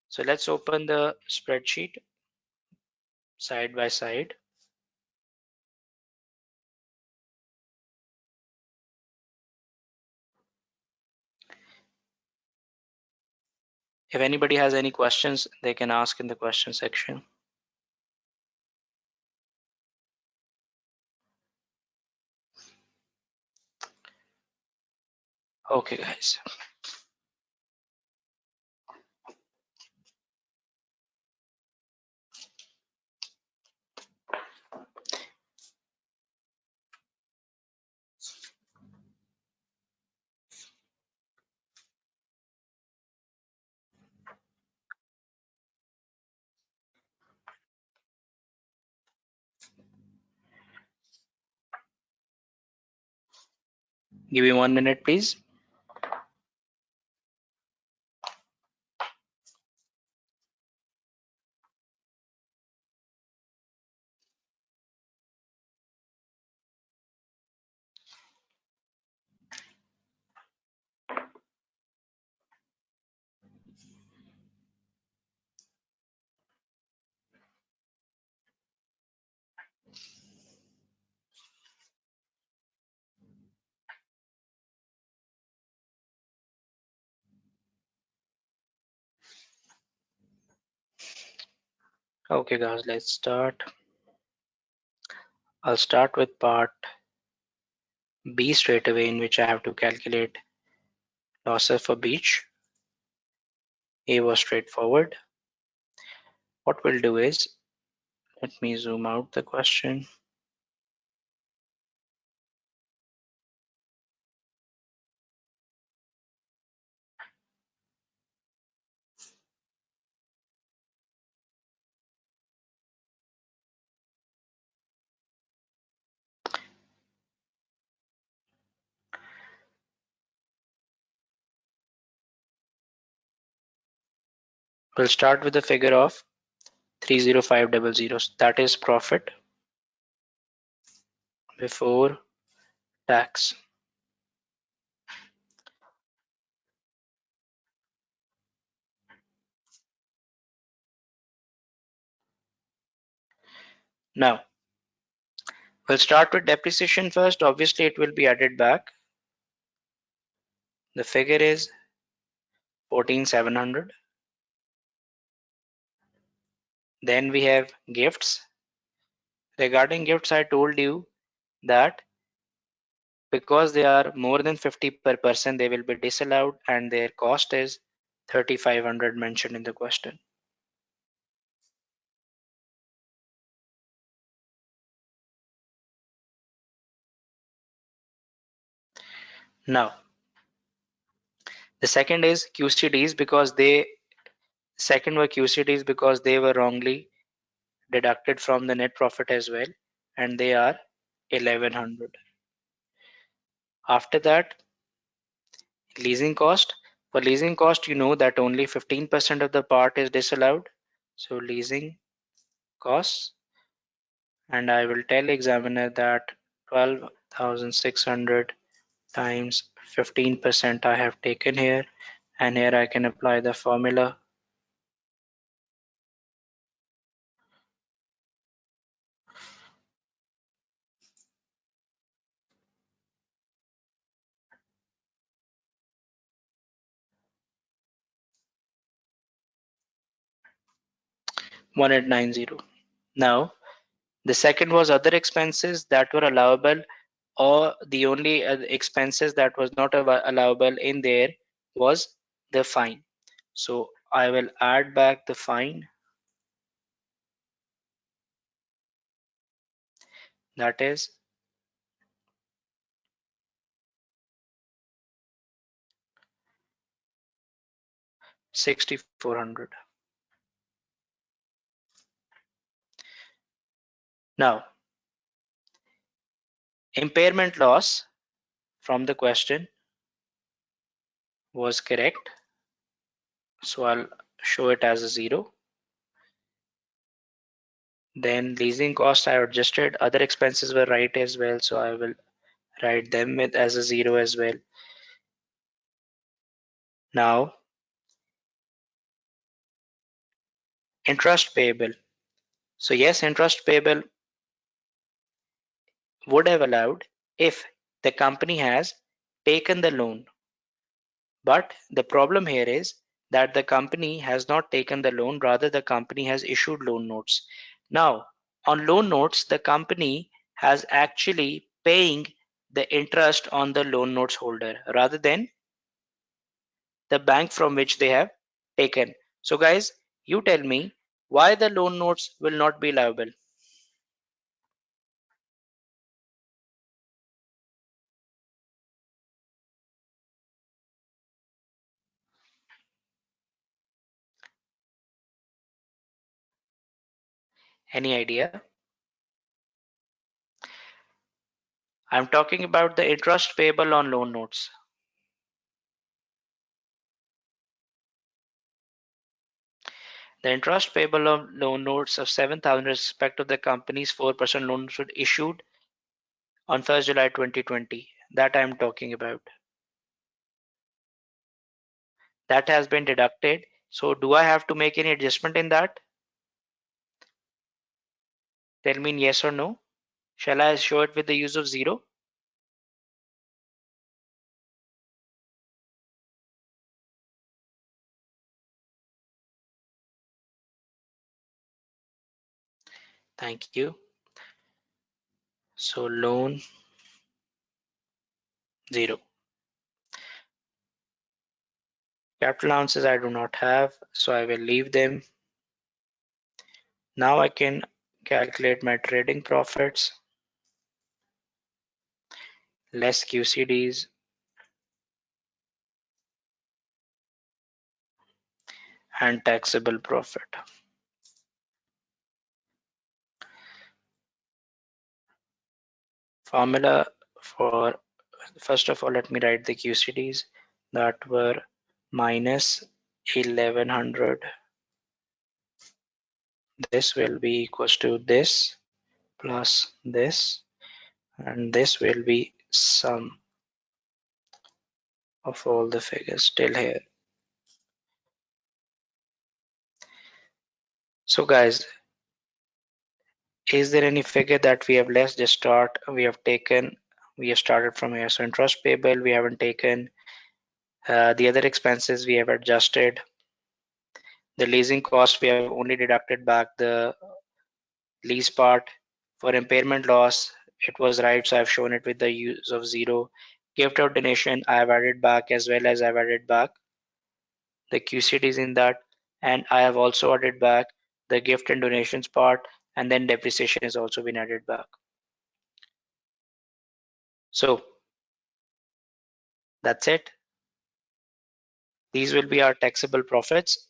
A: So let's open the spreadsheet side by side. If anybody has any questions, they can ask in the question section. Okay guys. Give me 1 minute please. Okay guys, let's start. I'll start with part B straight away, in which I have to calculate losses for beach. A was straightforward. What we'll do is, let me zoom out the question. We'll start with the figure of 30500. That is profit before tax. Now, we'll start with depreciation first. Obviously, it will be added back. The figure is 14,700. Then we have gifts. Regarding gifts, I told you that because they are more than 50 per person, they will be disallowed and their cost is 3,500 mentioned in the question. Now, the second is QCDs because second were QCDs because they were wrongly deducted from the net profit as well, and they are 1,100. After that, leasing cost. For leasing cost, you know that only 15% of the part is disallowed. So leasing costs, and I will tell examiner that 12,600 times 15% I have taken here, and here I can apply the formula. One eight nine zero. Now, the second was other expenses that were allowable, or the only expenses that was not allowable in there was the fine. So I will add back the fine, that is 6,400. Now, impairment loss from the question was correct, so I'll show it as a 0. Then leasing cost I adjusted, other expenses were right as well, so I will write them with as a 0 as well. Now, interest payable. So yes, interest payable would have allowed if the company has taken the loan. But the problem here is that the company has not taken the loan, rather the company has issued loan notes. Now, on loan notes, the company has actually paying the interest on the loan notes holder rather than the bank from which they have taken. So guys, you tell me why the loan notes will not be liable. Any idea? I'm talking about the interest payable on loan notes. The interest payable on loan notes of 7,000 respect of the company's 4% loan notes issued on 1st July 2020. That I am talking about. That has been deducted. So do I have to make any adjustment in that? Tell me in yes or no. Shall I show it with the use of 0? Thank you. So loan 0. Capital allowances I do not have, so I will leave them. Now I can calculate my trading profits less QCDs and taxable profit. Formula for, first of all, let me write the QCDs that were minus 1100 this will be equals to this plus this, and this will be sum of all the figures till here. So guys, is there any figure that we have less? Just start. We have started from here. So interest payable we haven't taken. The other expenses we have adjusted. The leasing cost we have only deducted back the lease part. For impairment loss, it was right, so I've shown it with the use of zero. Gift or donation, I have added back, as well as I've added back the QCDs in that, and I have also added back the gift and donations part, and then depreciation has also been added back. So that's it. These will be our taxable profits.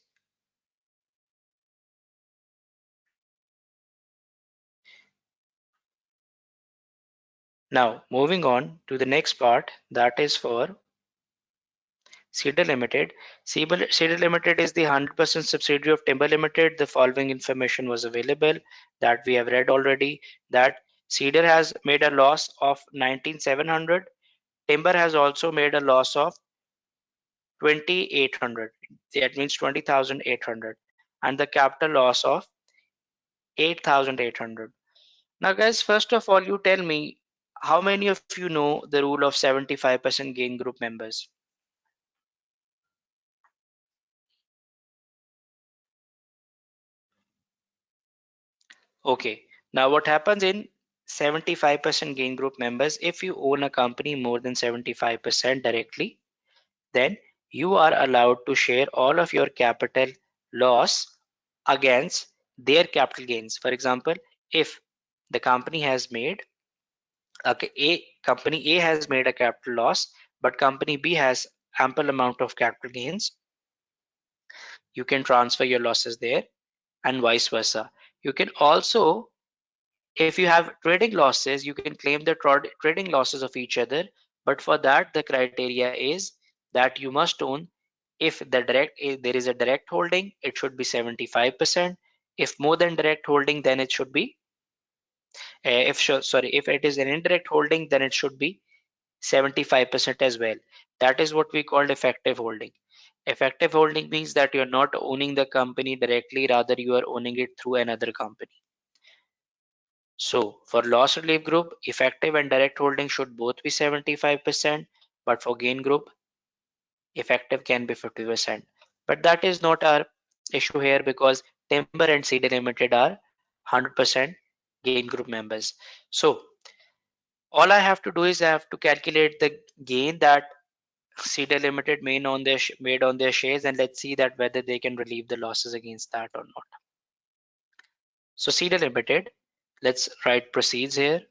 A: Now moving on to the next part, that is for Cedar Limited. Cedar Limited is the 100% subsidiary of Timber Limited. The following information was available that we have read already, that Cedar has made a loss of 19,700. Timber has also made a loss of 2,800. That means 20,800, and the capital loss of 8,800. Now guys, first of all, you tell me, how many of you know the rule of 75% gain group members? Okay, now what happens in 75% gain group members, if you own a company more than 75% directly, then you are allowed to share all of your capital loss against their capital gains. For example, if the company has made, okay, company A has made a capital loss, but company B has ample amount of capital gains, you can transfer your losses there, and vice versa. You can also, if you have trading losses, you can claim the trading losses of each other, but for that the criteria is that you must own, if there is a direct holding, it should be 75%. If more than direct holding, then it should be if it is an indirect holding, then it should be 75% as well. That is what we call effective holding. Effective holding means that you are not owning the company directly, rather you are owning it through another company. So for loss relief group, effective and direct holding should both be 75%, but for gain group, effective can be 50%. But that is not our issue here, because Timber and Cedar Limited are 100% gain group members. So all I have to do is I have to calculate the gain that Cedar Limited made on their shares, and let's see that whether they can relieve the losses against that or not. So Cedar Limited, let's write proceeds here.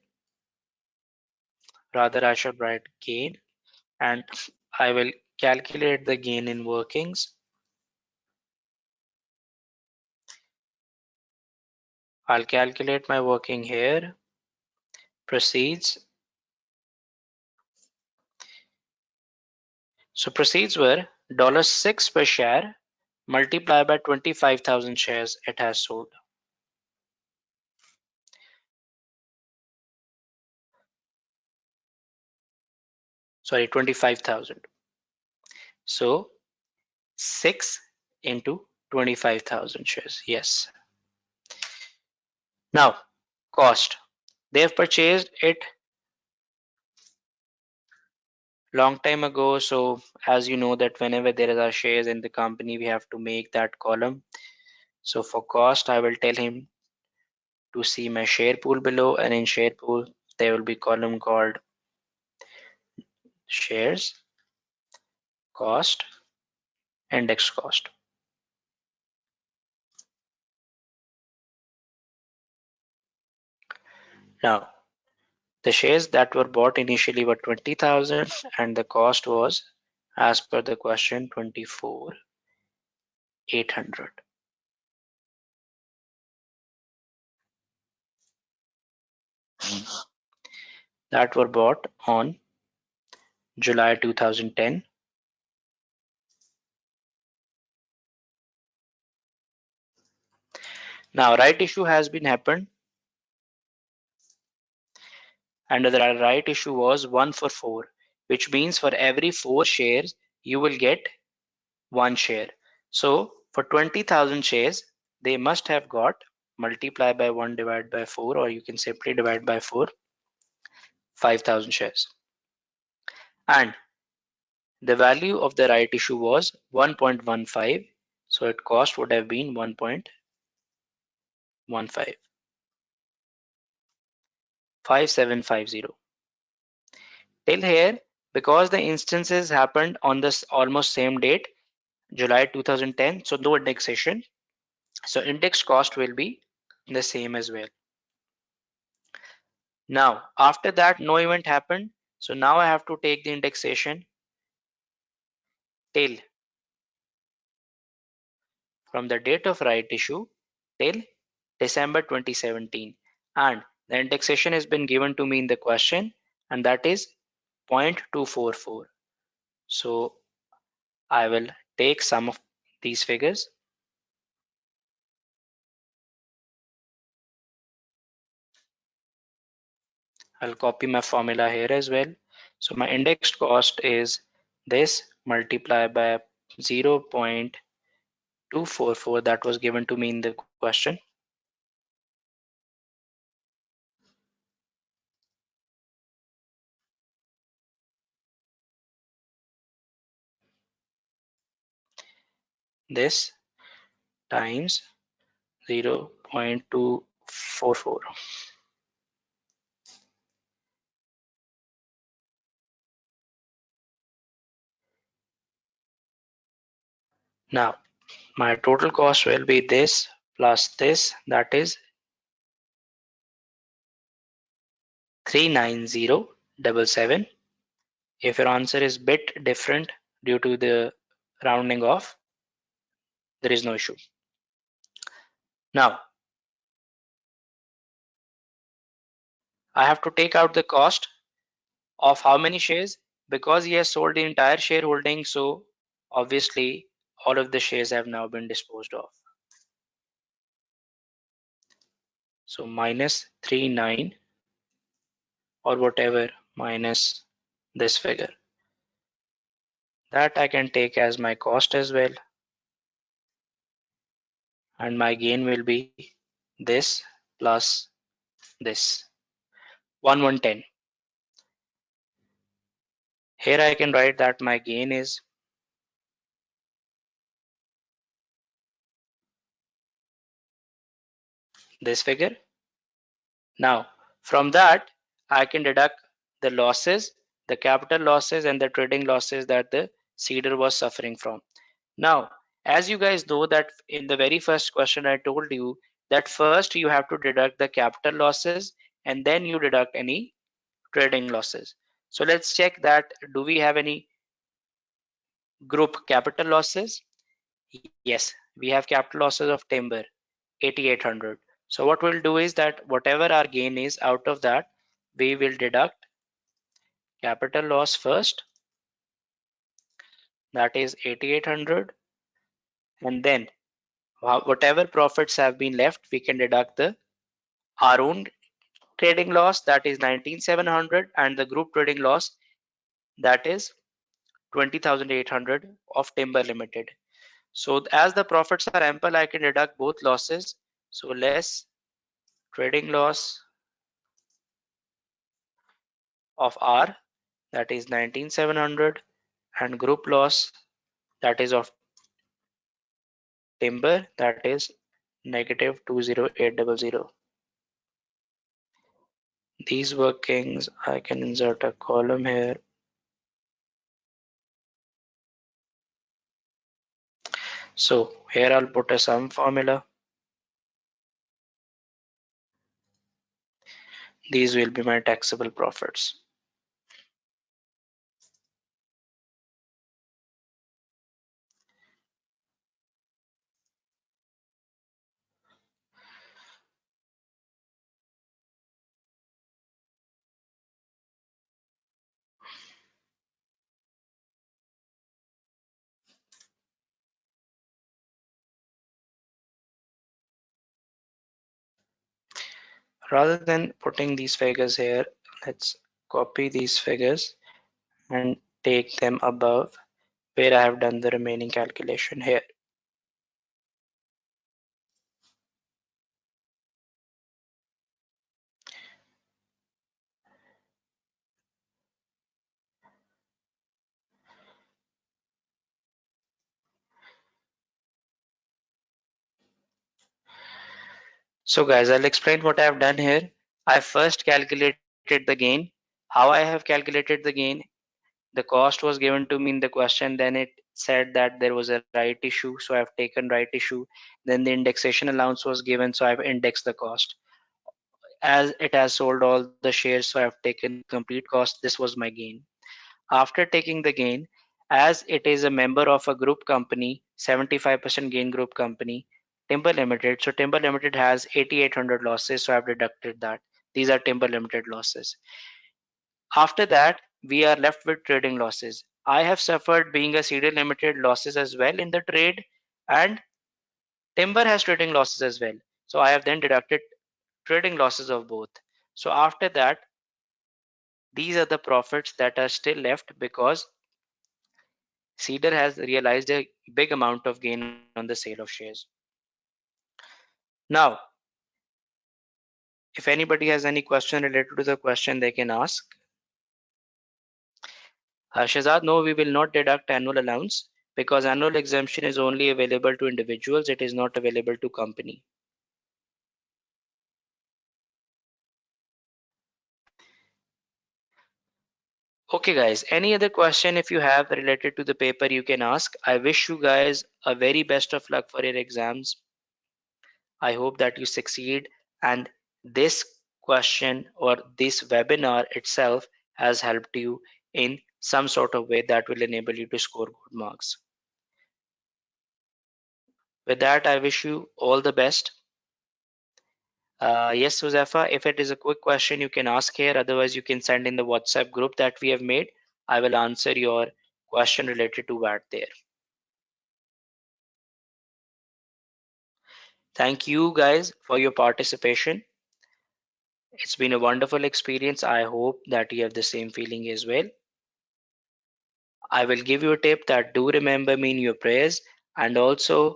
A: Rather, I should write gain, and I will calculate the gain in workings. I'll calculate my working here. Proceeds. So proceeds were $6 per share multiplied by 25,000 shares it has sold. Sorry, 25,000. So 6 into 25,000 shares. Yes. Now, cost. They have purchased it long time ago. So as you know that whenever there are shares in the company, we have to make that column. So for cost, I will tell him to see my share pool below, and in share pool, there will be column called shares, cost, index cost. Now, the shares that were bought initially were 20,000, and the cost was, as per the question, 24,800. That were bought on July 2010. Now right issue has been happened, and the right issue was 1 for 4, which means for every 4 shares you will get 1 share. So for 20,000 shares, they must have got, multiply by 1 divided by 4, or you can simply divide by 4, 5,000 shares. And the value of the right issue was 1.15, so its cost would have been 1.15, 5750. Till here, because the instances happened on this almost same date, July 2010, so no indexation. So index cost will be the same as well. Now, after that, no event happened. So now I have to take the indexation till from the date of right issue till December 2017. And the indexation has been given to me in the question, and that is 0.244. So I will take some of these figures. I'll copy my formula here as well. So my indexed cost is this multiplied by 0.244 that was given to me in the question. This times 0.244. Now my total cost will be this plus this, that is 39077. If your answer is bit different due to the rounding off, there is no issue. Now I have to take out the cost of how many shares, because he has sold the entire shareholding, so obviously all of the shares have now been disposed of. So minus 39 or whatever minus this figure, that I can take as my cost as well, and my gain will be this plus this 1110. Here I can write that my gain is this figure. Now from that I can deduct the losses, the capital losses and the trading losses that the seeder was suffering from. Now, as you guys know that in the very first question I told you that first you have to deduct the capital losses and then you deduct any trading losses. So let's check that do we have any group capital losses? Yes, we have capital losses of timber 8800. So what we'll do is that whatever our gain is out of that, we will deduct capital loss first, that is 8800, and then whatever profits have been left we can deduct the our own trading loss, that is 19700, and the group trading loss, that is 20800 of timber limited. So as the profits are ample I can deduct both losses, so less trading loss of R, that is 19700, and group loss, that is of timber, that is negative 20800. These workings I can insert a column here. So here I'll put a sum formula. These will be my taxable profits. Rather than putting these figures here, let's copy these figures and take them above where I have done the remaining calculation here. So guys, I'll explain what I have done here. I first calculated the gain. How I have calculated the gain, the cost was given to me in the question, then it said that there was a right issue, so I've taken right issue. Then the indexation allowance was given, so I've indexed the cost. As it has sold all the shares, so I've taken the complete cost. This was my gain. After taking the gain, as it is a member of a group company, 75% gain group company, Timber Limited. So Timber Limited has 8800 losses, so I've deducted that. These are Timber Limited losses. After that, we are left with trading losses. I have suffered being a CD Limited losses as well in the trade, and Timber has trading losses as well. So I have then deducted trading losses of both. So after that, these are the profits that are still left because Cedar has realized a big amount of gain on the sale of shares. Now, if anybody has any question related to the question, they can ask. Shazad, no, we will not deduct annual allowance because annual exemption is only available to individuals. It is not available to company. Okay, guys, any other question if you have related to the paper, you can ask. I wish you guys a very best of luck for your exams. I hope that you succeed, and this question or this webinar itself has helped you in some sort of way that will enable you to score good marks. With that, I wish you all the best. Yes, Josefa, if it is a quick question, you can ask here. Otherwise, you can send in the WhatsApp group that we have made. I will answer your question related to that there. Thank you guys for your participation. It's been a wonderful experience. I hope that you have the same feeling as well. I will give you a tip that do remember me in your prayers, and also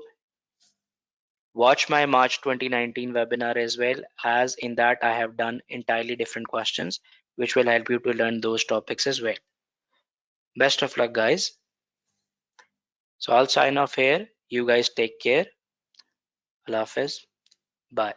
A: watch my March 2019 webinar as well, as in that I have done entirely different questions which will help you to learn those topics as well. Best of luck, guys. So I'll sign off here. You guys take care. Allah Hafiz. Bye.